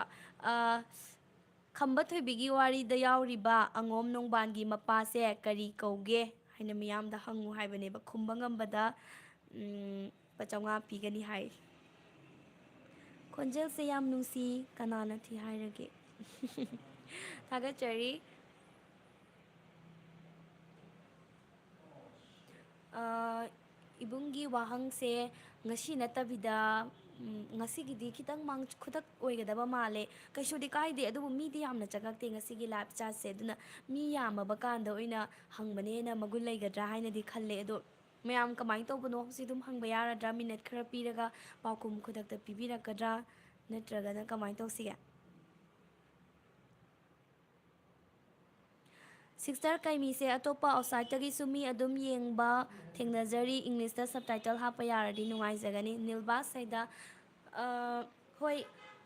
ꯈꯝꯕ ꯊꯣꯏꯕꯤꯒꯤ ꯋꯥꯔꯤꯗ ꯌꯥꯎꯔꯤꯕ ꯑꯉꯣꯝ ꯅꯣꯡꯕꯥꯟꯒꯤ ꯃꯄꯥꯁꯦ ꯀꯔꯤ ꯀꯧꯒꯦ ꯍꯥꯏꯅ ꯃꯤꯌꯥꯝꯗ ꯍꯪꯉꯨ ꯍꯥꯏꯕꯅꯦꯕ ꯈꯨꯝꯕ ꯉꯝꯕꯗ ꯂꯨꯄꯥ 500 ꯄꯤꯒꯅꯤ ꯍꯥꯏ ꯈꯣꯟꯖꯦꯜꯁꯦ ꯌꯥꯝ ꯅꯨꯡꯁꯤ ꯀꯅꯥꯅ ꯊꯤ ꯍꯥꯏꯔꯒꯦ ꯊꯥꯒꯠꯆꯔꯤ ꯏꯕꯨꯡꯒꯤ ꯋꯥꯍꯪꯁꯦ ꯉꯁꯤ ꯅꯠꯇꯕꯤꯗ ꯉꯁꯤꯒꯤꯗꯤ ꯈꯤꯇꯪ ꯈꯨꯗꯛ ꯑꯣꯏꯒꯗꯕ ꯃꯥꯜꯂꯦ ꯀꯩꯁꯨꯗꯤ ꯀꯥꯏꯗꯦ ꯑꯗꯨꯕꯨ ꯃꯤꯗꯤ ꯌꯥꯝꯅ ꯆꯪꯉꯛꯇꯦ ꯉꯁꯤꯒꯤ ꯂꯥꯏꯞ ꯆꯥꯠꯁꯦ ꯑꯗꯨꯅ ꯃꯤ ꯌꯥꯝꯃꯕ ꯀꯥꯟꯗ ꯑꯣꯏꯅ ꯍꯪꯕꯅꯦꯅ ꯃꯒꯨꯟ ꯂꯩꯒꯗ꯭ꯔꯥ ꯍꯥꯏꯅꯗꯤ ꯈꯜꯂꯦ ꯑꯗꯣ ꯃꯌꯥꯝ ꯀꯃꯥꯏꯅ ꯇꯧꯕꯅꯣ ꯍꯧꯖꯤꯛ ꯑꯗꯨꯝ ꯍꯪꯕ ꯌꯥꯔꯗ꯭ꯔꯥ ꯃꯤꯅꯠ ꯈꯔ ꯄꯤꯔꯒ ꯄꯥꯎꯈꯨꯝ ꯈꯨꯗꯛꯇ ꯄꯤꯕꯤꯔꯛꯀꯗ꯭ꯔꯥ ꯅꯠꯇ꯭ꯔꯒꯅ ꯀꯃꯥꯏꯅ ꯇꯧꯁꯤꯒꯦ ꯁꯤꯛꯁꯇꯔ ꯀꯩꯃꯤꯁꯦ ꯑꯇꯣꯞꯄ ꯑꯥꯎꯠꯁꯥꯏꯗꯇꯒꯤꯁꯨ ꯃꯤ ꯑꯗꯨꯝ ꯌꯦꯡꯕ ꯊꯦꯡꯅꯖꯔꯤ ꯏꯪꯂꯤꯁꯇ ꯁꯕꯇꯥꯏꯇꯜ ꯍꯥꯞꯄ ꯌꯥꯔꯗꯤ ꯅꯨꯡꯉꯥꯏꯖꯒꯅꯤ ꯅꯤꯜꯕꯥꯁ ꯍꯥꯏꯗ ꯍꯣꯏ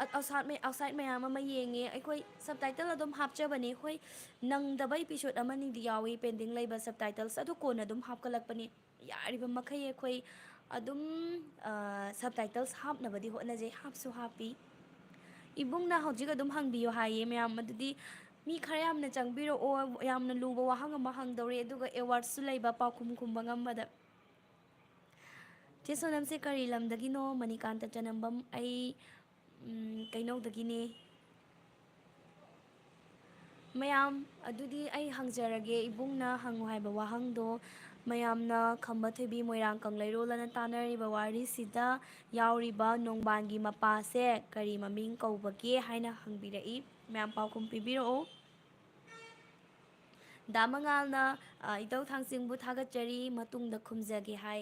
ꯑꯥꯎꯠꯁꯥꯏꯠ ꯃꯌꯥꯝ ꯑꯃ ꯌꯦꯡꯉꯦ ꯑꯩꯈꯣꯏ ꯁꯕꯇꯥꯏꯇꯜ ꯑꯗꯨꯝ ꯍꯥꯞꯆꯕꯅꯦ ꯍꯣꯏ ꯅꯪꯗꯕ ꯏꯄꯤꯁꯣꯠ ꯑꯃꯅꯤꯗꯤ ꯌꯥꯎꯏ ꯄꯦꯟꯗꯤꯡ ꯂꯩꯕ ꯁꯕꯇꯥꯏꯇꯜꯁ ꯑꯗꯨ ꯀꯣꯟꯅ ꯑꯗꯨꯝ ꯍꯥꯞꯀꯠꯂꯛꯄꯅꯤ ꯌꯥꯔꯤꯕ ꯃꯈꯩ ꯑꯩꯈꯣꯏ ꯑꯗꯨꯝ ꯁꯕꯇꯥꯏꯇꯜꯁ ꯍꯥꯞꯅꯕꯗꯤ ꯍꯣꯠꯅꯖꯩ ꯍꯥꯞꯁꯨ ꯍꯥꯞꯄꯤ ꯏꯕꯨꯡꯅ ꯍꯧꯖꯤꯛ ꯑꯗꯨꯝ ꯍꯪꯕꯤꯌꯨ ꯍꯥꯏꯌꯦ ꯃꯌꯥꯝ ꯑꯗꯨꯗꯤ ꯃꯤ ꯈꯔ ꯌꯥꯝꯅ ꯆꯪꯕꯤꯔꯛꯑꯣ ꯌꯥꯝꯅ ꯂꯨꯕ ꯋꯥꯍꯪ ꯑꯃ ꯍꯪꯗꯧꯔꯦ ꯑꯗꯨꯒ ꯑꯦꯋꯥꯔꯗꯁꯨ ꯂꯩꯕ ꯄꯥꯎꯈꯨꯝ ꯈꯨꯝꯕ ꯉꯝꯕꯗ ꯆꯦ ꯁꯣꯅꯝꯁꯦ ꯀꯔꯤ ꯂꯝꯗꯒꯤꯅꯣ ꯃꯅꯤꯀꯥꯟꯇ ꯆꯅꯝꯕꯝ ꯑꯩ ꯀꯩꯅꯧꯗꯒꯤꯅꯦ ꯃꯌꯥꯝ ꯑꯗꯨꯗꯤ ꯑꯩ ꯍꯪꯖꯔꯒꯦ ꯏꯕꯨꯡꯅ ꯍꯪꯉꯨ ꯍꯥꯏꯕ ꯋꯥꯍꯪꯗꯣ ꯃꯌꯥꯝꯅ ꯈꯝꯕ ꯊꯣꯏꯕꯤ ꯃꯣꯏꯔꯥꯡ ꯀꯪꯂꯩꯔꯣꯜꯂꯅ ꯇꯥꯟꯅꯔꯤꯕ ꯋꯥꯔꯤꯁꯤꯗ ꯌꯥꯎꯔꯤꯕ ꯅꯣꯡꯕꯥꯟꯒꯤ ꯃꯄꯥꯁꯦ ꯀꯔꯤ ꯃꯃꯤꯡ ꯀꯧꯕꯒꯦ ꯍꯥꯏꯅ ꯍꯪꯕꯤꯔꯛꯏ ꯃꯌꯥꯝ ꯄꯥꯎꯈꯨꯝ ꯄꯤꯕꯤꯔꯛꯑꯣ ꯗꯥ ꯃꯉꯥꯜꯅ ꯏꯇꯧ ꯊꯥꯡꯆꯤꯡꯕꯨ ꯊꯥꯒꯠꯆꯔꯤ ꯃꯇꯨꯡꯗ ꯈꯨꯝꯖꯒꯦ ꯍꯥꯏ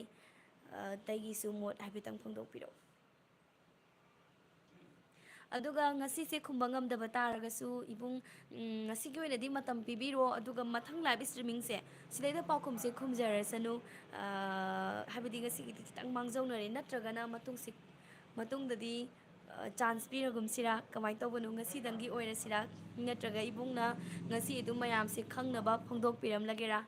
ꯇꯩꯒꯤꯁꯨ ꯃꯣꯠ ꯍꯥꯏꯐꯦꯠꯇꯪ ꯐꯣꯡꯗꯣꯛꯄꯤꯔꯛꯑꯣ ꯑꯗꯨꯒ ꯉꯁꯤꯁꯦ ꯈꯨꯝꯕ ꯉꯝꯗꯕ ꯇꯥꯔꯒꯁꯨ ꯏꯕꯨꯡ ꯉꯁꯤꯒꯤ ꯑꯣꯏꯅꯗꯤ ꯃꯇꯝ ꯄꯤꯕꯤꯔꯣ ꯑꯗꯨꯒ ꯃꯊꯪ ꯂꯥꯏꯚ ꯏꯁꯇ꯭ꯔꯤꯃꯤꯡꯁꯦ ꯁꯤꯗꯩꯗ ꯄꯥꯎꯈꯨꯝꯁꯦ ꯈꯨꯝꯖꯔꯁꯅꯨ ꯍꯥꯏꯕꯗꯤ ꯉꯁꯤꯒꯤꯗꯤ ꯈꯤꯇꯪ ꯃꯥꯡꯖꯧꯅꯔꯦ ꯅꯠꯇ꯭ꯔꯒꯅ ꯃꯇꯨꯡꯗꯗꯤ ꯆꯥꯟꯁ ꯄꯤꯔꯒꯨꯝꯁꯤꯔꯥ ꯀꯃꯥꯏꯅ ꯇꯧꯕꯅꯣ ꯉꯁꯤꯗꯪꯒꯤ ꯑꯣꯏꯔꯁꯤꯔꯥ ꯅꯠꯇ꯭ꯔꯒ ꯏꯕꯨꯡꯅ ꯉꯁꯤ ꯑꯗꯨꯝ ꯃꯌꯥꯝꯁꯦ ꯈꯪꯅꯕ ꯐꯣꯡꯗꯣꯛꯄꯤꯔꯝꯂꯒꯦꯔꯥ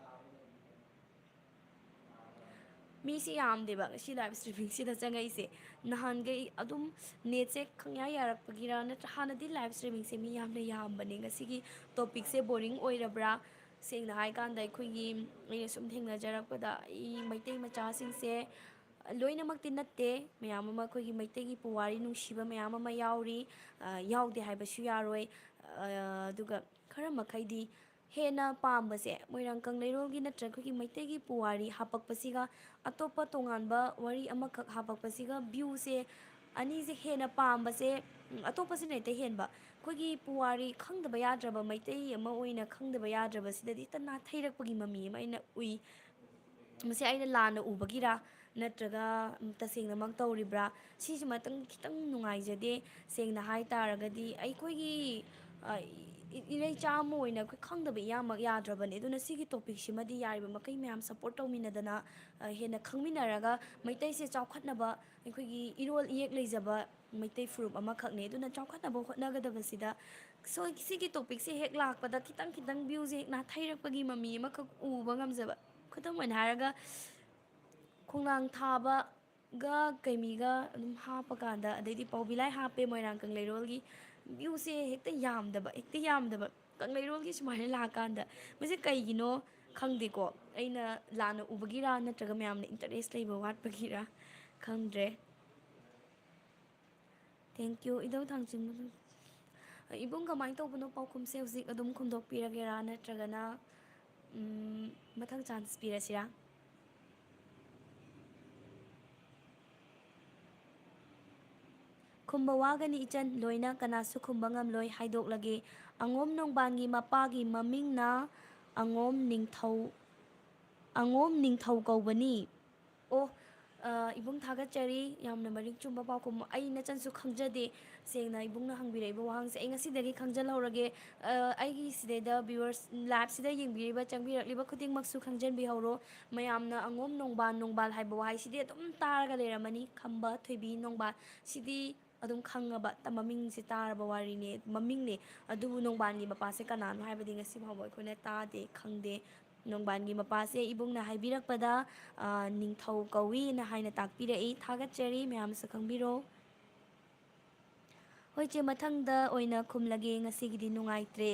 ꯃꯤꯁꯤ ꯌꯥꯝꯗꯦꯕ ꯉꯁꯤ ꯂꯥꯏꯚ ꯏꯁꯇ꯭ꯔꯤꯃꯤꯡꯁꯤꯗ ꯆꯪꯉꯛꯏꯁꯦ ꯅꯍꯥꯟꯈꯩ ꯑꯗꯨꯝ ꯅꯦꯠꯁꯦ ꯈꯪꯌꯥ ꯌꯥꯔꯛꯄꯒꯤꯔ ꯅꯠꯇ꯭ꯔ ꯍꯥꯟꯅꯗꯤ ꯂꯥꯏꯚ ꯏꯁꯇ꯭ꯔꯤꯃꯤꯡꯁꯦ ꯃꯤ ꯌꯥꯝꯅ ꯌꯥꯝꯕꯅꯦ ꯉꯁꯤꯒꯤ ꯇꯣꯄꯤꯛꯁꯦ ꯕꯣꯔꯤꯡ ꯑꯣꯏꯔꯕ꯭ꯔꯥ ꯁꯦꯡꯅ ꯍꯥꯏ ꯀꯥꯟꯗ ꯑꯩꯈꯣꯏꯒꯤ ꯑꯩꯅ ꯁꯨꯝ ꯊꯦꯡꯅꯖꯔꯛꯄꯗ ꯃꯩꯇꯩ ꯃꯆꯥꯁꯤꯡꯁꯦ ꯂꯣꯏꯅꯃꯛꯇꯤ ꯅꯠꯇꯦ ꯃꯌꯥꯝ ꯑꯃ ꯑꯩꯈꯣꯏꯒꯤ ꯃꯩꯇꯩꯒꯤ ꯄꯨꯋꯥꯔꯤ ꯅꯨꯡꯁꯤꯕ ꯃꯌꯥꯝ ꯑꯃ ꯌꯥꯎꯔꯤ ꯌꯥꯎꯗꯦ ꯍꯥꯏꯕꯁꯨ ꯌꯥꯔꯣꯏ ꯑꯗꯨꯒ ꯈꯔ ꯃꯈꯩꯗꯤ ꯍꯦꯟꯅ ꯄꯥꯝꯕꯁꯦ ꯃꯣꯏꯔꯥꯡ ꯀꯪꯂꯩꯔꯣꯜꯒꯤ ꯅꯠꯇ꯭ꯔꯒ ꯑꯩꯈꯣꯏꯒꯤ ꯃꯩꯇꯩꯒꯤ ꯄꯨꯋꯥꯔꯤ ꯍꯥꯄꯛꯄꯁꯤꯒ ꯑꯇꯣꯞꯄ ꯇꯣꯉꯥꯟꯕ ꯋꯥꯔꯤ ꯑꯃꯈꯛ ꯍꯥꯄꯛꯄꯁꯤꯒ ꯚ꯭ꯌꯨꯁꯦ ꯑꯅꯤꯁꯦ ꯍꯦꯟꯅ ꯄꯥꯝꯕꯁꯦ ꯑꯇꯣꯞꯄꯁꯤꯅ ꯍꯦꯛꯇ ꯍꯦꯟꯕ ꯑꯩꯈꯣꯏꯒꯤ ꯄꯨꯋꯥꯔꯤ ꯈꯪꯗꯕ ꯌꯥꯗ꯭ꯔꯕ ꯃꯩꯇꯩ ꯑꯃ ꯑꯣꯏꯅ ꯈꯪꯗꯕ ꯌꯥꯗ꯭ꯔꯕꯁꯤꯗꯗꯤ ꯍꯦꯛꯇ ꯅꯥꯊꯩꯔꯛꯄꯒꯤ ꯃꯃꯤ ꯑꯃ ꯑꯩꯅ ꯎꯏ ꯃꯁꯤ ꯑꯩꯅ ꯂꯥꯟꯅ ꯎꯕꯒꯤꯔ ꯅꯠꯇ꯭ꯔꯒ ꯇꯁꯦꯡꯅꯃꯛ ꯇꯧꯔꯤꯕ꯭ꯔꯥ ꯁꯤꯁꯤꯃꯇꯪ ꯈꯤꯇꯪ ꯅꯨꯡꯉꯥꯏꯖꯗꯦ ꯁꯦꯡꯅ ꯍꯥꯏ ꯇꯥꯔꯒꯗꯤ ꯑꯩꯈꯣꯏꯒꯤ ꯏꯔꯩꯆꯥ ꯑꯃ ꯑꯣꯏꯅ ꯑꯩꯈꯣꯏ ꯈꯪꯗꯕ ꯏꯌꯥꯃꯛ ꯌꯥꯗ꯭ꯔꯕꯅꯦ ꯑꯗꯨꯅ ꯁꯤꯒꯤ ꯇꯣꯄꯤꯛꯁꯤꯃꯗꯤ ꯌꯥꯔꯤꯕ ꯃꯈꯩ ꯃꯌꯥꯝ ꯁꯞꯄꯣꯔꯠ ꯇꯧꯃꯤꯟꯅꯗꯅ ꯍꯦꯟꯅ ꯈꯪꯃꯤꯟꯅꯔꯒ ꯃꯩꯇꯩꯁꯦ ꯆꯥꯎꯈꯠꯅꯕ ꯑꯩꯈꯣꯏꯒꯤ ꯏꯔꯣꯜ ꯏꯌꯦꯛ ꯂꯩꯖꯕ ꯃꯩꯇꯩ ꯐꯨꯔꯨꯞ ꯑꯃꯈꯛꯅꯦ ꯑꯗꯨꯅ ꯆꯥꯎꯈꯠꯅꯕ ꯍꯣꯠꯅꯒꯗꯕꯁꯤꯗ ꯁꯤꯒꯤ ꯇꯣꯄꯤꯛꯁꯦ ꯍꯦꯛ ꯂꯥꯛꯄꯗ ꯈꯤꯇꯪ ꯈꯤꯇꯪ ꯚ꯭ꯌꯨꯁꯦ ꯍꯦꯛ ꯅꯥꯊꯩꯔꯛꯄꯒꯤ ꯃꯃꯤ ꯑꯃꯈꯛ ꯎꯕ ꯉꯝꯖꯕ ꯈꯨꯗꯝ ꯑꯣꯏꯅ ꯍꯥꯏꯔꯒ ꯈꯣꯡꯅꯥꯡ ꯊꯥꯕꯒ ꯀꯩꯃꯤꯒ ꯑꯗꯨꯝ ꯍꯥꯞꯄ ꯀꯥꯟꯗ ꯑꯗꯩꯗꯤ ꯄꯥꯎꯕꯤꯂꯥꯏ ꯍꯥꯞꯄꯦ ꯃꯣꯏꯔꯥꯡ ꯀꯪꯂꯩꯔꯣꯜꯒꯤ ꯚ꯭ꯌꯨꯁꯦ ꯍꯦꯛꯇ ꯌꯥꯝꯗꯕ ꯀꯪꯂꯩꯔꯣꯜꯒꯤ ꯁꯨꯃꯥꯏꯅ ꯂꯥꯛꯀꯥꯟꯗ ꯃꯁꯤ ꯀꯩꯒꯤꯅꯣ ꯈꯪꯗꯦꯀꯣ ꯑꯩꯅ ꯂꯥꯟꯅ ꯎꯕꯒꯤꯔ ꯅꯠꯇ꯭ꯔꯒ ꯃꯌꯥꯝꯅ ꯏꯟꯇꯔꯦꯁ ꯂꯩꯕ ꯋꯥꯠꯄꯒꯤꯔ ꯈꯪꯗ꯭ꯔꯦ ꯊꯦꯡꯀ꯭ꯌꯨ ꯏꯙꯧ ꯊꯥꯡꯆꯤꯡꯕ ꯏꯕꯨꯡ ꯀꯃꯥꯏꯅ ꯇꯧꯕꯅꯣ ꯄꯥꯎꯈꯨꯝꯁꯦ ꯍꯧꯖꯤꯛ ꯑꯗꯨꯝ ꯈꯨꯝꯗꯣꯛꯄꯤꯔꯒꯦꯔꯥ ꯅꯠꯇ꯭ꯔꯒꯅ ꯃꯊꯪ ꯆꯥꯟꯁ ꯄꯤꯔꯁꯤꯔꯥ ꯈꯨꯝꯕ ꯋꯥꯒꯅꯤ ꯏꯆꯟ ꯂꯣꯏꯅ ꯀꯅꯥꯁꯨ ꯈꯨꯝꯕ ꯉꯝꯂꯣꯏ ꯍꯥꯏꯗꯣꯛꯂꯒꯦ ꯑꯉꯣꯝ ꯅꯣꯡꯕꯥꯟꯒꯤ ꯃꯄꯥꯒꯤ ꯃꯃꯤꯡꯅ ꯑꯉꯣꯝ ꯅꯤꯡꯊꯧ ꯀꯧꯕꯅꯤ ꯑꯣ ꯏꯕꯨꯡ ꯊꯥꯒꯠꯆꯔꯤ ꯌꯥꯝꯅ ꯃꯔꯤꯛ ꯆꯨꯝꯕ ꯄꯥꯎꯈꯨꯝ ꯑꯩ ꯅꯆꯟꯁꯨ ꯈꯪꯖꯗꯦ ꯁꯦꯡꯅ ꯏꯕꯨꯡꯅ ꯍꯪꯕꯤꯔꯛꯏꯕ ꯋꯥꯍꯪꯁꯦ ꯑꯩ ꯉꯁꯤꯗꯒꯤ ꯈꯪꯖꯤꯜꯍꯧꯔꯒꯦ ꯑꯩꯒꯤ ꯁꯤꯗꯩꯗ ꯚ꯭ꯌꯨꯋꯔꯁ ꯂꯥꯏꯚꯁꯤꯗ ꯌꯦꯡꯕꯤꯔꯤꯕ ꯆꯪꯕꯤꯔꯛꯂꯤꯕ ꯈꯨꯗꯤꯡꯃꯛꯁꯨ ꯈꯪꯖꯤꯟꯕꯤꯍꯧꯔꯣ ꯃꯌꯥꯝꯅ ꯑꯉꯣꯝ ꯅꯣꯡꯕꯥꯟ ꯍꯥꯏꯕ ꯋꯥꯍꯩꯁꯤꯗꯤ ꯑꯗꯨꯝ ꯇꯥꯔꯒ ꯂꯩꯔꯝꯃꯅꯤ ꯈꯝꯕ ꯊꯣꯏꯕꯤ ꯅꯣꯡꯕꯥꯟ ꯁꯤꯗꯤ ꯑꯗꯨꯝ ꯈꯪꯉꯕ ꯃꯃꯤꯡꯁꯦ ꯇꯥꯔꯕ ꯋꯥꯔꯤꯅꯦ ꯃꯃꯤꯡꯅꯦ ꯑꯗꯨꯕꯨ ꯅꯣꯡꯕꯥꯟꯒꯤ ꯃꯄꯥꯁꯦ ꯀꯅꯥꯅꯣ ꯍꯥꯏꯕꯗꯤ ꯉꯁꯤ ꯐꯥꯎꯕ ꯑꯩꯈꯣꯏꯅ ꯇꯥꯗꯦ ꯈꯪꯗꯦ ꯅꯣꯡꯕꯥꯟꯒꯤ ꯃꯄꯥꯁꯦ ꯏꯕꯨꯡꯅ ꯍꯥꯏꯕꯤꯔꯛꯄꯗ ꯅꯤꯡꯊꯧ ꯀꯧꯏꯅ ꯍꯥꯏꯅ ꯇꯥꯛꯄꯤꯔꯛꯏ ꯊꯥꯒꯠꯆꯔꯤ ꯃꯌꯥꯝꯁꯨ ꯈꯪꯕꯤꯔꯣ ꯍꯣꯏ ꯆꯦ ꯃꯊꯪꯗ ꯑꯣꯏꯅ ꯈꯨꯝꯂꯒꯦ ꯉꯁꯤꯒꯤꯗꯤ ꯅꯨꯡꯉꯥꯏꯇ꯭ꯔꯦ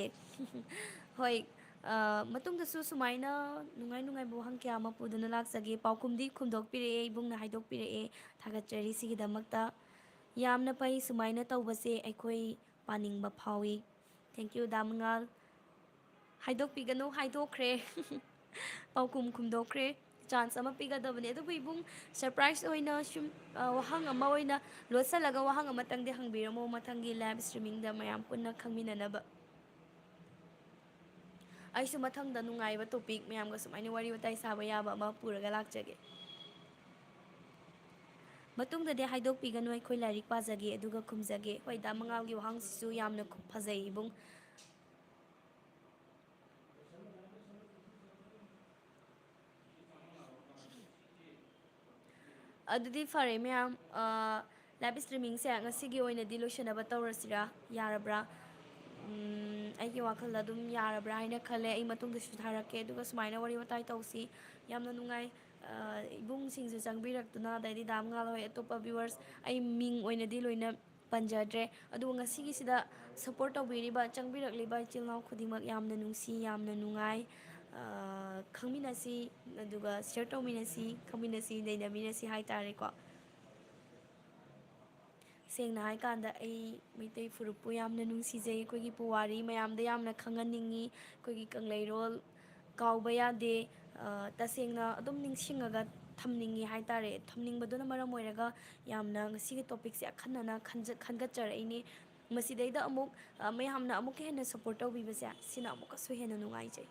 ꯍꯣꯏ ꯃꯇꯨꯡꯗꯁꯨ ꯁꯨꯃꯥꯏꯅ ꯅꯨꯡꯉꯥꯏꯕ ꯋꯥꯍꯪ ꯀꯌꯥ ꯑꯃ ꯄꯨꯗꯨꯅ ꯂꯥꯛꯆꯒꯦ ꯄꯥꯎꯈꯨꯝꯗꯤ ꯈꯨꯝꯗꯣꯛꯄꯤꯔꯛꯑꯦ ꯏꯕꯨꯡꯅ ꯍꯥꯏꯗꯣꯛꯄꯤꯔꯛꯑꯦ ꯊꯥꯒꯠꯆꯔꯤ ꯁꯤꯒꯤꯗꯃꯛꯇ ꯌꯥꯝꯅ ꯐꯩ ꯁꯨꯃꯥꯏꯅ ꯇꯧꯕꯁꯦ ꯑꯩꯈꯣꯏ ꯄꯥꯅꯤꯡꯕ ꯐꯥꯎꯏ ꯊꯦꯡꯛ ꯌꯨ ꯗꯥꯃꯉꯥꯜ ꯍꯥꯏꯗꯣꯛꯄꯤꯒꯅꯨ ꯍꯥꯏꯗꯣꯛꯈ꯭ꯔꯦ ꯄꯥꯎꯈꯨꯝ ꯈꯨꯝꯗꯣꯛꯈ꯭ꯔꯦ ꯆꯥꯟꯁ ꯑꯃ ꯄꯤꯒꯗꯕꯅꯤ ꯑꯗꯨꯕꯨ ꯏꯕꯨꯡ ꯁꯔꯄ꯭ꯔꯥꯏꯖ ꯑꯣꯏꯅ ꯁꯨꯝ ꯋꯥꯍꯪ ꯑꯃ ꯑꯣꯏꯅ ꯂꯣꯠꯁꯤꯜꯂꯒ ꯋꯥꯍꯪ ꯑꯃꯇꯪꯗꯤ ꯍꯪꯕꯤꯔꯝꯃꯣ ꯃꯊꯪꯒꯤ ꯂꯥꯏꯚ ꯁ꯭ꯇ꯭ꯔꯤꯃꯤꯡꯗ ꯃꯌꯥꯝ ꯄꯨꯟꯅ ꯈꯪꯃꯤꯟꯅꯅꯕ ꯑꯩꯁꯨ ꯃꯊꯪꯗ ꯅꯨꯡꯉꯥꯏꯕ ꯇꯣꯄꯤꯛ ꯃꯌꯥꯝꯒ ꯁꯨꯃꯥꯏꯅ ꯋꯥꯔꯤ ꯋꯥꯇꯥꯏ ꯁꯥꯕ ꯌꯥꯕ ꯑꯃ ꯄꯨꯔꯒ ꯂꯥꯛꯆꯒꯦ ꯃꯇꯨꯡꯗꯗꯤ ꯍꯥꯏꯗꯣꯛꯄꯤꯒꯅꯨ ꯑꯩꯈꯣꯏ ꯂꯥꯏꯔꯤꯛ ꯄꯥꯖꯒꯦ ꯑꯗꯨꯒ ꯈꯨꯝꯖꯒꯦ ꯍꯣꯏ ꯗꯥꯃꯉꯥꯜꯒꯤ ꯋꯥꯍꯪꯁꯤꯁꯨ ꯌꯥꯝꯅ ꯐꯖꯩ ꯏꯕꯨꯡ ꯑꯗꯨꯗꯤ ꯐꯔꯦ ꯃꯌꯥꯝ ꯂꯥꯏꯚ ꯁ꯭ꯇ꯭ꯔꯤꯃꯤꯡꯁꯦ ꯉꯁꯤꯒꯤ ꯑꯣꯏꯅꯗꯤ ꯂꯣꯏꯁꯤꯟꯅꯕ ꯇꯧꯔꯁꯤꯔꯥ ꯌꯥꯔꯕ꯭ꯔꯥ ꯑꯩꯒꯤ ꯋꯥꯈꯜꯗ ꯑꯗꯨꯝ ꯌꯥꯔꯕ꯭ꯔꯥ ꯍꯥꯏꯅ ꯈꯜꯂꯦ ꯑꯩ ꯃꯇꯨꯡꯗꯁꯨ ꯊꯥꯔꯛꯀꯦ ꯑꯗꯨꯒ ꯁꯨꯃꯥꯏꯅ ꯋꯥꯔꯤ ꯋꯥꯇꯥꯏ ꯇꯧꯁꯤ ꯌꯥꯝꯅ ꯅꯨꯡꯉꯥꯏ ꯏꯕꯨꯡꯁꯤꯡꯁꯨ ꯆꯪꯕꯤꯔꯛꯇꯨꯅ ꯑꯗꯩꯗꯤ ꯗꯥꯃꯉꯥꯜ ꯍꯣꯏ ꯑꯇꯣꯞꯄ ꯚ꯭ꯌꯨꯋꯔꯁ ꯑꯩ ꯃꯤꯡ ꯑꯣꯏꯅꯗꯤ ꯂꯣꯏꯅ ꯄꯟꯖꯗ꯭ꯔꯦ ꯑꯗꯨꯕꯨ ꯉꯁꯤꯒꯤꯁꯤꯗ ꯁꯞꯄꯣꯔꯠ ꯇꯧꯕꯤꯔꯤꯕ ꯆꯪꯕꯤꯔꯛꯂꯤꯕ ꯏꯆꯤꯜ ꯏꯅꯥꯎ ꯈꯨꯗꯤꯡꯃꯛ ꯌꯥꯝꯅ ꯅꯨꯡꯁꯤ ꯌꯥꯝꯅ ꯅꯨꯡꯉꯥꯏ ꯈꯪꯃꯤꯟꯅꯁꯤ ꯑꯗꯨꯒ ꯁꯤꯌꯔ ꯇꯧꯃꯤꯟꯅꯁꯤ ꯈꯪꯃꯤꯟꯅꯁꯤ ꯅꯩꯅꯃꯤꯟꯅꯁꯤ ꯍꯥꯏꯇꯥꯔꯦꯀꯣ ꯁꯦꯡꯅ ꯍꯥꯏꯀꯥꯟꯗ ꯑꯩ ꯃꯩꯇꯩ ꯐꯨꯔꯨꯞꯄꯨ ꯌꯥꯝꯅ ꯅꯨꯡꯁꯤꯖꯩ ꯑꯩꯈꯣꯏꯒꯤ ꯄꯨꯋꯥꯔꯤ ꯃꯌꯥꯝꯗ ꯌꯥꯝꯅ ꯈꯪꯍꯟꯅꯤꯡꯉꯤ ꯑꯩꯈꯣꯏꯒꯤ ꯀꯪꯂꯩꯔꯣꯜ ꯀꯥꯎꯕ ꯌꯥꯗꯦ ꯇꯁꯦꯡꯅ ꯑꯗꯨꯝ ꯅꯤꯡꯁꯤꯡꯉꯒ ꯊꯝꯅꯤꯡꯉꯤ ꯍꯥꯏꯇꯥꯔꯦ ꯊꯝꯅꯤꯡꯕꯗꯨꯅ ꯃꯔꯝ ꯑꯣꯏꯔꯒ ꯌꯥꯝꯅ ꯉꯁꯤꯒꯤ ꯇꯣꯄꯤꯛꯁꯦ ꯑꯈꯟꯅꯅ ꯈꯟꯒꯠꯆꯔꯛꯏꯅꯦ ꯃꯁꯤꯗꯩꯗ ꯑꯃꯨꯛ ꯃꯌꯥꯝꯅ ꯑꯃꯨꯛꯀ ꯍꯦꯟꯅ ꯁꯞꯄꯣꯔꯠ ꯇꯧꯕꯤꯕꯁꯦ ꯁꯤꯅ ꯑꯃꯨꯛꯀꯁꯨ ꯍꯦꯟꯅ ꯅꯨꯡꯉꯥꯏꯖꯩ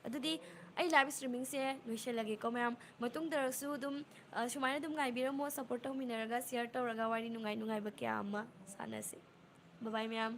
ꯑꯗꯨꯗꯤ ꯑꯩ ꯂꯥꯏꯚ ꯁ꯭ꯇ꯭ꯔꯤꯃꯤꯡꯁꯦ ꯂꯣꯏꯁꯤꯜꯂꯒꯦꯀꯣ ꯃꯌꯥꯝ ꯃꯇꯨꯡꯗꯁꯨ ꯑꯗꯨꯝ ꯁꯨꯃꯥꯏꯅ ꯑꯗꯨꯝ ꯉꯥꯏꯕꯤꯔꯝꯃꯣ ꯁꯞꯄꯣꯔꯠ ꯇꯧꯃꯤꯟꯅꯔꯒ ꯁꯤꯌꯔ ꯇꯧꯔꯒ ꯋꯥꯔꯤ ꯅꯨꯡꯉꯥꯏꯕ ꯀꯌꯥ ꯑꯃ ꯁꯥꯟꯅꯁꯤ ꯕꯥꯏ ꯃꯌꯥꯝ